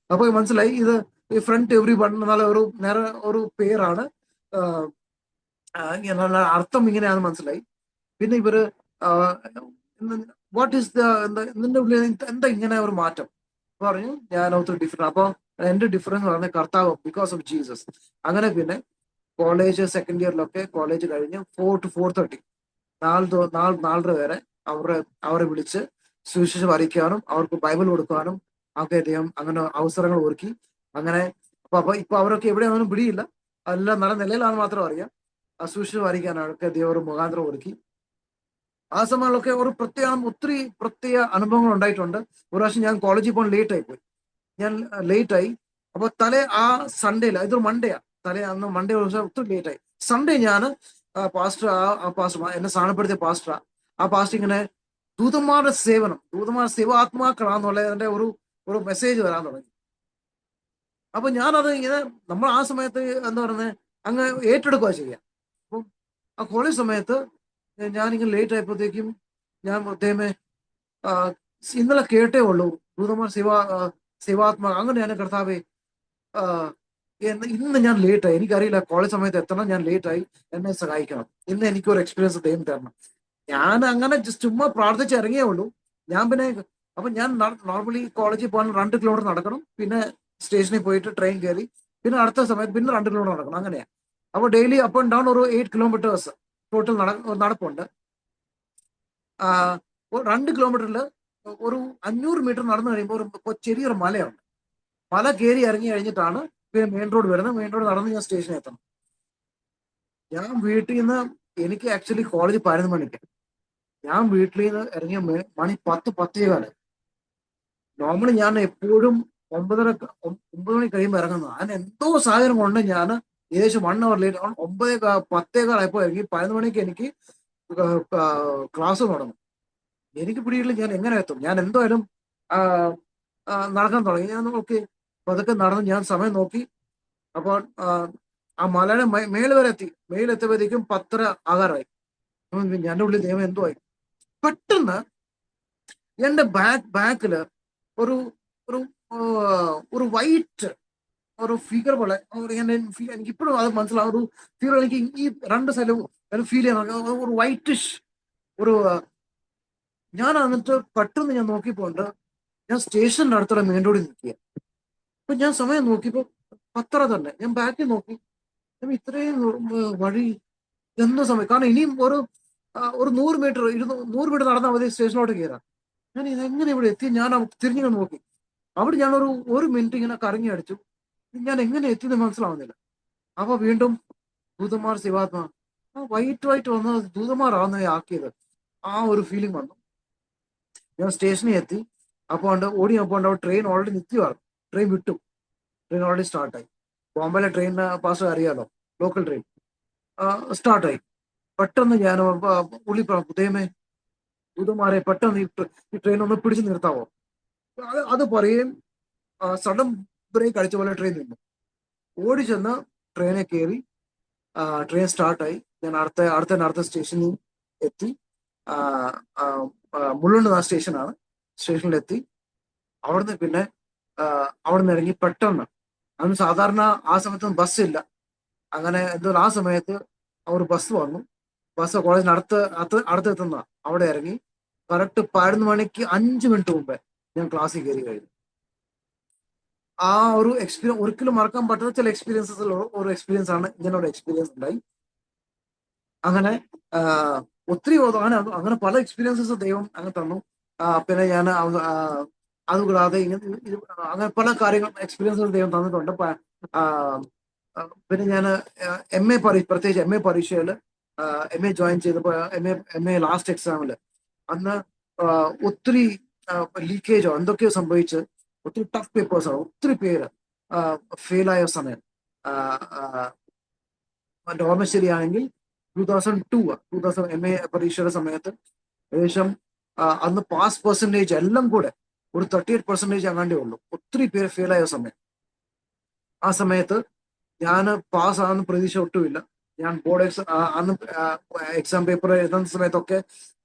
അപ്പൊ മനസ്സിലായി ഇത് ഈ ഫ്രണ്ട് എവറി വൺ എന്നുള്ള ഒരു പേരാണ്. അർത്ഥം ഇങ്ങനെയാണെന്ന് മനസ്സിലായി. പിന്നെ ഇവര് വാട്ട് ഈസ് നിന്റെ ഉള്ളിൽ എന്താ ഇങ്ങനെ ഒരു മാറ്റം പറഞ്ഞു. ഞാൻ ഒത്തിരി ഡിഫറെന്റ്. അപ്പൊ എന്റെ ഡിഫറൻസ് പറഞ്ഞ കർത്താവ്, ബിക്കോസ് ഓഫ് ജീസസ്. അങ്ങനെ പിന്നെ കോളേജ് സെക്കൻഡ് ഇയറിലൊക്കെ കോളേജ് കഴിഞ്ഞ് 4 to 4:30 4:30 വരെ അവരെ വിളിച്ച് സുവിശേഷം അറിയിക്കാനും അവർക്ക് ബൈബിൾ കൊടുക്കാനും ഒക്കെ അദ്ദേഹം അങ്ങനെ അവസരങ്ങൾ ഒരുക്കി. അങ്ങനെ ഇപ്പൊ അവരൊക്കെ എവിടെയാണെന്നും പിടിയില്ല, അതെല്ലാം നല്ല നിലയിലാണെന്ന് മാത്രം അറിയാം. സുവിശേഷം അറിയിക്കാനൊക്കെ അദ്ദേഹം ഒരു മുഖാന്തരം ഒരുക്കി. ആ സമയങ്ങളൊക്കെ ഒത്തിരി പ്രത്യേക അനുഭവങ്ങൾ ഉണ്ടായിട്ടുണ്ട്. ഒരു പ്രാവശ്യം ഞാൻ കോളേജിൽ പോകാൻ ലേറ്റ് ആയി പോയി. ഞാൻ ലേറ്റ് ആയി. അപ്പൊ ആ സൺഡേയില, ഇതൊരു മൺഡേയാ, അന്ന് മൺഡേ ഒത്തിരി ലേറ്റ് ആയി. സൺഡേ ഞാൻ പാസ്റ്റർ എന്നെ സ്ഥാനപ്പെടുത്തിയ പാസ്റ്ററാ. ആ പാസ്റ്റർ ഇങ്ങനെ ദൂതന്മാരുടെ സേവാത്മാക്കളാന്നുള്ളതിന്റെ ഒരു മെസ്സേജ് വരാൻ തുടങ്ങി. അപ്പൊ ഞാനത് ഇങ്ങനെ നമ്മൾ ആ സമയത്ത് എന്താ പറയുന്നത് അങ്ങ് ഏറ്റെടുക്കുക ചെയ്യാം. അപ്പം ആ കോളേജ് സമയത്ത് ഞാനിങ്ങനെ ലേറ്റ് ആയപ്പോഴത്തേക്കും ഞാൻ അദ്ദേഹമേ ഇന്നലെ കേട്ടേ ഉള്ളൂ ദൂതന്മാർ സേവാത്മക അങ്ങനെയാണ് കർത്താവെ. ആ, ഇന്ന് ഞാൻ ലേറ്റായി, എനിക്കറിയില്ല കോളേജ് സമയത്ത് എത്തണം, ഞാൻ ലേറ്റായി, എന്നെ സഹായിക്കണം, ഇന്ന് എനിക്കൊരു എക്സ്പീരിയൻസ് ദൈവം തരണം. ഞാൻ അങ്ങനെ ജസ്റ്റ് ചുമ്മാ പ്രാർത്ഥിച്ച് ഇറങ്ങിയേ ഉള്ളൂ. ഞാൻ പിന്നെ അപ്പൊ ഞാൻ നോർമലി കോളേജിൽ പോകാൻ 2 കിലോമീറ്റർ നടക്കണം, പിന്നെ സ്റ്റേഷനിൽ പോയിട്ട് ട്രെയിൻ കയറി, പിന്നെ അടുത്ത സമയത്ത് പിന്നെ 2 കിലോമീറ്റർ നടക്കണം, അങ്ങനെയാ. അപ്പൊ ഡെയിലി അപ്പ് ആൻഡ് ഡൗൺ ഒരു 8 കിലോമീറ്റേഴ്സ് ടോട്ടൽ നടപ്പുണ്ട്. ആ, 2 കിലോമീറ്ററിൽ ഒരു 500 മീറ്റർ നടന്നു കഴിയുമ്പോൾ ഒരു ചെറിയൊരു മലയുണ്ട്. മല കയറി ഇറങ്ങി കഴിഞ്ഞിട്ടാണ് പിന്നെ മെയിൻ റോഡ് വരുന്നത്. മെയിൻ റോഡ് നടന്ന് ഞാൻ സ്റ്റേഷനിൽ എത്തണം. ഞാൻ വീട്ടിൽ നിന്ന്, എനിക്ക് ആക്ച്വലി കോളേജ് 11 മണിക്ക്, ഞാൻ വീട്ടിൽ നിന്ന് ഇറങ്ങിയ മണി 10, 10:15. നോർമലി ഞാൻ എപ്പോഴും 9 മണി കഴിയുമ്പോൾ ഇറങ്ങുന്നത്. അതിന് എന്തോ സാഹചര്യം കൊണ്ട് ഞാൻ ഏകദേശം 1 അവർ ലേറ്റ്, 9, 10:15 ഇറങ്ങി. 11 മണിക്ക് എനിക്ക് ക്ലാസ് തുടങ്ങും. എനിക്ക് പിടിയില്ല ഞാൻ എങ്ങനെ എത്തും. ഞാൻ എന്തായാലും ആ, നടക്കാൻ തുടങ്ങി. ഞാൻ നോക്കി, പതുക്കെ നടന്ന് ഞാൻ സമയം നോക്കി. അപ്പോൾ ആ മലയുടെ മേല് വരെ എത്തി. മേലെത്തിയപ്പോഴത്തേക്കും 10:30 ആകാറായി. എൻ്റെ ഉള്ളിൽ ദൈവം എന്തോ ആയി. പെട്ടെന്ന് എന്റെ ബാക്കില് ഒരു ഒരു ആ, ഒരു വൈറ്റ് ഒരു ഫിഗർ പോലെ എനിക്ക് ഇപ്പോഴും അത് മനസ്സിലാവും. ഒരു ഫിഗർ എനിക്ക് ഈ 2 സൈഡിലും ഫീൽ ചെയ്യാൻ, ഒരു വൈറ്റിഷ് ഒരു ഞാൻ എന്നിട്ട് പെട്ടെന്ന് ഞാൻ നോക്കിപ്പോണ്ട്, ഞാൻ സ്റ്റേഷന്റെ അടുത്തുള്ള മെയിൻ റോഡിൽ നിൽക്കുക. അപ്പൊ ഞാൻ സമയം നോക്കിയപ്പോ 10:30 തന്നെ. ഞാൻ ബാക്കിൽ നോക്കി, ഞാൻ ഇത്രയും വഴി എന്ന സമയം, കാരണം ഇനിയും ഒരു 100 മീറ്റർ 100 മീറ്റർ നടന്നാൽ മതി സ്റ്റേഷനിലോട്ട് കയറാം. ഞാൻ ഇതെങ്ങനെ ഇവിടെ എത്തി? ഞാൻ തിരിഞ്ഞു നോക്കി. അവിടെ ഞാൻ ഒരു മിനിറ്റ് ഇങ്ങനെ കറങ്ങി അടിച്ചു. ഞാൻ എങ്ങനെ എത്തിയെന്ന് മനസ്സിലാവുന്നില്ല. അപ്പൊ വീണ്ടും ദൂതന്മാർ ശിവാത്മ വൈറ്റ് വൈറ്റ് വന്നത് ദൂതന്മാരാവുന്ന ആക്കിയത്, ആ ഒരു ഫീലിംഗ് വന്നു. ഞാൻ സ്റ്റേഷനിൽ എത്തി. അപ്പോൾ ഓടി അപ്പോൾ ട്രെയിൻ ഓൾറെഡി നിൽക്കുവാണ്. ട്രെയിൻ വിട്ടു, ട്രെയിൻ ഓൾറെഡി സ്റ്റാർട്ടായി. ബോംബെയിലെ ട്രെയിൻ പാസ് അറിയാലോ, ലോക്കൽ ട്രെയിൻ സ്റ്റാർട്ടായി. പെട്ടെന്ന് ഞാൻ ഉള്ളി ദൈവമേ, ദൂതന്മാരെ പെട്ടെന്ന് ഈ ട്രെയിൻ ഒന്ന് പിടിച്ചു നിർത്താവോ? അത് പറയും. സഡൻ ബ്രേക്ക് അടിച്ച പോലെ ട്രെയിൻ നിന്നു. ഓടി ചെന്ന് ട്രെയിനിൽ കയറി. ട്രെയിൻ സ്റ്റാർട്ടായി. ഞാൻ അടുത്ത സ്റ്റേഷനിൽ എത്തി. മുള്ളുണ്ട് ആ സ്റ്റേഷനാണ്. സ്റ്റേഷനിലെത്തി. അവിടുന്ന് പിന്നെ അവിടുന്ന് ഇറങ്ങി പെട്ടെന്ന്, അന്ന് സാധാരണ ആ സമയത്തൊന്നും ബസ്സില്ല. അങ്ങനെ എന്തോ ആ സമയത്ത് ഒരു ബസ് വന്നു. ബസ് കോളേജിന് അടുത്തെത്തുന്ന അവിടെ ഇറങ്ങി. കറക്റ്റ് 11 മണിക്ക് 5 മിനിറ്റ് മുമ്പേ ഞാൻ ക്ലാസ്സിൽ കയറി കഴിഞ്ഞു. ആ ഒരു എക്സ്പീരിയൻസ് ഒരിക്കലും മറക്കാൻ പറ്റാത്ത ചില എക്സ്പീരിയൻസസ് ഒരു എക്സ്പീരിയൻസ് ആണ്. ഇങ്ങനെയുള്ള എക്സ്പീരിയൻസ് ഉണ്ടായി. അങ്ങനെ ഒത്തിരി അങ്ങനെ പല എക്സ്പീരിയൻസസ് ദൈവം അങ്ങനെ തന്നു. പിന്നെ ഞാൻ അതുകൂടാതെ അങ്ങനെ പല കാര്യങ്ങൾ എക്സ്പീരിയൻസുകൾ ദൈവം തന്നിട്ടുണ്ട്. പിന്നെ ഞാൻ പ്രത്യേകിച്ച് എം എ പരീക്ഷയിൽ എം എ ജോയിൻ ചെയ്തപ്പോൾ എം എ ലാസ്റ്റ് എക്സാമില് അന്ന് ഒത്തിരി ലീക്കേജോ എന്തൊക്കെയോ സംഭവിച്ച് ഒത്തിരി ടഫ് പേപ്പേഴ്സാണ്. ഒത്തിരി പേര് ഫെയിലായ സമയം. എൻ്റെ ഓർമ്മ ശരിയാണെങ്കിൽ 2002 എം എ പരീക്ഷയുടെ സമയത്ത് ഏകദേശം അന്ന് പാസ് പെർസെൻറ്റേജ് എല്ലാം കൂടെ ഒരു 38% അങ്ങാണ്ടേ ഉള്ളൂ. ഒത്തിരി പേര് ഫെയിലായ സമയം. ആ സമയത്ത് ഞാൻ പാസ്സാകുന്ന പ്രതീക്ഷ ഒട്ടുമില്ല. ഞാൻ ബോർഡ് അന്ന് എക്സാം പേപ്പർ എഴുതുന്ന സമയത്തൊക്കെ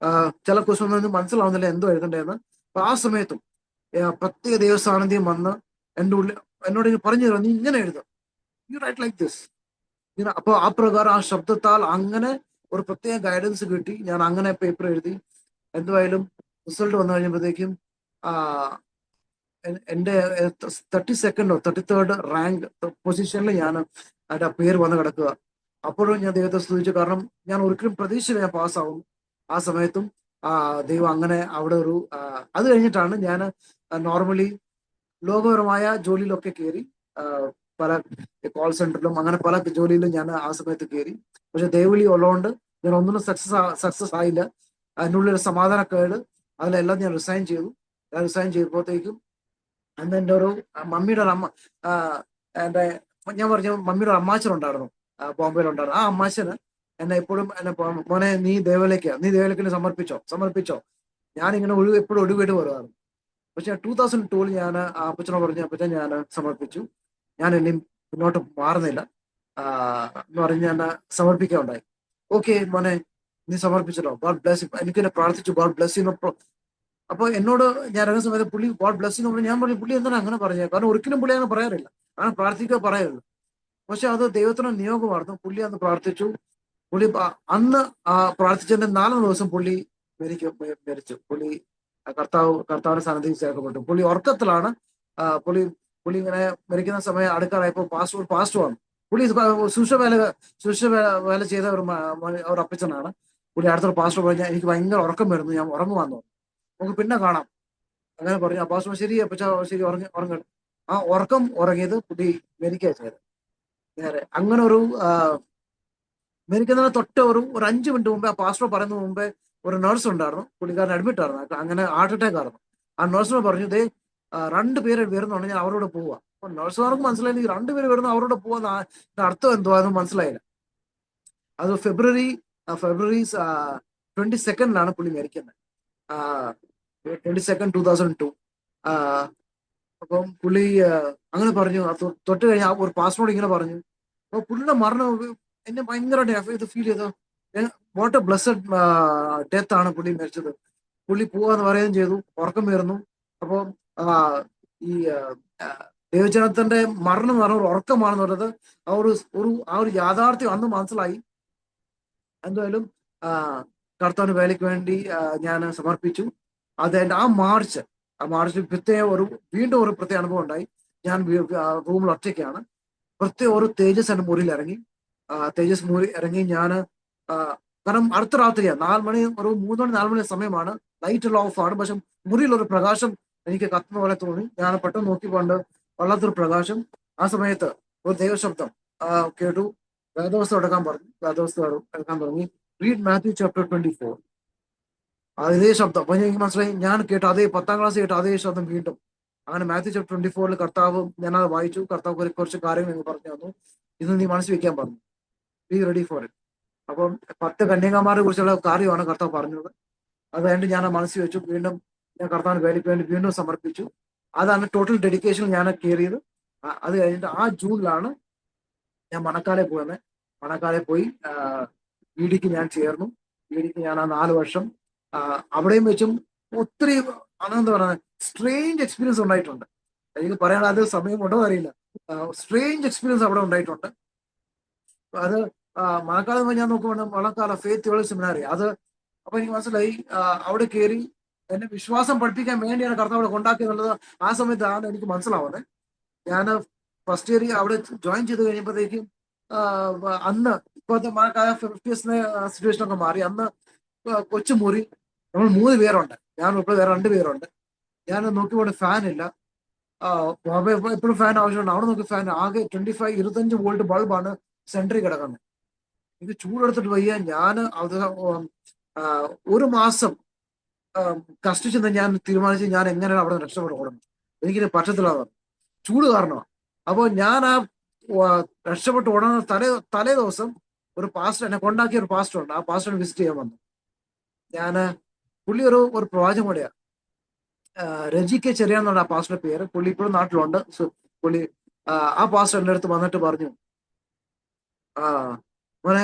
ചില ക്വസ്റ്റ്യൻ ഒന്നും മനസ്സിലാവുന്നില്ല എന്തോ എഴുതണ്ടേന്ന്. അപ്പൊ ആ സമയത്തും പ്രത്യേക ദൈവസാന്നിധ്യം വന്ന് എൻ്റെ ഉള്ളിൽ എന്നോട് പറഞ്ഞു തരാം, നീ ഇങ്ങനെ എഴുതും, യു റൈറ്റ് ലൈക്ക് ദിസ്. അപ്പൊ ആ പ്രകാരം ആ ശബ്ദത്താൽ അങ്ങനെ ഒരു പ്രത്യേക ഗൈഡൻസ് കിട്ടി. ഞാൻ അങ്ങനെ പേപ്പർ എഴുതി. എന്തായാലും റിസൾട്ട് വന്നു കഴിഞ്ഞപ്പോഴത്തേക്കും എൻ്റെ 32nd 33rd റാങ്ക് പൊസിഷനിൽ ഞാൻ എൻ്റെ പേര് വന്ന് കിടക്കുക. അപ്പോഴും ഞാൻ ദൈവത്തെ സ്തുതിച്ചു. കാരണം ഞാൻ ഒരിക്കലും പ്രതീക്ഷിച്ചില്ല ഞാൻ പാസ്സാവും. ആ സമയത്തും ദൈവം അങ്ങനെ അവിടെ അത് കഴിഞ്ഞിട്ടാണ് ഞാൻ നോർമലി ലോകപരമായ ജോലിയിലൊക്കെ കയറി. പല കോൾ സെന്ററിലും അങ്ങനെ പല ജോലിയിലും ഞാൻ ആ സമയത്ത് കയറി. പക്ഷെ ദൈവവിളി ഉള്ളതുകൊണ്ട് ഞാൻ ഒന്നിനും സക്സസ് ആയില്ല. അതിനുള്ളിൽ സമാധാനക്കേട്, അതിലെല്ലാം ഞാൻ റിസൈൻ ചെയ്തു. റിസൈൻ ചെയ്തപ്പോഴത്തേക്കും അന്ന് എൻ്റെ ഒരു മമ്മിയുടെ ഒരു അമ്മ എൻ്റെ ഞാൻ പറഞ്ഞു മമ്മിയുടെ അമ്മാച്ചനുണ്ടായിരുന്നു, ബോംബെയിലുണ്ടായിരുന്നു. ആ അമ്മാച്ചന് എന്നെ എപ്പോഴും മോനെ നീ ദേവാലയത്തിന് സമർപ്പിച്ചോ. ഞാനിങ്ങനെ എപ്പോഴും ഒഴിവേട്ട് വരുമായിരുന്നു. പക്ഷെ 2002 ഞാൻ അപ്പച്ചനോട് പറഞ്ഞു, അപ്പച്ചൻ ഞാൻ സമർപ്പിച്ചു, ഞാൻ ഇനിയും മുന്നോട്ട് മാറുന്നില്ല എന്ന് പറഞ്ഞ് ഞാൻ സമർപ്പിക്കുകയുണ്ടായി. ഓക്കെ മോനെ, നീ സമർപ്പിച്ചല്ലോ, ഗോഡ് ബ്ലെസ്. എനിക്കെന്നെ പ്രാർത്ഥിച്ചു, ഗോഡ് ബ്ലെസ് യു. അപ്പൊ എന്നോട് ഞാൻ ഇറങ്ങുന്ന സമയത്ത് പുള്ളി ഗോഡ് ബ്ലെസ്സിങ് പറഞ്ഞു. ഞാൻ പറഞ്ഞു പുള്ളി എന്താണ് അങ്ങനെ പറഞ്ഞത്, കാരണം ഒരിക്കലും പുള്ളി അങ്ങനെ പറയാറില്ല, അങ്ങനെ പ്രാർത്ഥിക്കുക പറയരുത്. പക്ഷെ അത് ദൈവത്തിന് നിയോഗമായിരുന്നു. പുള്ളി അന്ന് പ്രാർത്ഥിച്ചു. പുള്ളി അന്ന് പ്രാർത്ഥിച്ചതിന്റെ 4 ദിവസം പുള്ളി മരിച്ചു. പുള്ളി കർത്താവിന്റെ സന്നിധിയിൽ ചേർക്കപ്പെട്ടു. പുള്ളി ഉറക്കത്തിലാണ്. പുള്ളി പുള്ളി ഇങ്ങനെ മരിക്കുന്ന സമയം അടുക്കാറായപ്പോൾ പാസ്റ്റർ വന്നു. പുള്ളി ശുശ്രൂഷ വേല ചെയ്ത ഒരു അപ്പച്ചനാണ്. പുള്ളി അടുത്തൊരു പാസ്റ്റർ പറഞ്ഞാൽ എനിക്ക് ഭയങ്കര ഉറക്കം വരുന്നു, ഞാൻ ഉറങ്ങുവാന്നു. നമുക്ക് പിന്നെ കാണാം അങ്ങനെ പറഞ്ഞു. പാസ്റ്റർ ശരി അപ്പച്ച ശരി ഉറങ്ങ. ആ ഉറങ്ങിയത് പുള്ളി മരിക്കുക ചെയ്തത്. നേരെ അങ്ങനെ ഒരു മരിക്കുന്നതിന് തൊട്ട് ഒരു 5 മിനിറ്റ് മുമ്പേ ആ പാസ്റ്റർ പറയുന്ന മുമ്പേ ഒരു നഴ്സ് ഉണ്ടായിരുന്നു. പുള്ളിക്കാരൻ അഡ്മിറ്റ് ആയിരുന്നു. അങ്ങനെ ഹാർട്ട് അറ്റാക്ക് ആയിരുന്നു. ആ നഴ്സിനോട് പറഞ്ഞു, ദേ 2 പേര് വരുന്നുണ്ട്, ഞാൻ അവരോട് പോവാ. അപ്പൊ നഴ്സുമാർക്ക് മനസ്സിലായില്ല, ഈ 2 പേര് വരുന്നു അവരോട് പോവാന്ന് അർത്ഥം എന്തോ അതൊന്നും മനസ്സിലായില്ല. അത് ഫെബ്രുവരി 22 പുള്ളി മരിക്കുന്നത്. 22, 2002. അപ്പം പുള്ളി അങ്ങനെ പറഞ്ഞു. തൊട്ട് കഴിഞ്ഞ ഒരു പാസ്റ്ററോട് ഇങ്ങനെ പറഞ്ഞു. അപ്പൊ പുള്ളിയുടെ മരണം എന്നെ ഭയങ്കരമായിട്ട് ഇത് ഫീൽ ചെയ്തു. വാട്ട് എ ബ്ലസ്സഡ് ഡെത്ത് ആണ് പുള്ളി മരിച്ചത്. പുള്ളി പോവാന്ന് പറയുകയും ചെയ്തു, ഉറക്കം വരുന്നു. അപ്പോൾ ഈ ദൈവജനത്തിന്റെ മരണം എന്ന് പറഞ്ഞ ഒരു ഉറക്കമാണെന്ന് പറഞ്ഞത് ആ ഒരു യാഥാർത്ഥ്യം അന്ന് മനസ്സിലായി. എന്തായാലും കർത്താവിന്റെ വേലയ്ക്ക് വേണ്ടി ഞാൻ സമർപ്പിച്ചു. അതെന്റെ ആ മാർച്ചിൽ വീണ്ടും ഒരു പ്രത്യേക അനുഭവം ഉണ്ടായി. ഞാൻ റൂമിൽ ഒറ്റയ്ക്കാണ്. പ്രത്യേക ഒരു തേജസ് എന്റെ മുറിയിൽ ഇറങ്ങി. തേജസ് മുറി ഇറങ്ങി ഞാൻ കാരണം അടുത്ത രാത്രിയാണ്, 4 മണി, ഒരു 3 മണി 4 മണി സമയമാണ്. ലൈറ്റ് എല്ലാം ഓഫ് ആണ്. പക്ഷെ മുറിയിൽ ഒരു പ്രകാശം എനിക്ക് കത്തുന്ന പോലെ തോന്നി. ഞാൻ പെട്ടെന്ന് നോക്കിക്കൊണ്ട് വല്ലാത്തൊരു പ്രകാശം. ആ സമയത്ത് ഒരു ദൈവശബ്ദം കേട്ടു. വേദവസ്തു എടുക്കാൻ പറഞ്ഞു. വേദവസ്തു എടുക്കാൻ തുടങ്ങി. Read Matthew chapter 24. അതേ ശബ്ദം. അപ്പൊ എനിക്ക് മനസ്സിലായി, ഞാൻ കേട്ട അതേ 10ാം ക്ലാസ് കേട്ട അതേ ശബ്ദം വീണ്ടും. അങ്ങനെ മാത്യു ചാപ്റ്റർ 24 കർത്താവ്, ഞാനത് വായിച്ചു. കർത്താവ് കുറച്ച് കാര്യങ്ങൾ നിങ്ങൾ പറഞ്ഞു തന്നു. ഇത് നീ മനസ്സിൽ വെക്കാൻ പറഞ്ഞു. Be ready for it. അപ്പം 10 കന്യകമാരെ കുറിച്ചുള്ള കാര്യമാണ് കർത്താവ് പറഞ്ഞത്. അത് കഴിഞ്ഞ് ഞാൻ മനസ്സിൽ വെച്ചു. വീണ്ടും ഞാൻ കർത്താവിന് വേലയ്ക്ക് വേണ്ടി വീണ്ടും സമർപ്പിച്ചു. അതാണ് ടോട്ടൽ ഡെഡിക്കേഷൻ ഞാൻ കയറിയത്. അത് കഴിഞ്ഞിട്ട് ആ ജൂണിലാണ് ഞാൻ മണക്കാലെ പോയത്. മണക്കാലെ പോയി ഇഡിക്ക് ഞാൻ ചേർന്നു. ഇഡിക്ക് ഞാൻ ആ 4 വർഷം അവിടെയും വെച്ചും ഒത്തിരി അതെന്താ പറയുക, സ്ട്രേഞ്ച് എക്സ്പീരിയൻസ് ഉണ്ടായിട്ടുണ്ട്. എനിക്ക് പറയാൻ അത് സമയം കൊണ്ടോ അറിയില്ല. സ്ട്രേഞ്ച് എക്സ്പീരിയൻസ് അവിടെ ഉണ്ടായിട്ടുണ്ട്. അത് മണക്കാലം ഞാൻ നോക്കുമ്പോൾ മണക്കാല ഫെയ്ത്ത് വേൾഡ് സെമിനാറി അത്. അപ്പൊ എനിക്ക് മനസ്സിലായി, അവിടെ കയറി എന്നെ വിശ്വാസം പഠിപ്പിക്കാൻ വേണ്ടിയാണ് കർത്താവ് അവിടെ കൊണ്ടാക്കിയെന്നുള്ളത് ആ സമയത്താണ് എനിക്ക് മനസ്സിലാവുന്നത്. ഞാൻ ഫസ്റ്റ് ഇയർ അവിടെ ജോയിൻ ചെയ്ത് കഴിഞ്ഞപ്പോഴത്തേക്കും അന്ന് ഇപ്പോഴത്തെ മണക്കാല 50th സിറ്റുവേഷൻ ഒക്കെ മാറി. അന്ന് കൊച്ചുമുറി, നമ്മൾ 3 പേരുണ്ട്. ഞാൻ ഇപ്പോൾ വേറെ 2 പേരുണ്ട്. ഞാൻ നോക്കിക്കൊണ്ട് ഫാൻ ഇല്ല. എപ്പോഴും ഫാൻ ആവശ്യമുണ്ട്. അവിടെ നോക്കി ഫാൻ ആകെ 25 വോൾട്ട് ബൾബാണ് സെന്ററിൽ കിടക്കുന്നത്. ഇത് ചൂടെടുത്തിട്ട് വയ്യ. ഞാൻ അത് 1 മാസം കഷ്ടിച്ചെന്ന് ഞാൻ തീരുമാനിച്ച് ഞാൻ എങ്ങനെയാണ് അവിടെ രക്ഷപ്പെട്ട് ഓടുന്നത്. എനിക്കിത് പറ്റത്തില്ല, ചൂട് കാരണമാണ്. അപ്പോൾ ഞാൻ രക്ഷപ്പെട്ട് ഓടുന്ന തലേ ദിവസം ഒരു പാസ്റ്റർ, എന്നെ കൊണ്ടാക്കിയ ഒരു പാസ്റ്റർ ഉണ്ട്. ആ പാസ്റ്ററിനെ വിസിറ്റ് ചെയ്യാൻ വന്നു. പുള്ളി ഒരു പ്രവാചകൻ കൂടെയാണ്. രജി കെ ചെറിയാന്നാണ് ആ പാസ്റ്ററുടെ പേര്. പുള്ളി ഇപ്പോഴും നാട്ടിലുണ്ട്. പുള്ളി ആ പാസ്റ്റർ എൻ്റെ അടുത്ത് വന്നിട്ട് പറഞ്ഞു, മോനെ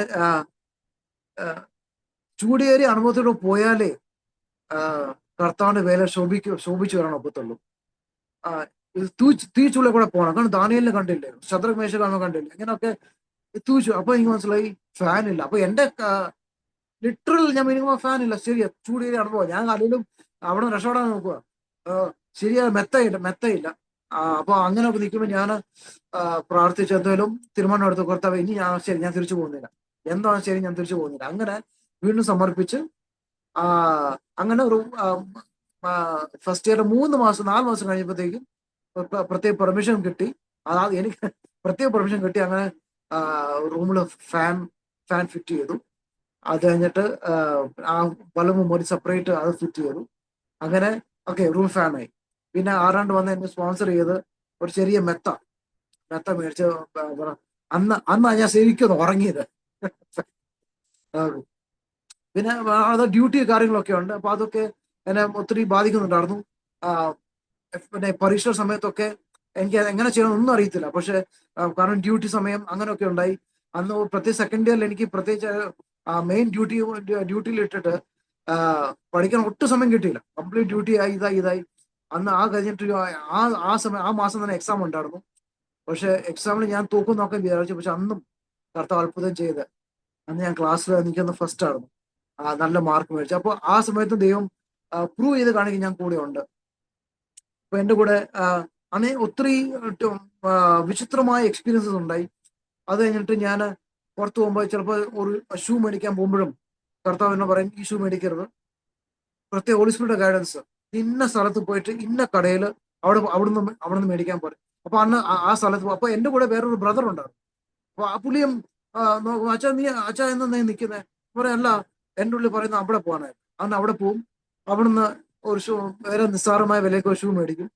ചൂടേറിയ അനുഭവത്തോട് പോയാലേ കർത്താവിന്റെ വേല ശോഭിച്ചു വരാൻ ഒക്കത്തുള്ളൂ. തീ ചൂളെ കൂടെ പോകണം. കാരണം ദാനിയേലിനെ കണ്ടില്ലേ, ശദ്രക് മേശകാണോ കണ്ടില്ലേ, ഇങ്ങനെയൊക്കെ തൂച്ചു. അപ്പൊ എനിക്ക് മനസ്സിലായി ഫാൻ ഇല്ല. അപ്പൊ എന്റെ ലിറ്ററൽ ഞാൻ മിനിമം ഫാൻ ഇല്ല. ശരിയാ, ചൂടേറിയ അനുഭവം. ഞാൻ അല്ലെങ്കിലും അവിടെ രക്ഷപ്പെടാൻ നോക്കുക. ശരിയാ, മെത്തയില്ല. അപ്പൊ അങ്ങനെയൊക്കെ നിൽക്കുമ്പോൾ ഞാൻ പ്രാർത്ഥിച്ചു. എന്തായാലും തീരുമാനം എടുത്ത് കർത്താവ് ഇനി ഞാൻ തിരിച്ചു പോകുന്നില്ല. എന്താണ് ശരി, ഞാൻ തിരിച്ചു പോകുന്നില്ല. അങ്ങനെ വീണ്ടും സമർപ്പിച്ച് അങ്ങനെ ഒരു ഫസ്റ്റ് ഇയർ 4 മാസം കഴിഞ്ഞപ്പോഴത്തേക്കും പ്രത്യേക പെർമിഷൻ കിട്ടി. അതായത് എനിക്ക് പ്രത്യേക പെർമിഷൻ കിട്ടി. അങ്ങനെ റൂമിൽ ഫാൻ ഫിറ്റ് ചെയ്തു. അത് കഴിഞ്ഞിട്ട് ആ ബൾബ് ഒരു സെപ്പറേറ്റ് അത് ഫിറ്റ് ചെയ്തു. അങ്ങനെ ഓക്കെ, റൂം ഫാനായി. പിന്നെ ആരാണ്ട് വന്ന് എന്നെ സ്പോൺസർ ചെയ്ത് ഒരു ചെറിയ മെത്ത മേടിച്ച് അന്ന് ഞാൻ ശരിക്കും ഉറങ്ങിയത്. പിന്നെ അത് ഡ്യൂട്ടി കാര്യങ്ങളൊക്കെ ഉണ്ട്. അപ്പൊ അതൊക്കെ എന്നെ ഒത്തിരി ബാധിക്കുന്നുണ്ടായിരുന്നു. പിന്നെ പരീക്ഷ സമയത്തൊക്കെ എനിക്ക് എങ്ങനെ ചെയ്യണം ഒന്നും അറിയത്തില്ല. പക്ഷെ കാരണം ഡ്യൂട്ടി സമയം അങ്ങനെയൊക്കെ ഉണ്ടായി. അന്ന് പ്രത്യേക സെക്കൻഡ് ഇയറിൽ എനിക്ക് പ്രത്യേകിച്ച് മെയിൻ ഡ്യൂട്ടിയിൽ ഇട്ടിട്ട് പഠിക്കാൻ ഒട്ടും സമയം കിട്ടിയില്ല. കംപ്ലീറ്റ് ഡ്യൂട്ടി ആയി, ഇതായി. അന്ന് ആ കഴിഞ്ഞിട്ട് ആ ആ സമയം ആ മാസം തന്നെ എക്സാം ഉണ്ടായിരുന്നു. പക്ഷെ എക്സാമിൽ ഞാൻ തൂക്കും നോക്കാൻ വിചാരിച്ചു. പക്ഷെ അന്നും കർത്താവ് അത്ഭുതം ചെയ്ത് അന്ന് ഞാൻ ക്ലാസ്സിൽ എനിക്കൊന്ന് ഫസ്റ്റ് ആയിരുന്നു. നല്ല മാർക്ക് മേടിച്ചു. അപ്പോൾ ആ സമയത്ത് ദൈവം പ്രൂവ് ചെയ്ത് കാണിക്കും ഞാൻ കൂടെ ഉണ്ട്. അപ്പൊ എന്റെ കൂടെ അന്നേ ഒത്തിരി ആ, വിചിത്രമായ എക്സ്പീരിയൻസസ് ഉണ്ടായി. അത് കഴിഞ്ഞിട്ട് ഞാൻ പുറത്ത് പോകുമ്പോൾ ചിലപ്പോൾ ഒരു ഷൂ മേടിക്കാൻ പോകുമ്പോഴും കർത്താവ് എന്നെ പറയും ഈ ഷൂ മേടിക്കരുത്. പ്രത്യേക ഹോളി സ്പിരിറ്റ് ഗൈഡൻസ്, ഇന്ന സ്ഥലത്ത് പോയിട്ട് ഇന്ന കടയിൽ അവിടുന്ന് മേടിക്കാൻ പറയും. അപ്പൊ അന്ന് ആ സ്ഥലത്ത് അപ്പൊ എന്റെ കൂടെ വേറൊരു ബ്രദർ ഉണ്ടായിരുന്നു. അപ്പൊ ആ പുള്ളിയും അച്ഛാ അച്ഛാ എന്നാ നീ നിൽക്കുന്നേ പറയല്ല, എന്റെ ഉള്ളിൽ പറയുന്ന അവിടെ പോകാനായിട്ട്. അന്ന് അവിടെ പോവും. അവിടുന്ന് ഒരു ഷൂ വേറെ നിസ്സാരമായ വിലയ്ക്ക് ഒരു ഷൂ മേടിക്കും.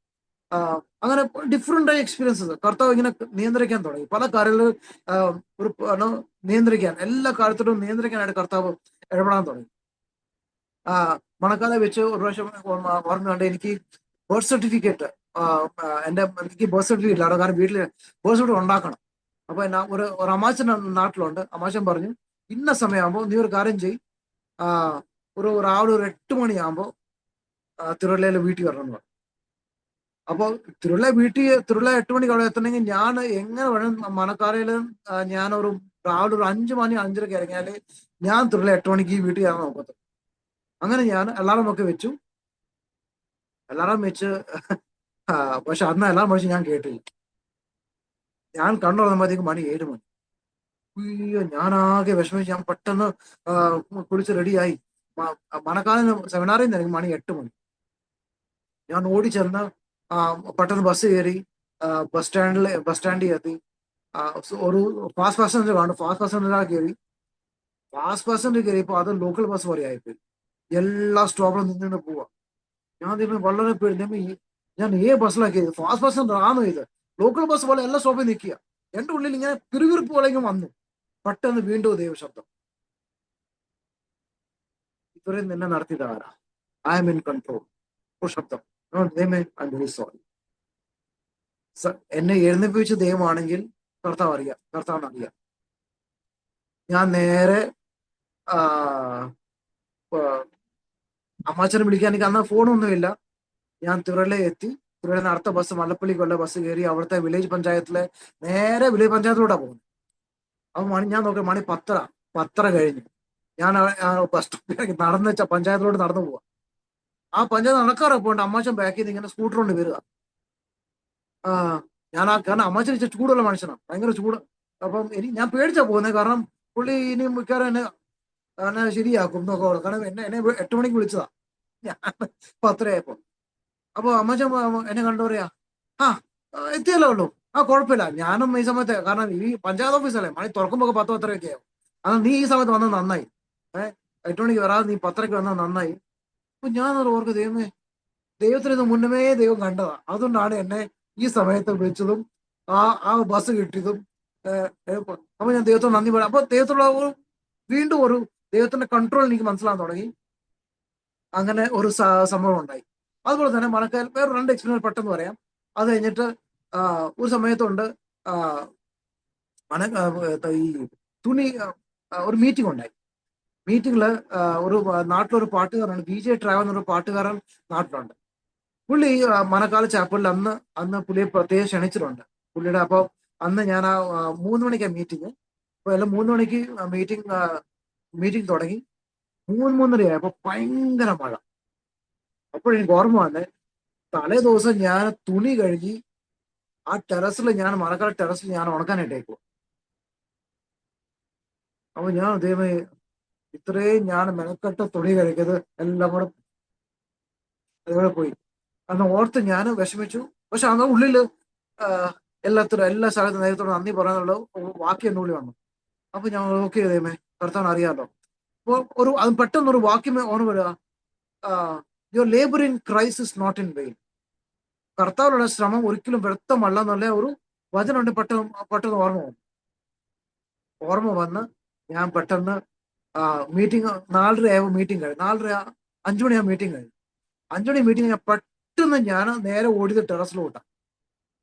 ആ, അങ്ങനെ ഡിഫറെന്റ് ആയ എക്സ്പീരിയൻസസ് കർത്താവ് ഇങ്ങനെ നിയന്ത്രിക്കാൻ തുടങ്ങി. പല കാര്യങ്ങൾ ഒരു നിയന്ത്രിക്കാൻ, എല്ലാ കാര്യത്തിലും നിയന്ത്രിക്കാനായിട്ട് കർത്താവ് ഇടപെടാൻ തുടങ്ങി. ആ മണക്കാലെ വെച്ച് ഒരു പ്രാവശ്യം ഓർമ്മയുണ്ട്, എനിക്ക് ബർത്ത് സർട്ടിഫിക്കറ്റ് എനിക്ക് ബർത്ത് സർട്ടിഫിക്കറ്റ് ഇല്ല. കാരണം വീട്ടിൽ ബർത്ത് സർട്ടിഫിക്കറ്റ് ഉണ്ടാക്കണം. അപ്പൊ എന്നാ ഒരു അമാച്ചൻ നാട്ടിലുണ്ട്. അമാച്ചൻ പറഞ്ഞു ഇന്ന സമയമാകുമ്പോൾ നീ ഒരു കാര്യം ചെയ്, ആ, രാവിലെ ഒരു 8 മണിയാകുമ്പോൾ തിരുവല്ലയിൽ വീട്ടിൽ വരണം എന്ന് പറഞ്ഞു. അപ്പൊ തിരുവല്ല 8 മണിക്ക് അവിടെ എത്തണമെങ്കിൽ ഞാൻ എങ്ങനെ വേണം മണക്കാരയില് ഞാനൊരു രാവിലെ ഒരു 5 മണി 5:30 ഇറങ്ങിയാല് ഞാൻ തിരുവല്ല 8 മണിക്ക് വീട്ടിൽ കയറാൻ നോക്കത്തുള്ളൂ. അങ്ങനെ ഞാൻ അലാറം ഒക്കെ വെച്ചു. അലാറം വെച്ച് പക്ഷെ അന്ന് അലാറം വെച്ച് ഞാൻ കേട്ടില്ല. ഞാൻ കണ്ണു തുറന്നപ്പോഴത്തേക്ക് മണി 7 മണി. അയ്യോ, ഞാനാകെ വിഷമിച്ച് ഞാൻ പെട്ടെന്ന് കുളിച്ച് റെഡിയായി. മണക്കാലം സെമിനാറിൽ നിന്ന് എനിക്ക് മണി 8 മണി. ഞാൻ ഓടി ചെന്ന് പെട്ടെന്ന് ബസ് കയറി. ബസ് സ്റ്റാൻഡിൽ എത്തി. ഒരു ഫാസ്റ്റ് പാസഞ്ചർ കാണും. ഫാസ്റ്റ് പാസഞ്ചറിലാണ് കയറി. ഫാസ്റ്റ് പാസഞ്ചർ കയറിയപ്പോൾ അത് ലോക്കൽ ബസ് പോലെ ആയിപ്പോയി. എല്ലാ സ്റ്റോപ്പിലും നിന്ന് പോവാ. ഞാൻ ഇതിന് വളരെ ഞാൻ ബസ്സിലാക്കിയത് ഫാസ്റ്റ് പാസഞ്ചർ ആണോ ഇത്? ലോക്കൽ ബസ് പോലെ എല്ലാ സ്റ്റോപ്പിൽ നിൽക്കുക. എന്റെ ഉള്ളിൽ ഇങ്ങനെ പിറുപിറുപ്പ് പോലെയും വന്നു. പെട്ടെന്ന് വീണ്ടും ദൈവശബ്ദം, ഇവരെ നിന്നെ നടത്തിയത് ആരാ? I M in control. ഒരു ശബ്ദം, ദൈവമേ ഐ എം വെരി സോറി. എന്നെ എഴുന്നേൽപ്പിച്ച ദൈവമാണെങ്കിൽ കർത്താവിന് അറിയാം. ഞാൻ നേരെ അമ്മാച്ചനെ വിളിക്കാൻ എനിക്ക് അന്ന് ഫോണൊന്നുമില്ല. ഞാൻ തിരുവല്ല എത്തി. തിരുവല്ല അടുത്ത ബസ് മല്ലപ്പള്ളിക്കുള്ള ബസ് കയറി. അവിടുത്തെ വില്ലേജ് പഞ്ചായത്തിലെ നേരെ വില്ലേജ് പഞ്ചായത്തിലൂടെ പോകുന്നു. അപ്പൊ ഞാൻ നോക്കാം മണി 10:30 കഴിഞ്ഞു. ഞാൻ ബസ് സ്റ്റോപ്പിലേക്ക് നടന്നു വെച്ച പഞ്ചായത്തിലോട്ട് നടന്നു പോവാ. ആ പഞ്ചായത്ത് നടക്കാറൊക്കെ ഉണ്ട്. അമ്മാച്ചൻ ബാക്കിൽ നിന്ന് ഇങ്ങനെ സ്കൂട്ടർ കൊണ്ട് വരിക. കാരണം അമ്മാച്ചൻ ഇച്ചിരി ചൂടുള്ള മനുഷ്യനാണ്, ഭയങ്കര ചൂട്. അപ്പം ഞാൻ പേടിച്ചാ പോകുന്നത്. കാരണം പുള്ളി ഇനി മിക്കവാറും എന്നെ ശരിയാക്കും എന്നൊക്കെ. കാരണം എന്നെ 8 മണിക്ക് വിളിച്ചതാ. ഞാൻ 10:30 അപ്പൊ അമ്മച്ചൻ എന്നെ കണ്ടു പറയാ, ആ എത്തിയല്ലോ ഉള്ളൂ, കുഴപ്പമില്ല. ഞാനും ഈ സമയത്ത്, കാരണം ഈ പഞ്ചായത്ത് ഓഫീസല്ലേ, മണി തുറക്കുമ്പോ 10-10:30 ആവും. അത് നീ ഈ സമയത്ത് വന്നത് നന്നായി. 8 മണിക്ക് വരാതെ നീ 10:30 വന്നത് നന്നായി. അപ്പൊ ഞാൻ ഓർക്ക്, ദൈവത്തിന് ഇത് മുന്നമേ ദൈവം കണ്ടതാ. അതുകൊണ്ടാണ് എന്നെ ഈ സമയത്ത് വിളിച്ചതും ആ ബസ് കിട്ടിയതും. അപ്പൊ ഞാൻ ദൈവത്തോട് നന്ദി പറയാം. അപ്പൊ ദൈവത്തോടുള്ള വീണ്ടും ഒരു ദൈവത്തിന്റെ കൺട്രോൾ എനിക്ക് മനസ്സിലാകാൻ തുടങ്ങി. അങ്ങനെ ഒരു സംഭവം ഉണ്ടായി. അതുപോലെ തന്നെ മണക്കാൽ വേറെ 2 എക്സ്പീരിയൻസ് പെട്ടെന്ന് പറയാം. അത് കഴിഞ്ഞിട്ട് ഒരു സമയത്തുണ്ട് ഈ തുണി ഒരു മീറ്റിംഗ് ഉണ്ടായി. മീറ്റിംഗില് ഒരു നാട്ടിലൊരു പാട്ടുകാരനാണ്, BJ ട്രാവൽ എന്നൊരു പാട്ടുകാരൻ നാട്ടിലുണ്ട്. പുള്ളി മനക്കാല ചാപ്പലിൽ അന്ന് പുള്ളിയെ പ്രത്യേകം ക്ഷണിച്ചിട്ടുണ്ട് പുള്ളിയുടെ. അപ്പൊ അന്ന് ഞാൻ 3 മണിക്കാണ് മീറ്റിംഗ്. അപ്പൊ എല്ലാം 3 മണിക്ക് മീറ്റിംഗ് തുടങ്ങി. 3-3:30 ആയപ്പോ ഭയങ്കര മഴ. അപ്പോഴെനിക്ക് ഓർമ്മ വന്നേ, തലേ ദിവസം ഞാൻ തുണി കഴുകി മണക്കാല ടെറസിൽ ഞാൻ ഉണക്കാനിട്ടേക്കും. അപ്പൊ ഞാൻ ദൈവമേ, ഇത്രയും ഞാൻ മെനക്കെട്ട തുണി കഴുകിയത് എല്ലാം കൂടെ അതുപോലെ പോയി. അന്ന് ഓർത്ത് ഞാൻ വിഷമിച്ചു. പക്ഷെ അന്ന് ഉള്ളില് എല്ലാ സ്ഥലത്തും ദൈവത്തോട് നന്ദി പറയാനുള്ള വാക്യം എന്റെ ഉള്ളിൽ വന്നു. അപ്പൊ ഞാൻ ഓക്കെ ദൈവമേ, കർത്താൻ അറിയാലോ. അപ്പോൾ അത് പെട്ടെന്നൊരു വാക്യം ഓർമ്മ വരിക, your labour in Christ is not in vain. കർത്താവിലുള്ള ശ്രമം ഒരിക്കലും വ്യർത്ഥമല്ല എന്നുള്ള ഒരു വചനമുണ്ട്. പെട്ടെന്ന് ഓർമ്മ വന്ന് ഞാൻ പെട്ടെന്ന് മീറ്റിംഗ് 4:30 ആയപ്പോൾ മീറ്റിംഗ് കഴിഞ്ഞു. 5 മണിയാകുമ്പോൾ മീറ്റിംഗ് കഴിഞ്ഞു. 5 മണി മീറ്റിംഗ് ഞാൻ പെട്ടെന്ന് ഞാൻ നേരെ ഓടിയത് ടെറസിലോട്ടാണ്.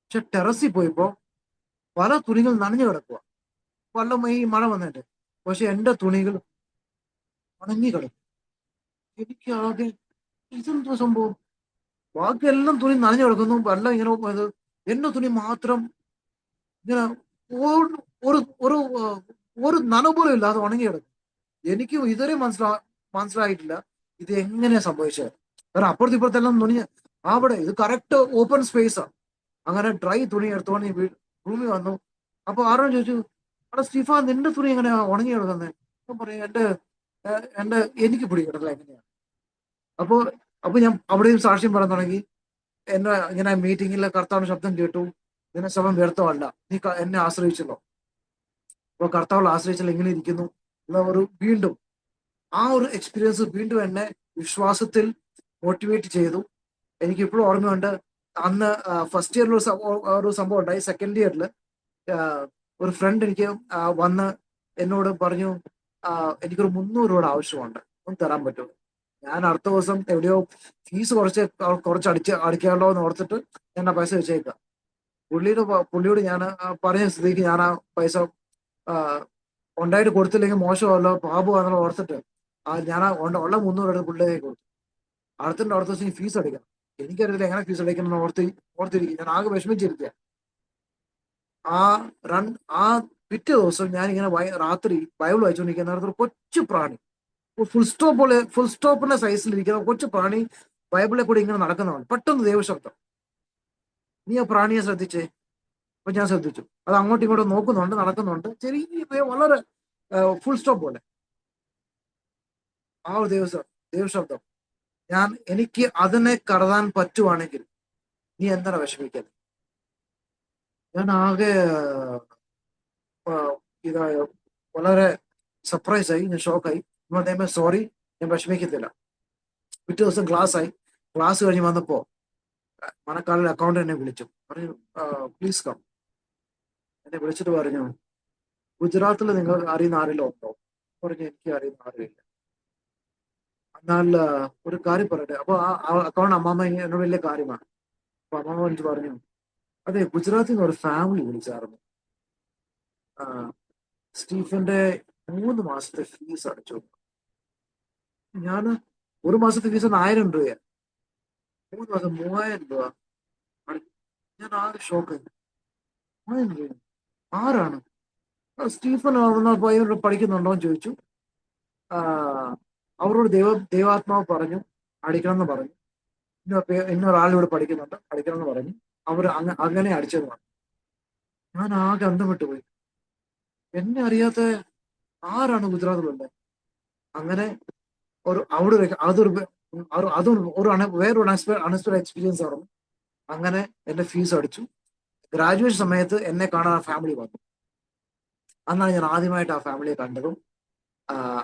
പക്ഷെ ടെറസിൽ പോയപ്പോ പല തുണികൾ നനഞ്ഞു കിടക്കുക, ഈ മഴ വന്നിട്ട്. പക്ഷെ എന്റെ തുണികൾ ഉണങ്ങി കിടക്കും. എനിക്ക് ആകെ ഇതെന്തോ സംഭവം, ബാക്കിയെല്ലാം തുണി നനഞ്ഞു കിടക്കുന്നു, വെള്ളം ഇങ്ങനെ ഇത്, എന്റെ തുണി മാത്രം ഇങ്ങനെ ഒരു ഒരു ഒരു ആ, ഒരു നനവ് പോലും ഇല്ല, അത് ഉണങ്ങി കിടക്കും. എനിക്ക് ഇതുവരെ മനസ്സിലായിട്ടില്ല ഇത് എങ്ങനെയാ സംഭവിച്ചത്. കാരണം അപ്പുറത്ത് ഇപ്പുറത്തെല്ലാം തുണി അവിടെ, ഇത് കറക്റ്റ് ഓപ്പൺ സ്പേസാ. അങ്ങനെ ഡ്രൈ തുണി എടുത്തോണ്ട് ഈ റൂമിൽ വന്നു. അപ്പൊ ആരോ ചോദിച്ചു, അവിടെ സ്റ്റീഫ നിന്റെ തുണി എങ്ങനെയാ ഉണങ്ങി കിടക്കുന്നത്? അപ്പൊ പറയും എന്റെ എനിക്ക് പിടികിട്ടില്ല എങ്ങനെയാ. അപ്പൊ അപ്പൊ ഞാൻ അവിടെയും സാക്ഷ്യം പറയാൻ തുടങ്ങി. എന്നെ ഇങ്ങനെ മീറ്റിംഗിൽ കർത്താവിന്റെ ശബ്ദം കേട്ടു, നിന്നെ ശബ്ദം വ്യർത്ഥമല്ല, നീ എന്നെ ആശ്രയിച്ചല്ലോ. അപ്പൊ കർത്താവിൽ ആശ്രയിച്ചാൽ എങ്ങനെ ഇരിക്കുന്നു എന്ന ഒരു വീണ്ടും ആ ഒരു എക്സ്പീരിയൻസ് വീണ്ടും എന്നെ വിശ്വാസത്തിൽ മോട്ടിവേറ്റ് ചെയ്തു. എനിക്ക് ഇപ്പോഴും ഓർമ്മയുണ്ട്, അന്ന് ഫസ്റ്റ് ഇയറിൽ ഒരു സംഭവം ഉണ്ടായി. സെക്കൻഡ് ഇയറിൽ ഒരു ഫ്രണ്ട് എനിക്ക് വന്ന് എന്നോട് പറഞ്ഞു, എനിക്കൊരു 300 രൂപയുടെ ആവശ്യമുണ്ട്, ഒന്ന് തരാൻ പറ്റുമോ? ഞാൻ അടുത്ത ദിവസം എവിടെയോ ഫീസ് കുറച്ച് അടിക്കാമല്ലോ എന്ന് ഓർത്തിട്ട് ഞാൻ ആ പൈസ വെച്ചേക്കാം. പുള്ളിയോട് ഞാൻ പറഞ്ഞ സ്ഥിതിക്ക് ഞാൻ ആ പൈസ ആ, ഉണ്ടായിട്ട് കൊടുത്തില്ലെങ്കിൽ മോശമല്ലോ, പാപമാണെന്നുള്ള ഓർത്തിട്ട് ഞാൻ ആ ഉള്ള 300 രൂപ പുള്ളിയെ കൊടുത്തു. അടുത്ത ദിവസം ഈ ഫീസ് അടിക്കണം. എനിക്കറിയില്ല എങ്ങനെ ഫീസ് അടിക്കണം എന്ന് ഓർത്തിരിക്കും. ഞാൻ ആകെ വിഷമിച്ചിരിക്കുക. ആ റൺ ആ പിറ്റേ ദിവസം ഞാൻ ഇങ്ങനെ രാത്രി ബൈബിൾ വായിച്ചുകൊണ്ടിരിക്കുന്ന നേരത്ത് ഒരു കൊച്ചു പ്രാണി, ഫുൾ സ്റ്റോപ്പിന്റെ സൈസിലിരിക്കുന്ന കൊച്ചു പ്രാണി ബൈബിളിൽ കൂടി ഇങ്ങനെ നടക്കുന്നതാണ്. പെട്ടെന്ന് ദൈവശബ്ദം, നീ ആ പ്രാണിയെ ശ്രദ്ധിച്ചേ. അപ്പൊ ഞാൻ ശ്രദ്ധിച്ചു, അത് അങ്ങോട്ടും ഇങ്ങോട്ടും നോക്കുന്നുണ്ട്, നടക്കുന്നുണ്ട്, ചെറിയ വളരെ ഫുൾ സ്റ്റോപ്പ് പോലെ. ആ ഒരു ദൈവശബ്ദം, എനിക്ക് അതിനെ കടതാൻ പറ്റുവാണെങ്കിൽ നീ എന്താണ് വിഷമിക്കരുത്. ഞാൻ ആകെ ആ, ഇതായ വളരെ സർപ്രൈസ് ആയി, ഞാൻ ഷോക്കായി. ദൈവമേ സോറി, ഞാൻ വിഷമിക്കത്തില്ല. പിറ്റേ ദിവസം ക്ലാസ് കഴിഞ്ഞ് വന്നപ്പോ മണക്കാലിലെ അക്കൗണ്ട് എന്നെ വിളിച്ചു, പറഞ്ഞു പ്ലീസ് കം. എന്നെ വിളിച്ചിട്ട് പറഞ്ഞു, ഗുജറാത്തിൽ നിങ്ങൾ അറിയുന്ന ആരെങ്കിലും ഉണ്ടോ? പറഞ്ഞു എനിക്ക് അറിയുന്ന ആരുമില്ല. എന്നാൽ ഒരു കാര്യം പറയട്ടെ. അപ്പൊ ആ അക്കൗണ്ട് അമ്മാമ്മ എന്നോട് വലിയ കാര്യമാണ്. അപ്പൊ അമ്മാമ്മ എനിക്ക് പറഞ്ഞു, അതെ, ഗുജറാത്തിൽ നിന്ന് ഒരു ഫാമിലി വിളിച്ചായിരുന്നു. ആ, സ്റ്റീഫന്റെ 3 മാസത്തെ ഫീസ് അടച്ചു. ഞാൻ ഒരു മാസത്തെ ഫീസ് 1000 രൂപയാണ്, 3 മാസം 3000 രൂപ. ഞാൻ ആകെ ഷോക്കായി. 1000 രൂപ ആരാണ്? സ്റ്റീഫൻ പയ്യനോട് പഠിക്കുന്നുണ്ടോ എന്ന് ചോദിച്ചു. ആ, അവരോട് ദൈവാത്മാവ് പറഞ്ഞു അടിക്കണം എന്ന് പറഞ്ഞു. ഇന്നൊരാളിവിടെ പഠിക്കണം എന്ന് പറഞ്ഞു. അവർ അങ്ങനെ അടിച്ചത് പറഞ്ഞു. ഞാൻ ആകെ അന്തം വിട്ടുപോയി. എന്നെ അറിയാത്ത ആരാണ് ഗുജറാത്തിലുള്ളത്? അങ്ങനെ അവിടെ അതൊരു വേറൊരു അൺഎക്സ്പെക്ടഡ് എക്സ്പീരിയൻസ് ആയിരുന്നു. അങ്ങനെ എന്റെ ഫീസ് അടിച്ചു. ഗ്രാജുവേഷൻ സമയത്ത് എന്നെ കാണാൻ ആ ഫാമിലി വന്നു. അന്നാണ് ഞാൻ ആദ്യമായിട്ട് ആ ഫാമിലിയെ കണ്ടതും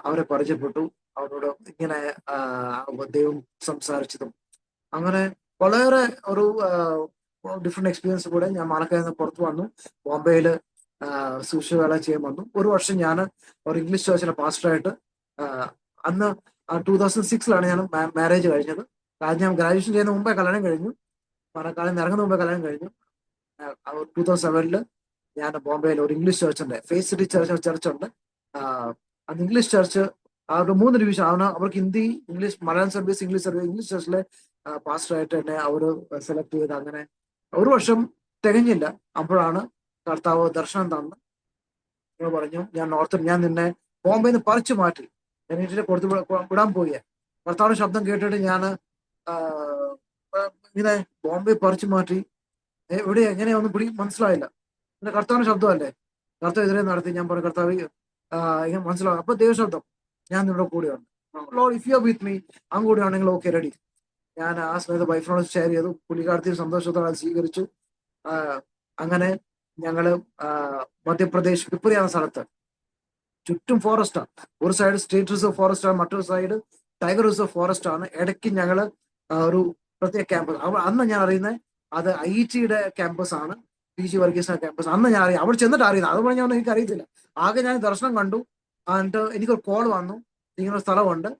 അവരെ പരിചയപ്പെട്ടു. അവരോട് ഇങ്ങനെ ദൈവം സംസാരിച്ചതും, അങ്ങനെ വളരെ ഒരു ഡിഫറെന്റ് എക്സ്പീരിയൻസ് കൂടെ ഞാൻ മാണക്കായിൽ നിന്ന് പുറത്തു വന്നു. ബോംബെയിൽ സുശീവേല ചെയ്യാൻ വന്നു. ഒരു വർഷം ഞാൻ ഒരു ഇംഗ്ലീഷ് ചർച്ചിലെ പാസ്റ്ററായിട്ട്, അന്ന് 2006 ഞാൻ മാരേജ് കഴിഞ്ഞത്. ഞാൻ ഗ്രാജുവേഷൻ ചെയ്യുന്ന മുമ്പേ കല്യാണം കഴിഞ്ഞു. പാലക്കാട് നിന്ന് ഇറങ്ങുന്ന മുമ്പേ കല്യാണം കഴിഞ്ഞു. 2007 ഞാൻ ബോംബെയിൽ ഒരു ഇംഗ്ലീഷ് ചർച്ചുണ്ട്, ഫേസ് സിറ്റി ചർച്ചുണ്ട്. അത് ഇംഗ്ലീഷ് ചർച്ച് അവരുടെ 3 ഡിവിഷൻ ആണ്. അവർക്ക് Hindi, English, Malayalam service, English ചർച്ചിലെ പാസ്റ്ററായിട്ട് എന്നെ അവർ സെലക്ട് ചെയ്ത്. അങ്ങനെ ഒരു വർഷം തികഞ്ഞില്ല, അപ്പോഴാണ് കർത്താവ് ദർശനം തന്ന് പറഞ്ഞു, ഞാൻ നിന്നെ ബോംബെയിൽ നിന്ന് പറിച്ചു മാറ്റി ഞാൻ വീട്ടിൽ വിടാൻ പോയേ. കർത്താവിന്റെ ശബ്ദം കേട്ടിട്ട് ഞാൻ ഇങ്ങനെ ബോംബെ പറിച്ചു മാറ്റി. എവിടെ എങ്ങനെയാ ഒന്നും മനസ്സിലായില്ല. പിന്നെ കർത്താവിന്റെ ശബ്ദമല്ലേ, കർത്താവ് എതിരെ നടത്തി. ഞാൻ പറഞ്ഞു, കർത്താവ് ഇങ്ങനെ മനസ്സിലാവും. അപ്പൊ ദൈവശബ്ദം, ഞാൻ നിങ്ങളുടെ കൂടെയുണ്ട്. Lord if you are with me, അങ്ങ് കൂടെയാണെങ്കിൽ ഓക്കെ റെഡി. ഞാൻ ആ സമയത്ത് വൈഫിനോട് ഷെയർ ചെയ്തു. പുള്ളിക്കാരത്തി സന്തോഷത്തോടെ അത് സ്വീകരിച്ചു. അങ്ങനെ ഞങ്ങള് മധ്യപ്രദേശ് പിപ്രിയ എന്ന സ്ഥലത്ത്, ചുറ്റും ഫോറസ്റ്റാണ്. ഒരു സൈഡ് സ്റ്റേറ്റ് റിസർവ് ഫോറസ്റ്റ് ആണ്, മറ്റൊരു സൈഡ് ടൈഗർ റിസർവ് ഫോറസ്റ്റ് ആണ്. ഇടയ്ക്ക് ഞങ്ങള് ഒരു പ്രത്യേക ക്യാമ്പസ്, അന്ന് ഞാൻ അറിയുന്നത് അത് IIT-യുടെ ക്യാമ്പസ് ആണ്, PG വർഗീസിന്റെ ക്യാമ്പസ്. അന്ന് ഞാൻ അറിയാം, അവിടെ ചെന്നിട്ട് അറിയുന്നത്. അതുപോലെ ഞാൻ എനിക്ക് അറിയത്തില്ല. ആകെ ഞാൻ ദർശനം കണ്ടു. എന്നിട്ട് എനിക്കൊരു കോൾ വന്നു, ഇങ്ങനെ ഒരു സ്ഥലമുണ്ട്.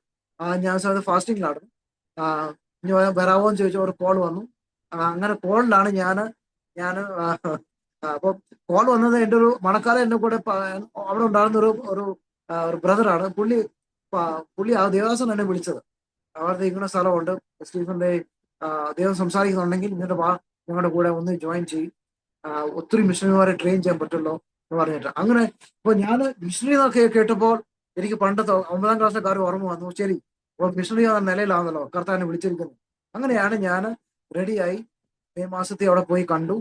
ഞാൻ ഫാസ്റ്റിംഗിലാണ്. ഇനി വരാവോ എന്ന് ചോദിച്ച ഒരു കോൾ വന്നു. അങ്ങനെ കോളിലാണ് ഞാൻ അപ്പൊ കോൾ വന്നത് എൻ്റെ ഒരു മണക്കാലം എന്നെ കൂടെ അവിടെ ഉണ്ടായിരുന്ന ഒരു ബ്രദറാണ്. പുള്ളി ആ ദേവദാസൻ എന്നെ വിളിച്ചത്. അവരുടെ ഇങ്ങനെ സ്ഥലമുണ്ട്, സ്റ്റീഫന്റെ ദൈവം സംസാരിക്കുന്നുണ്ടെങ്കിൽ ഇങ്ങോട്ട് വാ, ഞങ്ങളുടെ കൂടെ ഒന്ന് ജോയിൻ ചെയ്യും, ഒത്തിരി മിഷണറിമാരെ ട്രെയിൻ ചെയ്യാൻ പറ്റുമല്ലോ എന്ന് പറഞ്ഞിട്ട്. അങ്ങനെ ഇപ്പൊ ഞാൻ മിഷണറി എന്നൊക്കെ കേട്ടപ്പോൾ എനിക്ക് പണ്ടത്തെ 9ാം ക്ലാസ്സിലെ കാര്യം ഓർമ്മ വന്നു. ശരി, അപ്പൊ മിഷണറി എന്ന നിലയിലാണല്ലോ കർത്താവിനെ വിളിച്ചിരിക്കുന്നത്. അങ്ങനെയാണ് ഞാൻ റെഡിയായി മെയ് മാസത്തിൽ അവിടെ പോയി കണ്ടു.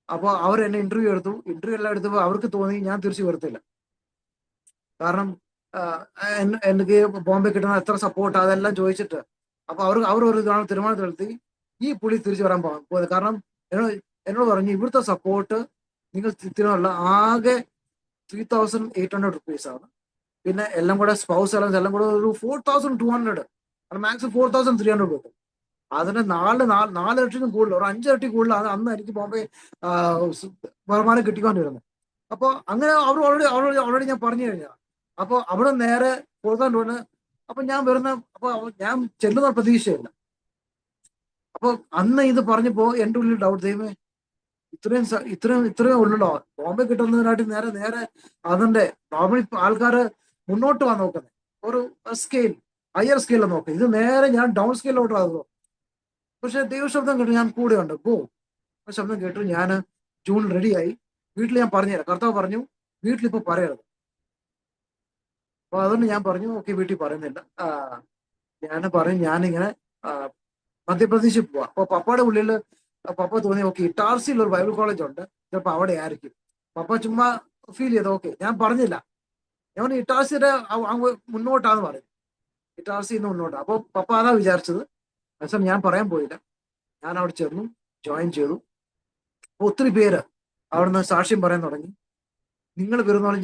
അപ്പോൾ അവർ എന്നെ ഇന്റർവ്യൂ എടുത്തു. ഇന്റർവ്യൂ എല്ലാം എടുത്തപ്പോൾ അവർക്ക് തോന്നി ഞാൻ തിരിച്ചു വരത്തില്ല. കാരണം എനിക്ക് ബോംബെ കിട്ടുന്ന എത്ര സപ്പോർട്ട് അതെല്ലാം ചോദിച്ചിട്ട്, അപ്പൊ അവർ ഒരു ഇതാണ് തീരുമാനത്തിലെടുത്തി ഈ പുള്ളി തിരിച്ചു വരാൻ പോയത്. കാരണം എന്നോട് പറഞ്ഞു ഇവിടുത്തെ സപ്പോർട്ട് നിങ്ങൾ തിരുവല്ല ആകെ 3,800 റുപ്പീസ് ആണ്. പിന്നെ എല്ലാം കൂടെ സ്പൗസ് എല്ലാം കൂടെ ഒരു 4,200, മാക്സിമം 4,300 കിട്ടും. അതിന് നാല് ലക്ഷത്തിന് കൂടുതൽ, ഒരു 5 ഇരട്ടി കൂടുതലാണ് അന്ന് എനിക്ക് ബോംബെ വരുമാനം കിട്ടിക്കൊണ്ടിരുന്നത്. അപ്പൊ അങ്ങനെ അവർ ഓൾറെഡി ഞാൻ പറഞ്ഞു കഴിഞ്ഞാൽ, അപ്പൊ അവിടെ നേരെ കൊടുക്കാണ്ട്. അപ്പൊ ഞാൻ അപ്പൊ ഞാൻ ചെല്ലുന്ന പ്രതീക്ഷയില്ല. അപ്പൊ അന്ന് ഇത് പറഞ്ഞപ്പോ എന്റെ ഉള്ളിൽ ഡൗട്ട്, ദൈവമേ ഇത്രയും ഉള്ളോ ബോംബെ കിട്ടുന്നതിനായിട്ട് നേരെ അതിന്റെ നോർമലി ആൾക്കാര് മുന്നോട്ട് വന്ന് നോക്കുന്നത് ഒരു സ്കെയിൽ, ഹയർ സ്കെയിലാണ് നോക്കുന്നത്. ഇത് നേരെ ഞാൻ ഡൗൺ സ്കെയിലോട്ട് ആകുന്നു. പക്ഷെ ദൈവശബ്ദം കേട്ടു, ഞാൻ കൂടെ ഉണ്ട്, ശബ്ദം കേട്ടു. ഞാൻ ജൂൺ റെഡിയായി. വീട്ടിൽ ഞാൻ പറഞ്ഞുതരാം, കർത്താവ് പറഞ്ഞു വീട്ടിലിപ്പോ പറയരുത്. അപ്പൊ അതുകൊണ്ട് ഞാൻ പറഞ്ഞു ഓക്കെ, വീട്ടിൽ പറയുന്നില്ല. ഞാൻ പറയും ഞാനിങ്ങനെ മധ്യപ്രദേശിൽ പോവാ. അപ്പൊ പപ്പയുടെ ഉള്ളിൽ പപ്പ തോന്നി ഓക്കെ ഇറ്റാർസിയിൽ ഒരു ബൈബിൾ കോളേജ് ഉണ്ട്, ചിലപ്പോ അവിടെ ആയിരിക്കും. പപ്പ ചുമ്മാ ഫീൽ ചെയ്തു. ഓക്കെ, ഞാൻ പറഞ്ഞില്ല. ഞാൻ ഇറ്റാർസിയുടെ മുന്നോട്ടാന്ന് പറയും, ഇറ്റാർസിന്ന് മുന്നോട്ട്. അപ്പൊ പപ്പ അതാ വിചാരിച്ചത്. പക്ഷെ ഞാൻ പറയാൻ പോയില്ല. ഞാൻ അവിടെ ചെന്നു, ജോയിൻ ചെയ്തു. ഒത്തിരി പേര് അവിടുന്ന് സാക്ഷ്യം പറയാൻ തുടങ്ങി. നിങ്ങൾ വരുന്നോളം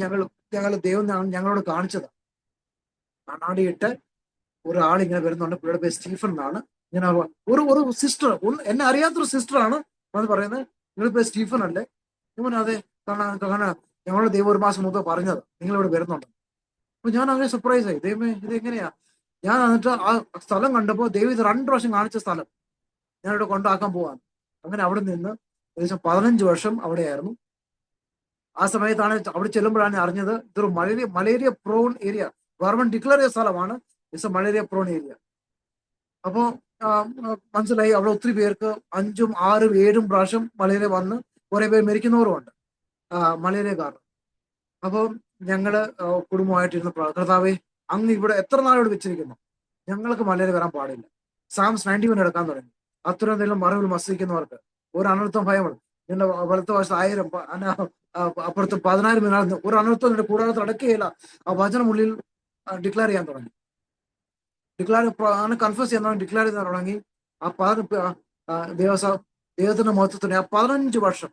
ഞങ്ങൾ ദൈവം ഞങ്ങളോട് കാണിച്ചതാണ്. കണ്ണാടിയിട്ട് ഒരാൾ ഇങ്ങനെ വരുന്നുണ്ട്, പുള്ളിയുടെ പേര് സ്റ്റീഫൻ എന്നാണ്. ഇങ്ങനെ ഒരു സിസ്റ്റർ, എന്നെ അറിയാത്തൊരു സിസ്റ്ററാണ് അത് പറയുന്നത്. നിങ്ങളുടെ പേര് സ്റ്റീഫൻ അല്ലേ? ഇവൻ അതെ, ഞങ്ങളുടെ ദൈവം ഒരു മാസം മുമ്പ് പറഞ്ഞത് നിങ്ങൾ ഇവിടെ വരുന്നുണ്ട്. അപ്പൊ ഞാൻ അങ്ങനെ സർപ്രൈസ് ആയി, ദൈവമേ ഇത് എങ്ങനെയാ. ഞാൻ എന്നിട്ട് ആ സ്ഥലം കണ്ടപ്പോൾ ദൈവം ഇത് 2 പ്രാവശ്യം കാണിച്ച സ്ഥലം ഞാനിവിടെ കൊണ്ടാക്കാൻ പോവാണ്. അങ്ങനെ അവിടെ നിന്ന് ഏകദേശം 15 വർഷം അവിടെയായിരുന്നു. ആ സമയത്താണ് അവിടെ ചെല്ലുമ്പോഴാണ് അറിഞ്ഞത് ഇതൊരു malaria prawn area, government declare ചെയ്ത സ്ഥലമാണ്, it's A malaria prawn area. അപ്പോ മനസ്സിലായി അവിടെ ഒത്തിരി പേർക്ക് 5ഉം 6ഉം 7ഉം പ്രാവശ്യം മലേറിയ വന്ന് കുറെ പേര് മരിക്കുന്നവരുമുണ്ട് മലേറിയ കാരണം. അപ്പോൾ ഞങ്ങള് കുടുംബമായിട്ടിരുന്ന് കർത്താവേ അങ്ങ് ഇവിടെ എത്ര നാളോട് വെച്ചിരിക്കുന്നു, ഞങ്ങൾക്ക് മലേറിയ വരാൻ പാടില്ല. സാംസ് 91 എടുക്കാൻ തുടങ്ങി. അത്ര എന്തെങ്കിലും മറവിൽ മത്സരിക്കുന്നവർക്ക് ഒരു അനർത്ഥം ഭയമാണ്. നിന്റെ വലത്തെ വശത്ത് 1000 അപ്പുറത്ത് 10,000 ഒരു അനർത്ഥം നിന്റെ കൂടാതെ അടക്കുകയില്ല. ആ വചനം ഉള്ളിൽ ഡിക്ലെയർ ചെയ്യാൻ തുടങ്ങി. കൺഫ്യൂസ് ചെയ്യാൻ ഡിക്ലെയർ ചെയ്യാൻ തുടങ്ങി. ദൈവത്തിന്റെ മഹത്വത്തിന് 15 വർഷം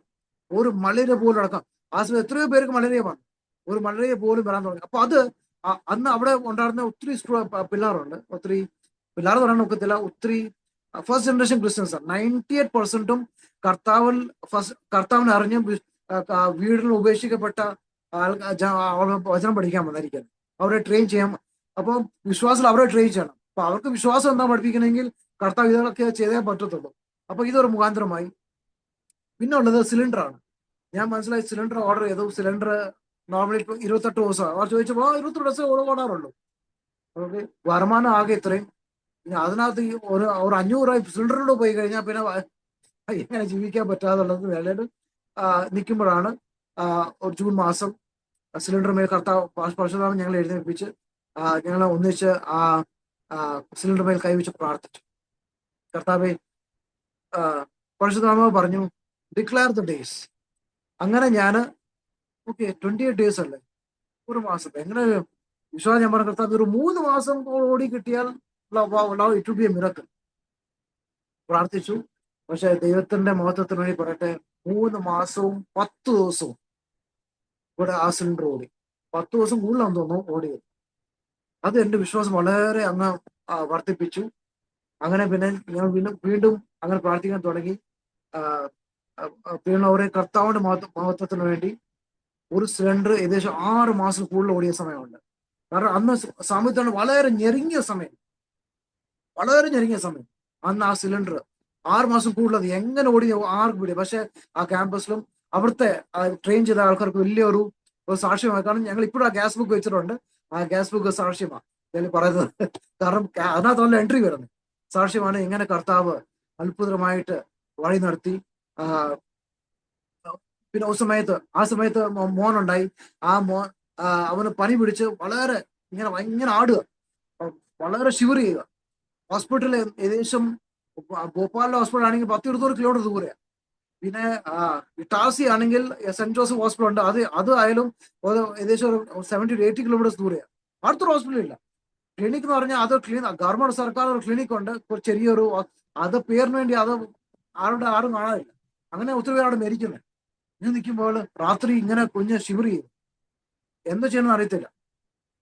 ഒരു മലേറിയ പോലും അടക്കം. ആ സമയത്ത് എത്രയോ പേർക്ക് മലേറിയ വന്നു, ഒരു മലേറിയ പോലും വരാൻ തുടങ്ങി. അപ്പൊ അത് അന്ന് അവിടെ ഉണ്ടായിരുന്ന ഒത്തിരി പിള്ളേരുണ്ട്, ഒത്തിരി പിള്ളേർ പറയാൻ ഒക്കത്തില്ല, ഒത്തിരി ഫസ്റ്റ് ജനറേഷൻ ക്രിസ്ത്യൻസ് 98% കർത്താവിനെ അറിഞ്ഞ് വീടിൽ ഉപേക്ഷിക്കപ്പെട്ട വചനം പഠിക്കാൻ വന്നിരിക്കുന്നത്, അവരെ ട്രെയിൻ ചെയ്യാൻ. അപ്പൊ വിശ്വാസത്തിൽ അവരെ ട്രെയിൻ ചെയ്യണം. അപ്പൊ അവർക്ക് വിശ്വാസം എന്താ പഠിപ്പിക്കണമെങ്കിൽ കർത്താവ് ഇതൊക്കെ ചെയ്തേ പറ്റത്തുള്ളൂ. അപ്പൊ ഇതൊരു മുഖാന്തരമായി. പിന്നെ ഉള്ളത് സിലിണ്ടറാണ്. ഞാൻ മനസ്സിലായി സിലിണ്ടർ ഓർഡർ ചെയ്തു. സിലിണ്ടർ നോർമലി 28 ദിവസം അവർ ചോദിച്ചപ്പോൾ 28 ദിവസം ഓടാറുള്ളൂ. ഓക്കെ, വരുമാനം ആകെ ഇത്രയും. പിന്നെ അതിനകത്ത് ഒരു 500 സിലിണ്ടറിലൂടെ പോയി കഴിഞ്ഞാൽ പിന്നെ എങ്ങനെ ജീവിക്കാൻ പറ്റാതുള്ളത് നിലയിൽ നിൽക്കുമ്പോഴാണ് ഒരു ജൂൺ മാസം സിലിണ്ടർ മേൽ കർത്താവ് പരിശുദ്ധാത്മാവ് ഞങ്ങൾ എഴുന്നേൽപ്പിച്ച് ഞങ്ങൾ ഒന്നിച്ച് ആ സിലിണ്ടർ മേൽ കൈവച്ച് പ്രാർത്ഥിച്ചു. കർത്താവെ പരിശുദ്ധാത്മാവ് പറഞ്ഞു ഡിക്ലെയർ ദ ഡേയ്സ്. അങ്ങനെ ഞാൻ ഓക്കെ 28 ഡേയ്സ് അല്ലേ, ഒരു മാസത്തെ എങ്ങനെ വിശ്വാസം. ഞാൻ പറഞ്ഞ കർത്താവ് ഒരു 3 മാസം ഓടി കിട്ടിയാൽ it will be A miracle. പ്രാർത്ഥിച്ചു. പക്ഷെ ദൈവത്തിന്റെ മഹത്വത്തിന് വേണ്ടി പറയട്ടെ, 3 മാസവും 10 ദിവസവും ഇവിടെ ആ സിലിണ്ടർ ഓടി. 10 ദിവസം കൂടുതലാണെന്ന് തോന്നുന്നു ഓടിയത്. അത് എന്റെ വിശ്വാസം വളരെ അങ്ങ് വർദ്ധിപ്പിച്ചു. അങ്ങനെ പിന്നെ ഞാൻ വീണ്ടും അങ്ങനെ പ്രാർത്ഥിക്കാൻ തുടങ്ങി. പിന്നെ അവരെ കർത്താവിന്റെ മഹത്വത്തിന് വേണ്ടി ഒരു സിലിണ്ടർ ഏകദേശം 6 മാസം കൂടുതൽ ഓടിയ സമയമുണ്ട്. കാരണം അന്ന് സമയത്താണ് വളരെ ഞെരുങ്ങിയ സമയം, വളരെ ഞെരുങ്ങിയ സമയം. അന്ന് ആ സിലിണ്ടർ 6 മാസം കൂടുതൽ എങ്ങനെ ഓടി ആർക്കും പിടി. പക്ഷെ ആ ക്യാമ്പസിലും അവിടുത്തെ ട്രെയിൻ ചെയ്ത ആൾക്കാർക്ക് വലിയൊരു സാക്ഷ്യമാണ്. കാരണം ഞങ്ങൾ ഇപ്പോഴും ആ ഗ്യാസ് ബുക്ക് വെച്ചിട്ടുണ്ട്. ആ ഗ്യാസ് ബുക്ക് സാക്ഷ്യമാണ്. ഞാൻ പറയുന്നത്. കാരണം അതിനകത്തുള്ള എൻട്രി വരുന്നത് സാക്ഷ്യമാണ്. ഇങ്ങനെ കർത്താവ് അത്ഭുതമായിട്ട് വഴി നടത്തി. ആ, പിന്നെ ആ സമയത്ത് മോനുണ്ടായി. ആ മോൻ അവന് പനി പിടിച്ച് വളരെ ഇങ്ങനെ ആടുക, വളരെ ഷിവർ ചെയ്യുക. ഹോസ്പിറ്റലിൽ ഏകദേശം ഭോപ്പാലിലെ ഹോസ്പിറ്റൽ ആണെങ്കിൽ 10-20 കിലോമീറ്റർ ദൂരെയാണ്. പിന്നെ ഇട്ടാസി ആണെങ്കിൽ സെന്റ് ജോസഫ് ഹോസ്പിറ്റൽ ഉണ്ട്, അത് ആയാലും ഏകദേശം ഒരു 70-80 കിലോമീറ്റേഴ്സ് ദൂരെയാണ്. അടുത്തൊരു ഹോസ്പിറ്റൽ ഇല്ല. ക്ലിനിക് എന്ന് പറഞ്ഞാൽ അത് ഗവൺമെന്റ് സർക്കാർ ഒരു ക്ലിനിക് ഉണ്ട്, ഒരു ചെറിയൊരു, അത് പേരിന് വേണ്ടി, അത് ആരും കാണാനില്ല. അങ്ങനെ ഒത്തിരി പേര് അവിടെ മരിക്കുന്നത്. ഇങ്ങനെ നിൽക്കുമ്പോൾ രാത്രി ഇങ്ങനെ കുഞ്ഞ് ഷിവർ ചെയ്യും, എന്താ ചെയ്യണമെന്ന് അറിയത്തില്ല.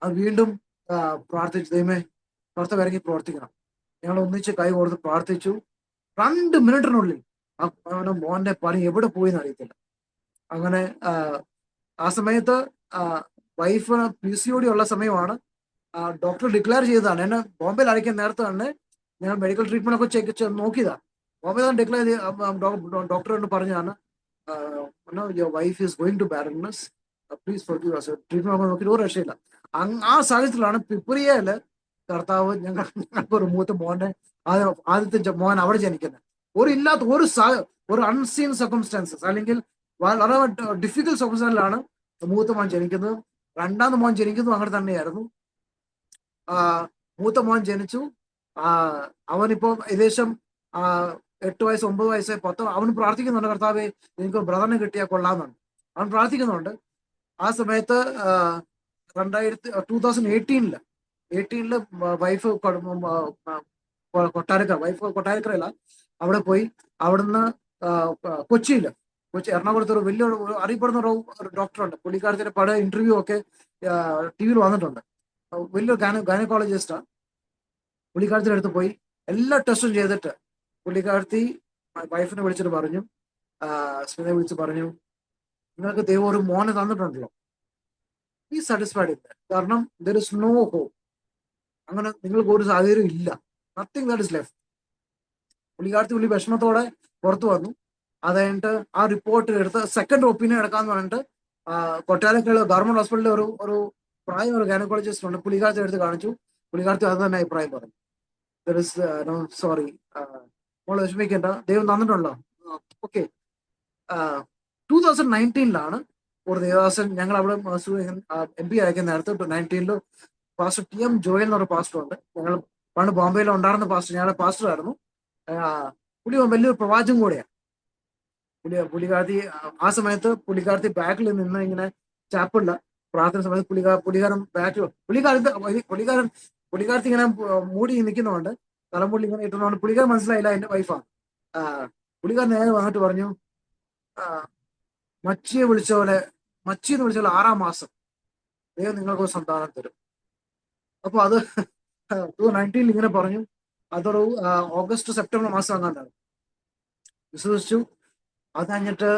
അത് വീണ്ടും പ്രാർത്ഥിച്ചു, ദൈവമേ പുറത്ത് ഇറങ്ങി പ്രവർത്തിക്കണം. ഞങ്ങൾ ഒന്നിച്ച് കൈ കൊടുത്ത് പ്രാർത്ഥിച്ചു. 2 മിനിറ്റിനുള്ളിൽ അവന്റെ മോന്റെ പണി എവിടെ പോയി എന്ന് അറിയത്തില്ല. അങ്ങനെ ആ സമയത്ത് വൈഫിന് PCOD ഉള്ള സമയമാണ്. ഡോക്ടർ ഡിക്ലെയർ ചെയ്തതാണ്. എന്നെ ബോംബെയിൽ അയക്കാൻ നേരത്തെ തന്നെ ഞാൻ മെഡിക്കൽ ട്രീറ്റ്മെന്റ് ഒക്കെ ചെക്ക് നോക്കിയതാണ്. ബോംബെ തന്നെ ഡിക്ലെയർ ഡോക്ടർ എന്ന് പറഞ്ഞാണ്, your wife is going to barrens, please forgive us. Treatment നോക്കിയിട്ട് ഒരു രക്ഷയില്ല. ആ സാഹചര്യത്തിലാണ് പിപ്രിയയില് കർത്താവ് ഞങ്ങൾക്ക് ഒരു മൂത്ത മോനെ, ആദ്യത്തെ മോൻ അവിടെ ജനിക്കുന്നത്. ഒരു അൺസീൻ സർക്കംസ്റ്റാൻസസ്, അല്ലെങ്കിൽ വളരെ ഡിഫിക്കൽട്ട് സർക്കംസ്റ്റാൻസിലാണ് മൂത്ത മോൻ ജനിക്കുന്നത്. രണ്ടാമത്തെ മോൻ ജനിക്കുന്നതും അങ്ങനെ തന്നെയായിരുന്നു. മൂത്ത മോൻ ജനിച്ചു. അവനിപ്പോ ഏകദേശം 8 വയസ്സ് 9 വയസ്സ് 10, അവന് പ്രാർത്ഥിക്കുന്നുണ്ട്, കർത്താവെ എനിക്ക് ബ്രദറിനെ കിട്ടിയാൽ കൊള്ളാമെന്നുണ്ട്. അവൻ പ്രാർത്ഥിക്കുന്നുണ്ട്. ആ സമയത്ത് 2018 വൈഫ് കൊട്ടാരക്കരയില്ല, അവിടെ പോയി. അവിടുന്ന് കൊച്ചി എറണാകുളത്ത് ഒരു വലിയൊരു അറിയപ്പെടുന്ന ഒരു ഡോക്ടറുണ്ട്. പുള്ളിക്കാരത്തിന്റെ പല ഇന്റർവ്യൂ ഒക്കെ TV-യിൽ വന്നിട്ടുണ്ട്. വലിയൊരു ഗൈനക്കോളജിസ്റ്റാണ്. പുള്ളിക്കാരത്തിന്റെ അടുത്ത് പോയി എല്ലാ ടെസ്റ്റും ചെയ്തിട്ട് പുള്ളിക്കാരത്തി വൈഫിനെ വിളിച്ചിട്ട് പറഞ്ഞു, സ്മിതയെ വിളിച്ച് പറഞ്ഞു, നിങ്ങൾക്ക് ദൈവം ഒരു മോനെ തന്നിട്ടുണ്ടല്ലോ, ഈ സാറ്റിസ്ഫൈഡ് ഇല്ല. കാരണം ദർ ഇസ് നോ ഹോപ്പ്. അങ്ങനെ നിങ്ങൾക്ക് ഒരു സാഹചര്യം ഇല്ല. Nothing that is left. പുള്ളി വിഷമത്തോടെ പുറത്തു വന്നു. അത് കഴിഞ്ഞിട്ട് ആ റിപ്പോർട്ട് എടുത്ത് സെക്കൻഡ് ഒപ്പീനിയൻ എടുക്കാന്ന് പറഞ്ഞിട്ട് കൊട്ടാരക്കര ഗവൺമെന്റ് ഹോസ്പിറ്റലിൽ ഒരു പ്രായം ഒരു ഗൈനക്കോളജിസ്റ്റ് ഉണ്ട്, പുള്ളിക്കാരത്തെ എടുത്ത് കാണിച്ചു. പുള്ളിക്കാരത്തി അത് തന്നെ അഭിപ്രായം പറഞ്ഞു. ദർ ഇസ് നോ സോറി, നമ്മൾ വിഷമിക്കേണ്ട, ദൈവം തന്നിട്ടുണ്ടല്ലോ. ഓക്കെ. 2019 ഒരു ദേവദാസൻ ഞങ്ങൾ അവിടെ MP അയക്കുന്ന നേരത്തെ 2019 പാസ്റ്റർ TM ജോയൽ എന്നൊരു പാസ്റ്റർ ഉണ്ട്. ഞങ്ങൾ പണ്ട് ബോംബെയിൽ ഉണ്ടായിരുന്ന പാസ്റ്റർ, ഞങ്ങളുടെ പാസ്റ്റർ ആയിരുന്നു. പുള്ളി വലിയൊരു പ്രവാചകം കൂടെയാണ്. പുള്ളിക്കാരത്തി ആ സമയത്ത് പുള്ളിക്കാരത്തി ബാക്കിൽ നിന്ന് ഇങ്ങനെ ചാപ്പിളില്ല പ്രാർത്ഥന സമയത്ത് പുള്ളിക്കാരത്തി ഇങ്ങനെ മൂടി നിൽക്കുന്നുണ്ട്, തലമുള്ളി ഇങ്ങനെ ഇട്ടുന്നതുകൊണ്ട് പുള്ളിക്കാരൻ മനസ്സിലായില്ല എന്റെ വൈഫാണ്. പുള്ളിക്കാരൻ നേരെ വന്നിട്ട് പറഞ്ഞു, മച്ചി എന്ന് വിളിച്ച പോലെ 6-ാം മാസം ദൈവം നിങ്ങൾക്ക് സന്താനം തരും. അപ്പൊ അത് 2019 ഇങ്ങനെ പറഞ്ഞു. അതൊരു ഓഗസ്റ്റ് സെപ്റ്റംബർ മാസം അങ്ങാണ്ടാണ് വിശ്വസിച്ചു. അത് കഴിഞ്ഞിട്ട്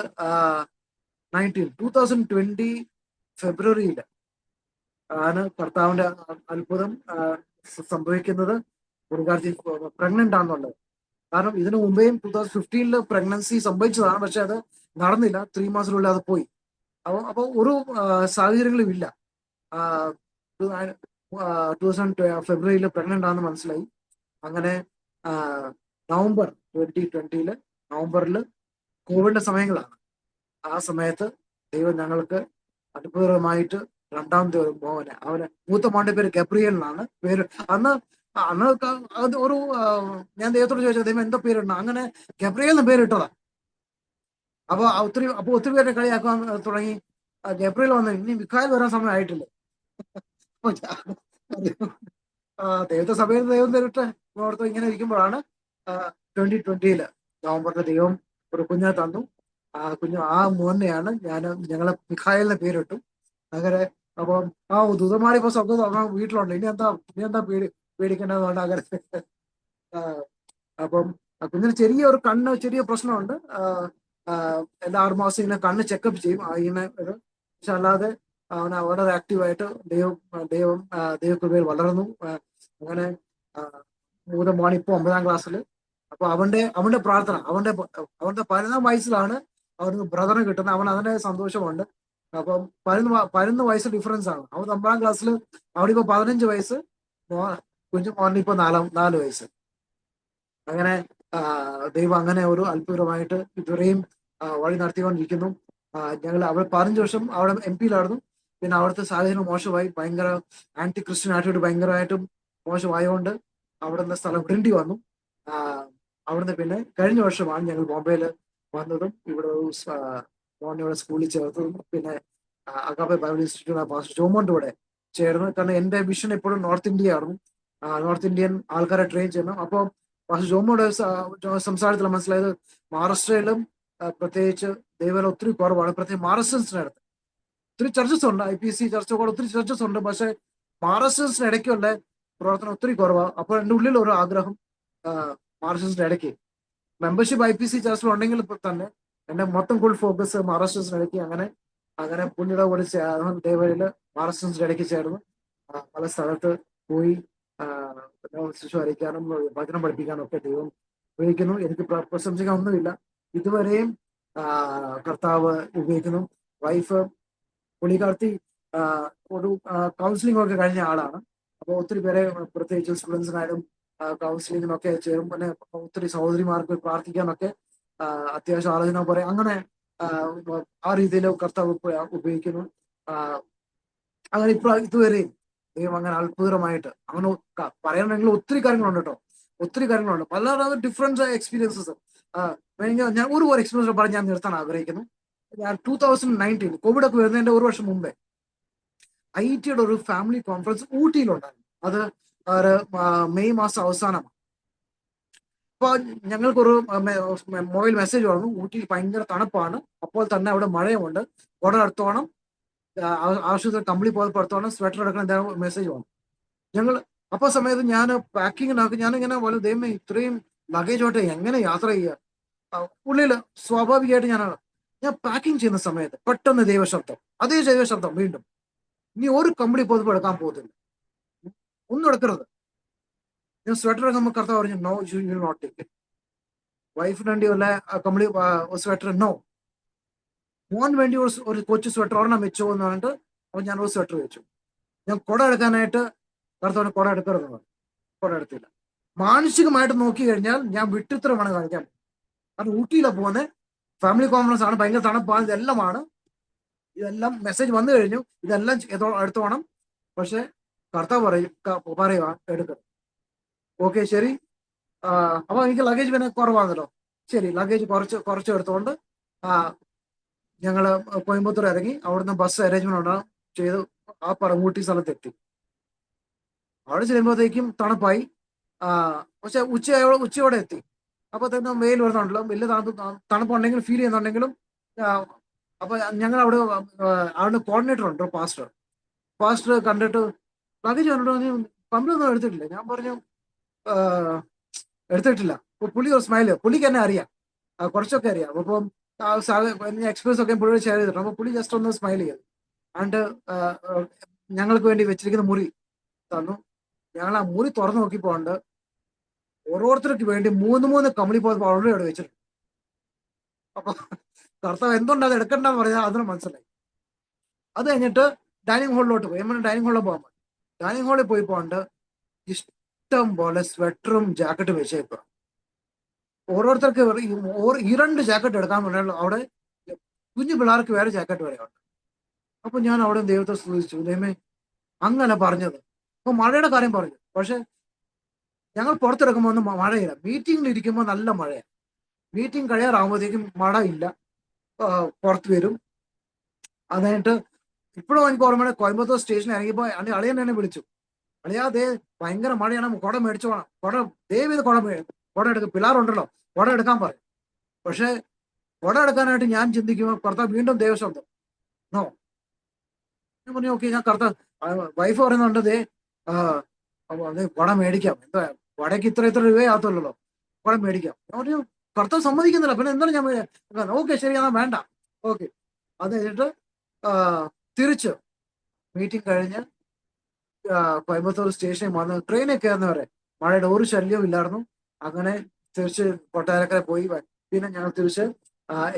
2020 ഫെബ്രുവരിയിൽ ആണ് കർത്താവിന്റെ അത്ഭുതം സംഭവിക്കുന്നത്. പുള്ളിക്കാരത്തി പ്രഗ്നന്റ് ആണെന്നുള്ളത്. കാരണം ഇതിനു മുമ്പേയും 2015 പ്രഗ്നൻസി സംഭവിച്ചതാണ്, പക്ഷെ അത് നടന്നില്ല. 3 മാസത്തിനുള്ളിൽ അത് പോയി. അപ്പൊ ഒരു സാഹചര്യങ്ങളും ഇല്ല. 2000 ഫെബ്രുവരിയിൽ പ്രഗ്നന്റ് ആണെന്ന് മനസ്സിലായി. അങ്ങനെ നവംബർ 2020 നവംബറിൽ കോവിഡിന്റെ സമയങ്ങളാണ്. ആ സമയത്ത് ദൈവം ഞങ്ങൾക്ക് അത്ഭുതമായിട്ട് രണ്ടാമത്തെ ഒരു മോനെ, മൂത്ത മോന്റെ പേര് ഗബ്രിയേൽ എന്നാണ് പേര്. അന്ന് അത് ഒരു ഞാൻ ദൈവത്തോട് ചോദിച്ചത്, ദൈവം എന്താ പേരിടണം? അങ്ങനെ ഗബ്രിയേൽ എന്ന് പേരിട്ടതാ. അപ്പൊ ഒത്തിരി പേരെ കളിയാക്കാൻ തുടങ്ങി. ഗബ്രിയേൽ വന്നു, ഇനി മിഖായിൽ വരാൻ സമയം ആയിട്ടില്ല. ദൈവത്തെ സഭയിൽ ദൈവം തരട്ടെ ഓർത്ത് ഇങ്ങനെ ഇരിക്കുമ്പോഴാണ് 2020 നവംബറിൽ ദൈവം ഒരു കുഞ്ഞിനെ തന്നു. ആ മോനെയാണ് ഞങ്ങളെ മിഖായലിനെ പേരിട്ടു. അങ്ങനെ അപ്പം ദൂതന്മാരി ഇപ്പൊ സ്വന്തം വീട്ടിലുണ്ട്. ഇനി എന്താ പേടിക്കേണ്ടതെന്ന് പറഞ്ഞാൽ അങ്ങനെ. അപ്പം കുഞ്ഞിന് ചെറിയ പ്രശ്നമുണ്ട്. എല്ലാ 6 മാസം ഇങ്ങനെ കണ്ണ് ചെക്കപ്പ് ചെയ്യും. ഇങ്ങനെ പക്ഷെ അല്ലാതെ വളരെ ആക്റ്റീവായിട്ട് ദൈവകൃപയിൽ വളർന്നു. അങ്ങനെ മൂത്ത മോൻ ഇപ്പൊ 9-ാം ക്ലാസ്സിൽ. അപ്പൊ അവന്റെ പ്രാർത്ഥന, അവന്റെ 11-ാം വയസ്സിലാണ് അവർക്ക് ബ്രദറിന് കിട്ടുന്നത്. അവൻ അതിന്റെ സന്തോഷമുണ്ട്. അപ്പം 11 വയസ്സ് ഡിഫറൻസ് ആണ്. അവൻ 9-ാം ക്ലാസ്സിൽ, അവിടെ ഇപ്പൊ 15 വയസ്സ്. കുഞ്ഞു മോന് ഇപ്പൊ 4 വയസ്സ്. അങ്ങനെ ദൈവം അങ്ങനെ ഒരു അത്ഭുതമായിട്ട് ഇതുവരെയും വഴി നടത്തിക്കൊണ്ടിരിക്കുന്നു. ഞങ്ങൾ അവിടെ 15 വർഷം അവിടെ MP-യിലായിരുന്നു. പിന്നെ അവിടുത്തെ സാഹചര്യം മോശമായി, ഭയങ്കര ആന്റി ക്രിസ്ത്യൻ ആറ്റിറ്റ്യൂഡ് ഭയങ്കരമായിട്ടും മോശമായതുകൊണ്ട് അവിടുന്ന് സ്ഥലം വിടേണ്ടി വന്നു. അവിടുന്ന് പിന്നെ കഴിഞ്ഞ വർഷമാണ് ഞങ്ങൾ ബോംബെയിൽ വന്നതും ഇവിടെ ഒരു മോനെ ഇവിടെ സ്കൂളിൽ ചേർത്തതും പിന്നെ അഗാപ്പെ ബൈബിൾ ഇൻസ്റ്റിറ്റ്യൂട്ട് പാസ്റ്റർ ജോമോന്റെ കൂടെ ചേർന്ന്. കാരണം എന്റെ വിഷൻ എപ്പോഴും നോർത്ത് ഇന്ത്യ ആയിരുന്നു, നോർത്ത് ഇന്ത്യൻ ആൾക്കാരെ ട്രെയിൻ ചെയ്യണം. അപ്പോൾ പാസ്റ്റർ ജോമോയുടെ സംസാരത്തിൽ മനസ്സിലായത് മഹാരാഷ്ട്രയിലും പ്രത്യേകിച്ച് ദൈവം ഒത്തിരി കുറവാണ്, പ്രത്യേകിച്ച് മഹാരാഷ്ട്രൻസിനടുത്ത് ഒത്തിരി ചർച്ചസ് ഉണ്ട്, IPC ചർച്ചകൾ ഒത്തിരി ചർച്ചസ് ഉണ്ട്, പക്ഷെ മഹാരാഷ്ട്രൻസിന് ഇടയ്ക്കുള്ള പ്രവർത്തനം ഒത്തിരി കുറവാണ്. അപ്പോൾ എൻ്റെ ഉള്ളിൽ ഒരു ആഗ്രഹം, മഹാരാഷ്ട്രൻസിന്റെ ഇടയ്ക്ക് മെമ്പർഷിപ്പ് IPC ചർച്ചിൽ ഉണ്ടെങ്കിൽ തന്നെ എന്റെ മൊത്തം ഫുൾ ഫോക്കസ് മഹാരാഷ്ട്രൻസിന് ഇടയ്ക്ക്. അങ്ങനെ പുള്ളിയുടെ കൂടെ ദേവയില് മഹാരാഷ്ട്രൻസിന്റെ ഇടയ്ക്ക് ചേർന്ന് പല സ്ഥലത്ത് പോയി ശിശു അറിയിക്കാനും വചനം പഠിപ്പിക്കാനും ഒക്കെ ദൈവം ഉപയോഗിക്കുന്നു. എനിക്ക് പ്രശംസിക്കാൻ ഒന്നുമില്ല. ഇതുവരെയും കർത്താവ് ഉപയോഗിക്കുന്നു. വൈഫ് പുള്ളിക്കാർത്തി ഒരു കൗൺസിലിംഗ് ഒക്കെ കഴിഞ്ഞ ആളാണ്. അപ്പോൾ ഒത്തിരി പേരെ പ്രത്യേകിച്ച് സ്റ്റുഡൻസിനായാലും കൗൺസിലിങ്ങിനൊക്കെ ചേരും. പിന്നെ ഒത്തിരി സഹോദരിമാർക്ക് പ്രാർത്ഥിക്കാനൊക്കെ അത്യാവശ്യം ആലോചന പറയാം. അങ്ങനെ ആ രീതിയിൽ കർത്താവ് ഉപയോഗിക്കുന്നു. അങ്ങനെ ഇതുവരെയും ദൈവം അങ്ങനെ അത്ഭുതമായിട്ട് അങ്ങനെ പറയാനെങ്കിൽ ഒത്തിരി കാര്യങ്ങളുണ്ട് കേട്ടോ, ഒത്തിരി കാര്യങ്ങളുണ്ട്, പല ഡിഫറെന്റ് എക്സ്പീരിയൻസസ്. ഞാൻ ഒരു എക്സ്പീരിയൻസ് പറഞ്ഞ് ഞാൻ നിർത്താൻ ആഗ്രഹിക്കുന്നു. ഞാൻ 2019 കോവിഡ് ഒക്കെ വരുന്നതിന്റെ ഒരു വർഷം മുമ്പേ IIT-യുടെ ഒരു ഫാമിലി കോൺഫറൻസ് ഊട്ടിയിലുണ്ടായിരുന്നു. അത് മെയ് മാസം അവസാനമാണ്. അപ്പൊ ഞങ്ങൾക്കൊരു മൊബൈൽ മെസ്സേജ് വന്നു, ഊട്ടിയിൽ ഭയങ്കര തണുപ്പാണ്, അപ്പോൾ തന്നെ അവിടെ മഴയുമുണ്ട്, കുട എടുത്തോണം, ആശുപത്രി കമ്പിളി പോയപ്പോൾ എടുത്തോണം, സ്വെറ്റർ എടുക്കണം, എന്താ മെസ്സേജ് വന്നു. ഞങ്ങൾ അപ്പൊ സമയത്ത് ഞാൻ പാക്കിങ്ങിനാക്കി ഞാനിങ്ങനെ പോലെ ദൈവമേ ഇത്രയും ലഗേജോട്ടെ എങ്ങനെ യാത്ര ചെയ്യുക. ഉള്ളില് സ്വാഭാവികമായിട്ട് ഞാൻ പാക്കിങ് ചെയ്യുന്ന സമയത്ത് പെട്ടെന്ന് ദൈവശബ്ദം, അതേ ദൈവശബ്ദം വീണ്ടും, ഇനി ഒരു കമ്പിളി പോയപ്പോൾ എടുക്കാൻ പോകുന്നില്ല, ഒന്നും എടുക്കരുത്. ഞാൻ സ്വെറ്റർ എടുക്കുമ്പോൾ കർത്താവ് പറഞ്ഞു no you will not take it. വൈഫിന് വേണ്ടി വല്ല കമ്പിളി സ്വെറ്റർ നോ, മോൻ വേണ്ടി ഒരു കൊച്ചു സ്വെറ്റർ ഒരെണ്ണം വെച്ചോ എന്ന് പറഞ്ഞിട്ട് അപ്പൊ ഞാൻ ഒരു സ്വെറ്റർ വെച്ചു. ഞാൻ കുട എടുക്കാനായിട്ട് കർത്താവിന് കുട എടുക്കരുതെന്ന്, കുട എടുത്തില്ല. മാനസികമായിട്ട് നോക്കി കഴിഞ്ഞാൽ ഞാൻ വിട്ടിത്തരമാണ് കാണിക്കാൻ. കാരണം ഊട്ടിയിലാണ് പോകുന്നത്, ഫാമിലി കോൺഫറൻസ് ആണ്, ഭയങ്കര തണുപ്പാണ്, ഇതെല്ലാം മെസ്സേജ് വന്നു കഴിഞ്ഞു, ഇതെല്ലാം എടുത്തോണം. പക്ഷെ കർത്താവ് പറയുക എടുക്കണം. ഓക്കെ ശരി. അപ്പൊ എനിക്ക് ലഗേജ് പിന്നെ കുറവാണല്ലോ, ശരി ലഗേജ് കുറച്ച് എടുത്തുകൊണ്ട് ഞങ്ങള് കോയമ്പത്തൂർ ഇറങ്ങി. അവിടുന്ന് ബസ് അറേഞ്ച്മെന്റ് ചെയ്ത് ഊട്ടി സ്ഥലത്തെത്തി. അവിടെ ചെല്ലുമ്പോഴത്തേക്കും തണുപ്പായി. പക്ഷെ ഉച്ചയോടെ എത്തി. അപ്പൊ തന്നെ വെയിൽ വരുന്നുണ്ടല്ലോ, വലിയ തണുപ്പുണ്ടെങ്കിലും ഫീൽ ചെയ്യുന്നുണ്ടെങ്കിലും. അപ്പൊ ഞങ്ങൾ അവിടെ കോർഡിനേറ്റർ ഉണ്ട്, പാസ്റ്റർ കണ്ടിട്ട് ലഗേജ് കണ്ടിട്ട് കമ്പിളൊന്നും എടുത്തിട്ടില്ല. ഞാൻ പറഞ്ഞു എടുത്തിട്ടില്ല. അപ്പൊ പുള്ളി ഒരു സ്മൈല്, പുള്ളിക്ക് എന്നെ അറിയാം, കുറച്ചൊക്കെ അറിയാം. അപ്പം എക്സ്പീരിയൻസ് ഒക്കെ പുള്ളി ഷെയർ ചെയ്തിട്ടുണ്ട്. അപ്പൊ പുള്ളി ജസ്റ്റ് ഒന്ന് സ്മൈൽ ചെയ്തു. ആൻഡ് ഞങ്ങൾക്ക് വേണ്ടി വെച്ചിരിക്കുന്ന മുറി തന്നു. ഞങ്ങൾ ആ മുറി തുറന്നു നോക്കിപ്പോണ്ട് ഓരോരുത്തർക്ക് വേണ്ടി 3 കമ്പിളി പോയപ്പോൾ ഓൾറെഡി അവിടെ വെച്ചിട്ടുണ്ട്. അപ്പൊ കർത്താവ് എന്തുകൊണ്ട് അത് എടുക്കണ്ടെന്ന് പറഞ്ഞാൽ അതിന് മനസ്സിലായി. അത് കഴിഞ്ഞിട്ട് ഡൈനിങ് ഹാളിലോട്ട് പോയി. ഡൈനിങ് ഹാളിൽ പോകാൻ പറ്റും. ഡൈനിങ് ഹാളിൽ പോയി പോണ്ട് ഇഷ്ടം പോലെ സ്വെറ്ററും ജാക്കറ്റും വെച്ചേക്കുക. ഓരോരുത്തർക്ക് 2 ജാക്കറ്റ് എടുക്കാൻ പറഞ്ഞാൽ അവിടെ കുഞ്ഞു പിള്ളേർക്ക് വേറെ ജാക്കറ്റ് വരെ ഉണ്ട്. അപ്പൊ ഞാൻ അവിടെ ദൈവത്തെ സ്തുതിച്ചു, ദൈവമേ അങ്ങനെ പറഞ്ഞത്. അപ്പൊ മഴയുടെ കാര്യം പറഞ്ഞു, പക്ഷെ ഞങ്ങൾ പുറത്തിറക്കുമ്പോൾ ഒന്നും മഴയില്ല. മീറ്റിംഗിൽ ഇരിക്കുമ്പോൾ നല്ല മഴയാണ്. മീറ്റിംഗ് കഴിയാറാകുമ്പോഴത്തേക്കും മഴ ഇല്ല, പുറത്ത് വരും. അത് കഴിഞ്ഞിട്ട് ഇപ്പോഴും എനിക്ക് ഓർമ്മ, കോയമ്പത്തൂർ സ്റ്റേഷനിൽ ഇറങ്ങിയപ്പോൾ അളിയൻ എന്നെ വിളിച്ചു, അളിയാതെ ഭയങ്കര മഴയാണ്, കുട മേടിച്ചു വേണം, ദയവ് കുട എടുക്കും, പിള്ളേരുണ്ടല്ലോ കുട എടുക്കാൻ പറയും. പക്ഷെ കുട എടുക്കാനായിട്ട് ഞാൻ ചിന്തിക്കുമ്പോൾ കർത്താവ് വീണ്ടും ദൈവശബ്ദം നോ. ഞാൻ പറഞ്ഞു ഓക്കെ, ഞാൻ വൈഫ് പറയുന്നുണ്ട് കുട മേടിക്കാം, എന്താ വടക്ക് ഇത്ര രൂപയാകത്തുള്ളല്ലോ, കുട മേടിക്കാം. ഞാൻ പറഞ്ഞു കർത്താവ് സമ്മതിക്കുന്നില്ല, പിന്നെ എന്താണ് ഞാൻ ഓക്കെ ശരി എന്നാൽ വേണ്ട. ഓക്കെ. അത് കഴിഞ്ഞിട്ട് തിരിച്ച് മീറ്റിംഗ് കഴിഞ്ഞ് കോയമ്പത്തൂർ സ്റ്റേഷനിൽ വന്ന് ട്രെയിനിൽ കയറുന്നവരെ മഴയുടെ ഒരു ശല്യവും ഇല്ലായിരുന്നു. അങ്ങനെ തിരിച്ച് കൊട്ടാരക്കര പോയി. പിന്നെ ഞങ്ങൾ തിരിച്ച്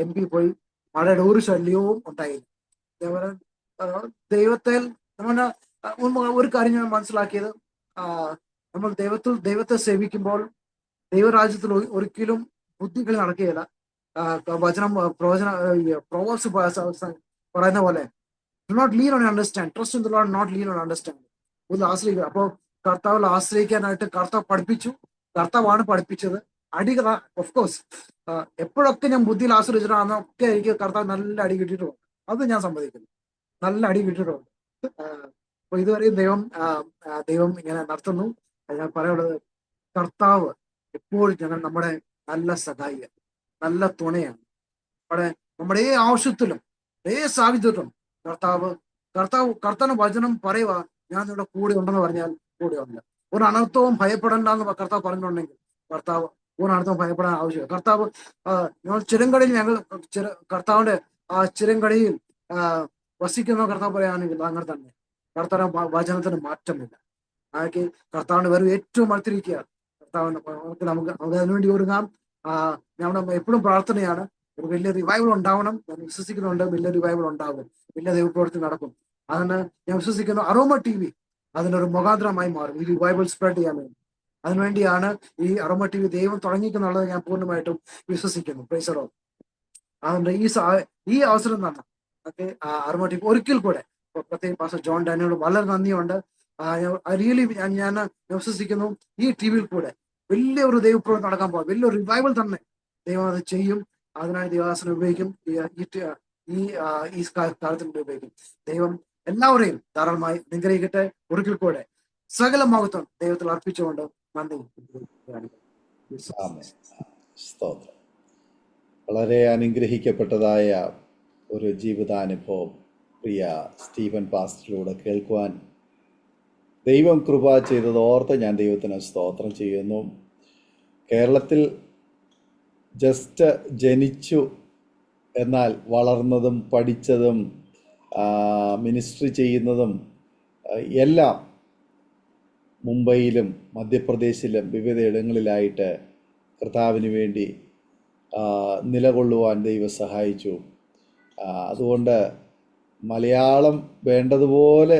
MP പോയി. മഴയുടെ ഒരു ശല്യവും ഉണ്ടായില്ല. അതേപോലെ ദൈവത്തിൽ ഒരു കാര്യം ഞാൻ മനസ്സിലാക്കിയത്, ആ, നമ്മൾ ദൈവത്തെ സേവിക്കുമ്പോൾ ദൈവരാജ്യത്തിൽ ഒരിക്കലും ബുദ്ധികൾ നടക്കുകയില്ല. വചനം പ്രവചന പ്രൊവേഴ്സ് പറയുന്ന പോലെ do not lean on understand, trust in the Lord, not lean on understand. ഒന്ന് ആശ്രയിക്കുക. അപ്പോൾ കർത്താവിൽ ആശ്രയിക്കാനായിട്ട് കർത്താവ് പഠിപ്പിച്ചു. കർത്താവാണ് പഠിപ്പിച്ചത്. അടികൾ ഓഫ് കോഴ്സ് എപ്പോഴൊക്കെ ഞാൻ ബുദ്ധിയിൽ ആശ്രയിച്ചിട്ടാണെന്നൊക്കെ എനിക്ക് കർത്താവ് നല്ല അടി കിട്ടിയിട്ടുണ്ട്. അത് ഞാൻ സമ്മതിക്കുന്നു, നല്ല അടി കിട്ടിയിട്ടുണ്ട്. അപ്പൊ ഇതുവരെയും ദൈവം ഇങ്ങനെ നടത്തുന്നു. ഞാൻ പറയുള്ളത്, കർത്താവ് എപ്പോഴും ഞങ്ങൾ നമ്മുടെ നല്ല സഹായിക, നല്ല തുണയാണ്. നമ്മുടെ ഈ ആവശ്യത്തിലും സാഹചര്യത്തിലും കർത്താവിന് വചനം പറയുക, ഞാൻ നിങ്ങളുടെ കൂടെ ഉണ്ടെന്ന് പറഞ്ഞാൽ കൂടെ ഉണ്ട്. ഒരു അനർത്ഥവും ഭയപ്പെടേണ്ട എന്ന് കർത്താവ് പറഞ്ഞിട്ടുണ്ടെങ്കിൽ കർത്താവ് ഒരു അനർത്ഥവും ഭയപ്പെടാൻ ആവശ്യമില്ല. കർത്താവ് ഞങ്ങൾ ചിരങ്കടിയിൽ കർത്താവിന്റെ ആ ചിരങ്കടിയിൽ വസിക്കുന്ന കർത്താവ് പറയുകയാണെങ്കിൽ അങ്ങനെ തന്നെ കർത്താവ് വചനത്തിന് മാറ്റമില്ല. ആക്കി കർത്താവിന്റെ വരവ് ഏറ്റവും അടുത്തിരിക്കുക. കർത്താവിന്റെ നമുക്ക് അതിനുവേണ്ടി ഒരുങ്ങാം. നമ്മുടെ എപ്പോഴും പ്രാർത്ഥനയാണ്, ഒരു വലിയ റിവൈവൽ ഉണ്ടാവണം. ഞാൻ വിശ്വസിക്കുന്നുണ്ട്, വലിയ റിവൈവൽ ഉണ്ടാകും, വലിയ ദൈവപ്രവൃത്തി നടക്കും. അതിന് ഞാൻ വിശ്വസിക്കുന്നു അരോമ TV അതിനൊരു മുഖാന്തരമായി മാറും ഈ റിവൈവൽ സ്പ്രെഡ് ചെയ്യാൻ വേണ്ടി. അതിനുവേണ്ടിയാണ് ഈ അരോമ TV ദൈവം തുടങ്ങിക്കുന്നുള്ളത് ഞാൻ പൂർണ്ണമായിട്ടും വിശ്വസിക്കുന്നു. Praise the Lord. അതുകൊണ്ട് ഈ അവസരം തന്നെ അരോമ TV ഒരിക്കൽ കൂടെ പ്രത്യേകം പാസ്റ്റർ ജോൺ ഡാനിയോട് വളരെ നന്ദിയുണ്ട്. റിയലി ഞാൻ വിശ്വസിക്കുന്നു ഈ ടിവിയിൽ കൂടെ വലിയ ഒരു ദൈവപ്രവൃത്തി നടക്കാൻ പോകും, വലിയൊരു റിവൈവൽ തന്നെ ദൈവം അത് ചെയ്യും. അതിനായി ദൈവദാസനെ ഉപയോഗിക്കും, ഈ കാലത്തിന് ഉപയോഗിക്കും. ദൈവം എല്ലാവരെയും ധാരാളമായി അനുഗ്രഹിക്കട്ടെ. ഒരിക്കൽ കൂടെ സകല മഹത്വം ദൈവത്തിൽ അർപ്പിച്ചുകൊണ്ട് നന്ദി. സ്തോത്രം. വളരെ അനുഗ്രഹിക്കപ്പെട്ടതായ ഒരു ജീവിതാനുഭവം പ്രിയ സ്റ്റീഫൻ പാസ്റ്ററിലൂടെ കേൾക്കുവാൻ ദൈവം കൃപ ചെയ്തത് ഓർത്ത് ഞാൻ ദൈവത്തിന് സ്തോത്രം ചെയ്യുന്നു. കേരളത്തിൽ ജസ്റ്റ് ജനിച്ചു, എന്നാൽ വളർന്നതും പഠിച്ചതും മിനിസ്ട്രി ചെയ്യുന്നതും എല്ലാം മുംബൈയിലും മധ്യപ്രദേശിലും വിവിധയിടങ്ങളിലായിട്ട് കർത്താവിന് വേണ്ടി നിലകൊള്ളുവാൻ ദൈവം സഹായിച്ചു. അതുകൊണ്ട് മലയാളം വേണ്ടതുപോലെ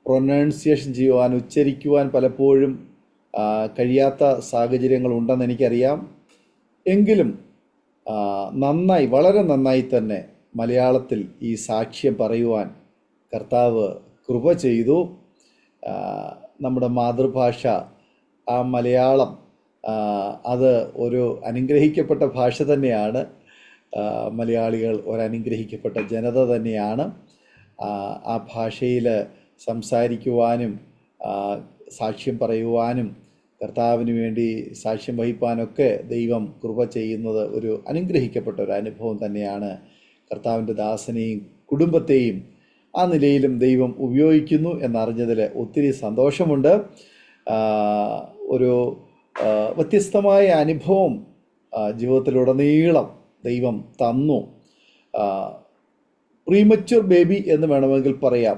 പ്രൊനൗൺസിയേഷൻ ചെയ്യുവാൻ, ഉച്ചരിക്കുവാൻ പലപ്പോഴും കഴിയാത്ത സാഹചര്യങ്ങൾ ഉണ്ടെന്ന് എനിക്കറിയാം. എങ്കിലും നന്നായി, വളരെ നന്നായി തന്നെ മലയാളത്തിൽ ഈ സാക്ഷ്യം പറയുവാൻ കർത്താവ് കൃപ ചെയ്തു. നമ്മുടെ മാതൃഭാഷ ആ മലയാളം, അത് ഒരു അനുഗ്രഹിക്കപ്പെട്ട ഭാഷ തന്നെയാണ്. മലയാളികൾ ഒരനുഗ്രഹിക്കപ്പെട്ട ജനത തന്നെയാണ്. ആ ഭാഷയിൽ സംസാരിക്കുവാനും സാക്ഷ്യം പറയുവാനും കർത്താവിന് വേണ്ടി സാക്ഷ്യം വഹിപ്പാനൊക്കെ ദൈവം കൃപ ചെയ്യുന്നത് ഒരു അനുഗ്രഹിക്കപ്പെട്ട ഒരു അനുഭവം തന്നെയാണ്. കർത്താവിൻ്റെ ദാസനെയും കുടുംബത്തെയും ആ നിലയിലും ദൈവം ഉപയോഗിക്കുന്നു എന്നറിഞ്ഞതിൽ ഒത്തിരി സന്തോഷമുണ്ട്. ഒരു വ്യത്യസ്തമായ അനുഭവം ജീവിതത്തിലുടനീളം ദൈവം തന്നു. പ്രീമച്വർ ബേബി എന്ന് വേണമെങ്കിൽ പറയാം.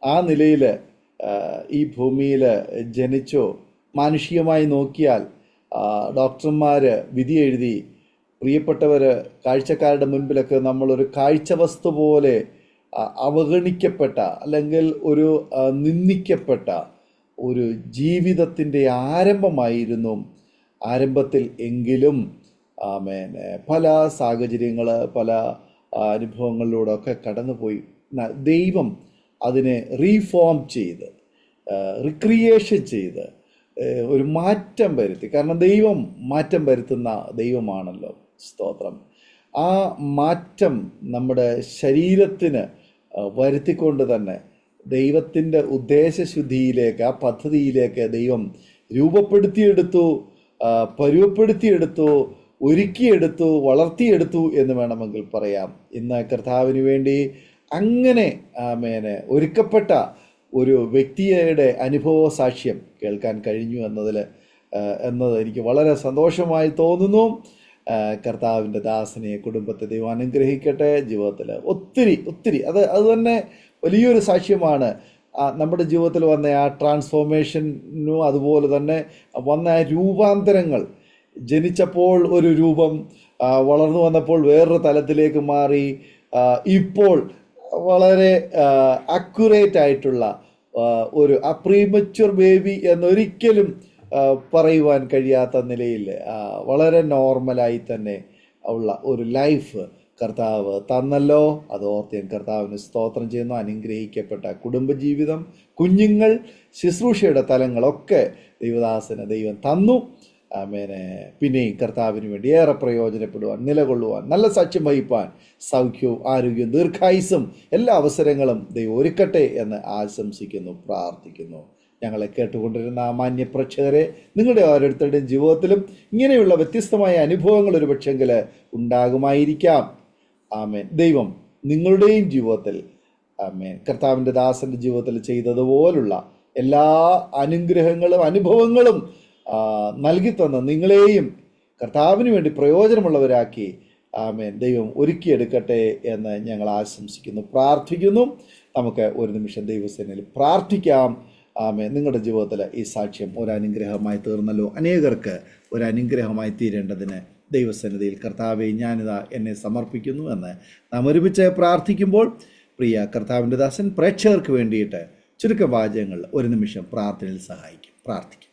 ആ നിലയിൽ ഈ ഭൂമിയിൽ ജനിച്ചോ, മാനുഷികമായി നോക്കിയാൽ ഡോക്ടർമാർ വിധി എഴുതി, പ്രിയപ്പെട്ടവർ കാഴ്ചക്കാരുടെ മുൻപിലൊക്കെ നമ്മളൊരു കാഴ്ച വസ്തു പോലെ അവഗണിക്കപ്പെട്ട, അല്ലെങ്കിൽ ഒരു നിന്ദിക്കപ്പെട്ട ഒരു ജീവിതത്തിൻ്റെ ആരംഭമായിരുന്നു ആരംഭത്തിൽ. എങ്കിലും പല സാഹചര്യങ്ങൾ, പല അനുഭവങ്ങളിലൂടെ ഒക്കെ കടന്നുപോയി ദൈവം അതിനെ റീഫോം ചെയ്ത്, റിക്രിയേഷൻ ചെയ്ത് ഒരു മാറ്റം വരുത്തി. കാരണം ദൈവം മാറ്റം വരുത്തുന്ന ദൈവമാണല്ലോ. സ്തോത്രം. ആ മാറ്റം നമ്മുടെ ശരീരത്തിന് വരുത്തിക്കൊണ്ട് തന്നെ ദൈവത്തിൻ്റെ ഉദ്ദേശശുദ്ധിയിലേക്ക്, ആ പദ്ധതിയിലേക്ക് ദൈവം രൂപപ്പെടുത്തിയെടുത്തു, പരുവപ്പെടുത്തിയെടുത്തു, ഒരുക്കിയെടുത്തു, വളർത്തിയെടുത്തു എന്ന് വേണമെങ്കിൽ പറയാം. ഇന്ന് കർത്താവിന് വേണ്ടി അങ്ങനെ ഒരുക്കപ്പെട്ട ഒരു വ്യക്തിയുടെ അനുഭവ സാക്ഷ്യം കേൾക്കാൻ കഴിഞ്ഞു എന്നത് എനിക്ക് വളരെ സന്തോഷമായി തോന്നുന്നു. കർത്താവിൻ്റെ ദാസനെ, കുടുംബത്തെ ദൈവം അനുഗ്രഹിക്കട്ടെ. ജീവിതത്തിൽ ഒത്തിരി അത് തന്നെ വലിയൊരു സാക്ഷ്യമാണ്. നമ്മുടെ ജീവിതത്തിൽ വന്ന ആ ട്രാൻസ്ഫോർമേഷനും അതുപോലെ തന്നെ വന്ന ആ രൂപാന്തരങ്ങൾ. ജനിച്ചപ്പോൾ ഒരു രൂപം, വളർന്നു വന്നപ്പോൾ വേറൊരു തലത്തിലേക്ക് മാറി, ഇപ്പോൾ വളരെ അക്യുറേറ്റ് ആയിട്ടുള്ള ഒരു പ്രീമച്വർ ബേബി എന്നൊരിക്കലും പറയുവാൻ കഴിയാത്ത നിലയിൽ വളരെ നോർമലായി തന്നെ ഉള്ള ഒരു ലൈഫ് കർത്താവ് തന്നല്ലോ. അത് ഓർത്ത് ഞാൻ കർത്താവിന് സ്തോത്രം ചെയ്യുന്നു. അനുഗ്രഹിക്കപ്പെട്ട കുടുംബജീവിതം, കുഞ്ഞുങ്ങൾ, ശുശ്രൂഷയുടെ തലങ്ങളൊക്കെ ദൈവദാസന് ദൈവം തന്നു. ആമേനെ. പിന്നെയും കർത്താവിന് വേണ്ടി ഏറെ പ്രയോജനപ്പെടുവാൻ, നിലകൊള്ളുവാൻ, നല്ല സാക്ഷ്യം വഹിപ്പാൻ സൗഖ്യവും ആരോഗ്യവും ദീർഘായുസ്സും എല്ലാ അവസരങ്ങളും ദൈവം ഒരുക്കട്ടെ എന്ന് ആശംസിക്കുന്നു, പ്രാർത്ഥിക്കുന്നു. ഞങ്ങളെ കേട്ടുകൊണ്ടിരുന്ന മാന്യ പ്രേക്ഷകരെ, നിങ്ങളുടെ ഓരോരുത്തരുടെയും ജീവിതത്തിലും ഇങ്ങനെയുള്ള വ്യത്യസ്തമായ അനുഭവങ്ങൾ ഒരു പക്ഷെങ്കിൽ ഉണ്ടാകുമായിരിക്കാം. ആമേൻ. ദൈവം നിങ്ങളുടെയും ജീവിതത്തിൽ ആമേൻ കർത്താവിൻ്റെ ദാസൻ്റെ ജീവിതത്തിൽ ചെയ്തതുപോലുള്ള എല്ലാ അനുഗ്രഹങ്ങളും അനുഭവങ്ങളും നൽകി തന്ന നിങ്ങളെയും കർത്താവിന് വേണ്ടി പ്രയോജനമുള്ളവരാക്കി ആമേൻ ദൈവം ഒരുക്കിയെടുക്കട്ടെ എന്ന് ഞങ്ങൾ ആശംസിക്കുന്നു, പ്രാർത്ഥിക്കുന്നു. നമുക്ക് ഒരു നിമിഷം ദൈവസേനയിൽ പ്രാർത്ഥിക്കാം. ആമേൻ. നിങ്ങളുടെ ജീവിതത്തിൽ ഈ സാക്ഷ്യം ഒരനുഗ്രഹമായി തീർന്നല്ലോ. അനേകർക്ക് ഒരനുഗ്രഹമായി തീരേണ്ടതിന് ദൈവസന്നിധിയിൽ കർത്താവെ ഞാനിതാ എന്നെ സമർപ്പിക്കുന്നു എന്ന് നാം ഒരുമിച്ച് പ്രാർത്ഥിക്കുമ്പോൾ പ്രിയ കർത്താവിൻ്റെ ദാസൻ പ്രേക്ഷകർക്ക് വേണ്ടിയിട്ട് ചുരുക്ക വാചകങ്ങൾ ഒരു നിമിഷം പ്രാർത്ഥനയിൽ സഹായിക്കും. പ്രാർത്ഥിക്കും.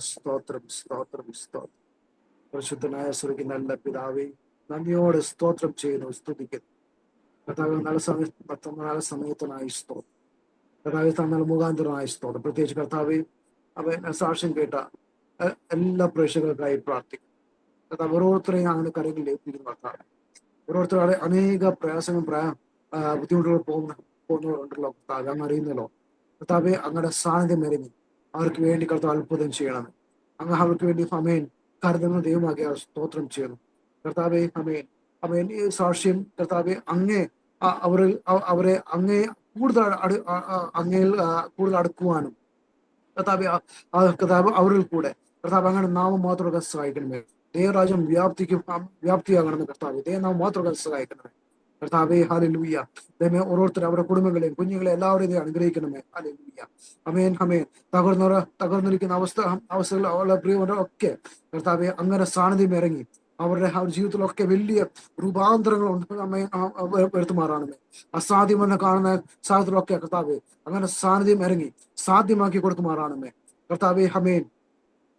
സ്തോത്രം സ്തോത്രം സ്തോത്രം. പരിശുദ്ധനായ സ്വർഗ്ഗീയ നല്ല പിതാവേ, നന്ദിയോടെ സ്തോത്രം ചെയ്യുന്നു, സ്തുതിക്കുന്നു. കർത്താവ് നല്ല സമയത്തിനായി സ്തോത്രം. കർത്താവ് തന്നാൽ മുഖാന്തരമായി സ്തോത്രം. പ്രത്യേകിച്ച് കർത്താവ് സാക്ഷ്യം കേട്ട എല്ലാ പ്രേക്ഷകർക്കായി പ്രാർത്ഥിക്കും. കർത്താവ് ഓരോരുത്തരെയും അങ്ങനെ കരങ്ങളിൽ ഏൽപ്പിക്കുന്നു. കർത്താവ് ഓരോരുത്തരുടെ അനേക പ്രയാസങ്ങളും ബുദ്ധിമുട്ടുകൾ പോകുന്നവരുണ്ടല്ലോ കർത്താവ്, അങ്ങ് അറിയുന്നല്ലോ. കർത്താവെ, അങ്ങയുടെ സാന്നിധ്യം ഇറങ്ങി അവർക്ക് വേണ്ടി കർത്താവ് അത്ഭുതം ചെയ്യണം. അങ്ങ് അവർക്ക് വേണ്ടി അമേൻ കരുതുന്ന ദൈവമാകിയ സ്തോത്രം ചെയ്യുന്നു. കർത്താവെ, അമേൻ അമേൻ. ഈ സാക്ഷ്യം കർത്താവെ അവരെ അങ്ങേ അങ്ങയിൽ കൂടുതൽ അടുക്കുവാനും കർത്താവ് അവരിൽ കൂടെ കർത്താവ് അങ്ങനെ നാമം മാത്രമൊക്കെ സഹായിക്കണമേ. ദൈവരാജ്യം വ്യാപ്തിയാകണമെന്ന് കർത്താവ് ദൈവനാമം മാത്രമൊക്കെ സഹായിക്കണമേ. കർത്താവേ, ഹല്ലേലൂയ. ദൈവമേ, ഓരോരുത്തരും അവരുടെ കുടുംബങ്ങളെയും കുഞ്ഞുങ്ങളെയും എല്ലാവരെയും അനുഗ്രഹിക്കണമേ. ഹല്ലേലൂയ. അമേൻ അമേൻ. തകർന്നിരിക്കുന്ന അവസ്ഥകൾ അവരുടെ പ്രിയവരൊക്കെ കർത്താവെ അങ്ങനെ സാന്നിധ്യം ഇറങ്ങി അവരുടെ ജീവിതത്തിലൊക്കെ വലിയ രൂപാന്തരങ്ങൾ വരുത്തുമാറാണമേ. അസാധ്യമെന്ന് കാണുന്ന സാഹചര്യത്തിലൊക്കെ കർത്താവെ അങ്ങനെ സാന്നിധ്യം ഇറങ്ങി സാധ്യമാക്കി കൊടുക്കുമാറാണമേ. കർത്താവെ, അമേൻ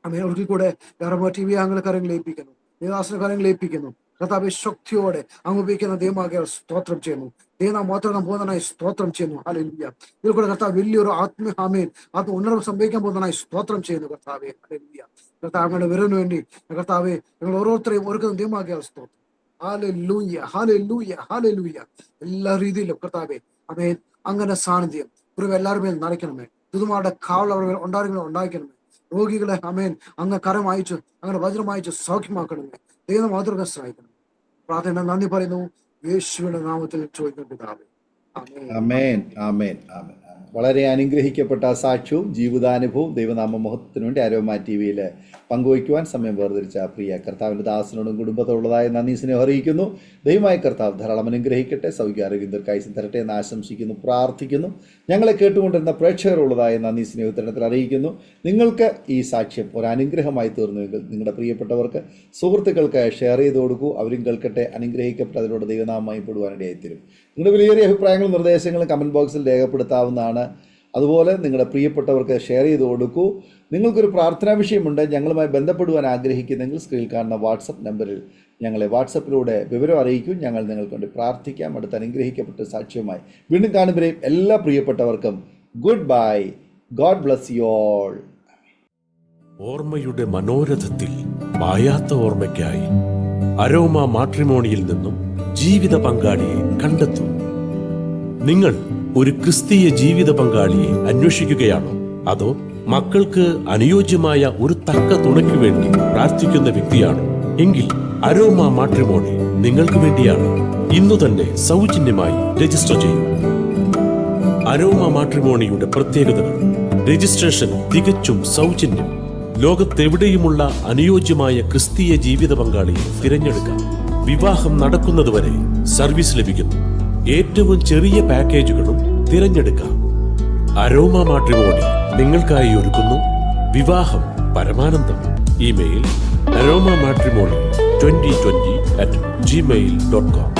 അമേൻ. ഒരിക്കൽ കൂടെ TV അങ്ങനെ കാര്യങ്ങൾ ഏൽപ്പിക്കുന്നു, ദേവദാസന കാര്യങ്ങൾ ഏൽപ്പിക്കുന്നു. കർത്താവെ, ശക്തിയോടെ അങ്ങ് ഉപയോഗിക്കുന്ന ദൈവമാകിയ സ്തോത്രം ചെയ്യുന്നു. ദൈവം മാത്രം പോകുന്നതിനായി സ്തോത്രം ചെയ്യുന്നു. ഹല്ലേലൂയ. ഇതിൽ കൂടെ കർത്താവ് വലിയൊരു ആത്മ ഉണർവ് സംഭവിക്കാൻ പോകുന്നതിനായി സ്തോത്രം ചെയ്യുന്നു. കർത്താവെ, ഹല്ലേലൂയ. കർത്താവ് അങ്ങയുടെ വരവിന് വേണ്ടി കർത്താവെ ഞങ്ങൾ ഓരോരുത്തരെയും ഒരുക്കുന്ന ദൈവമാകിയ സ്തോത്രം. Hallelujah hallelujah hallelujah. എല്ലാ രീതിയിലും കർത്താവെ അമേൻ അങ്ങനെ സാന്നിധ്യം എല്ലാവരും മേൽ നിറയ്ക്കണമേ. ദുതുമാരുടെ കാവൽ അവർ ഉണ്ടാക്കണമേ. രോഗികളെ അമേൻ അങ്ങ് കരം അയച്ചു അങ്ങനെ വജ്രം അയച്ചു സൗഖ്യമാക്കണമേ. ദൈവം മാത്രമേ സഹായിക്കണം. പ്രാർത്ഥന നന്ദി പറയുന്നു, യേശുവിന്റെ നാമത്തിൽ ചോദിക്കുന്ന പിതാവേ, ആമേൻ ആമേൻ ആമേൻ. വളരെ അനുഗ്രഹിക്കപ്പെട്ട സാക്ഷ്യവും ജീവിതാനുഭവവും ദൈവനാമ മഹത്വത്തിന് വേണ്ടി അരോമ TVയിൽ പങ്കുവയ്ക്കുവാൻ സമയം വേർതിരിച്ച പ്രിയ കർത്താവിൻ്റെ ദാസനോടും കുടുംബത്തോടുള്ളതായ നന്ദി സ്നേഹം അറിയിക്കുന്നു. ദൈവമായ കർത്താവ് ധാരാളം അനുഗ്രഹിക്കട്ടെ, സൗഖ്യ ആരോഗ്യം ദീർഘായുസ്സും തരട്ടെ എന്ന് ആശംസിക്കുന്നു, പ്രാർത്ഥിക്കുന്നു. ഞങ്ങളെ കേട്ടുകൊണ്ടിരുന്ന പ്രേക്ഷകരുള്ളതായ നന്ദി സ്നേഹത്തിനത്തിൽ അറിയിക്കുന്നു. നിങ്ങൾക്ക് ഈ സാക്ഷ്യം ഒരനുഗ്രഹമായി തീർന്നുവെങ്കിൽ നിങ്ങളുടെ പ്രിയപ്പെട്ടവർക്ക് സുഹൃത്തുക്കൾക്ക് ഷെയർ ചെയ്ത് കൊടുക്കൂ. അവരും കേൾക്കട്ടെ, അനുഗ്രഹിക്കപ്പെട്ട് അതിലൂടെ ദൈവനാമമായി പെടുവാനിടയായിത്തീരും. നിങ്ങളുടെ വിലയേറിയ അഭിപ്രായങ്ങളും നിർദ്ദേശങ്ങളും കമൻറ്റ് ബോക്സിൽ രേഖപ്പെടുത്താവുന്നതാണ്. അതുപോലെ നിങ്ങളുടെ പ്രിയപ്പെട്ടവർക്ക് ഷെയർ ചെയ്ത് കൊടുക്കൂ. നിങ്ങൾക്കൊരു പ്രാർത്ഥനാ വിഷയമുണ്ട്, ഞങ്ങളുമായി ബന്ധപ്പെടുവാൻ ആഗ്രഹിക്കുന്നെങ്കിൽ സ്ക്രീനിൽ കാണുന്ന വാട്സപ്പ് നമ്പറിൽ ഞങ്ങളെ വാട്സപ്പിലൂടെ വിവരം അറിയിക്കൂ. ഞങ്ങൾ നിങ്ങൾക്ക് വേണ്ടി പ്രാർത്ഥിക്കാം. അടുത്ത് അനുഗ്രഹിക്കപ്പെട്ട സാക്ഷ്യമായി വീണ്ടും കാണുമ്പോഴേയും എല്ലാ പ്രിയപ്പെട്ടവർക്കും good bye. God bless you all. ഓർമ്മയുടെ മനോരഥത്തിൽ മായാത്ത ഓർമ്മയ്ക്കായി അരോമ മാട്രിമോണിയിൽ നിന്നും ജീവിത പങ്കാളിയെ കണ്ടെത്തൂ. നിങ്ങൾ ഒരു ക്രിസ്തീയ ജീവിത പങ്കാളിയെ അന്വേഷിക്കുകയാണോ? അതോ മക്കൾക്ക് അനുയോജ്യമായ ഒരു തക്ക തുണയ്ക്ക് വേണ്ടി പ്രാർത്ഥിക്കുന്ന വ്യക്തിയാണോ? എങ്കിൽ അരോമ മാട്രിമോണി നിങ്ങൾക്ക് വേണ്ടിയാണ്. ഇന്നു തന്നെ സൗജന്യമായി രജിസ്റ്റർ ചെയ്യൂ. അരോമ മാട്രിമോണിയുടെ പ്രത്യേകതകൾ: രജിസ്ട്രേഷൻ തികച്ചും സൗജന്യം. ലോകത്തെവിടെയുമുള്ള അനുയോജ്യമായ ക്രിസ്തീയ ജീവിത പങ്കാളിയെ തിരഞ്ഞെടുക്കാം. വിവാഹം നടക്കുന്നതുവരെ സർവീസ് ലഭിക്കുന്നു. ഏറ്റവും ചെറിയ പാക്കേജുകളും തിരഞ്ഞെടുക്കാം. അരോമ മാട്രിമോണി നിങ്ങൾക്കായി ഒരുക്കുന്നു വിവാഹം പരമാനന്ദം. Email aroma matrimony2020@gmail.com.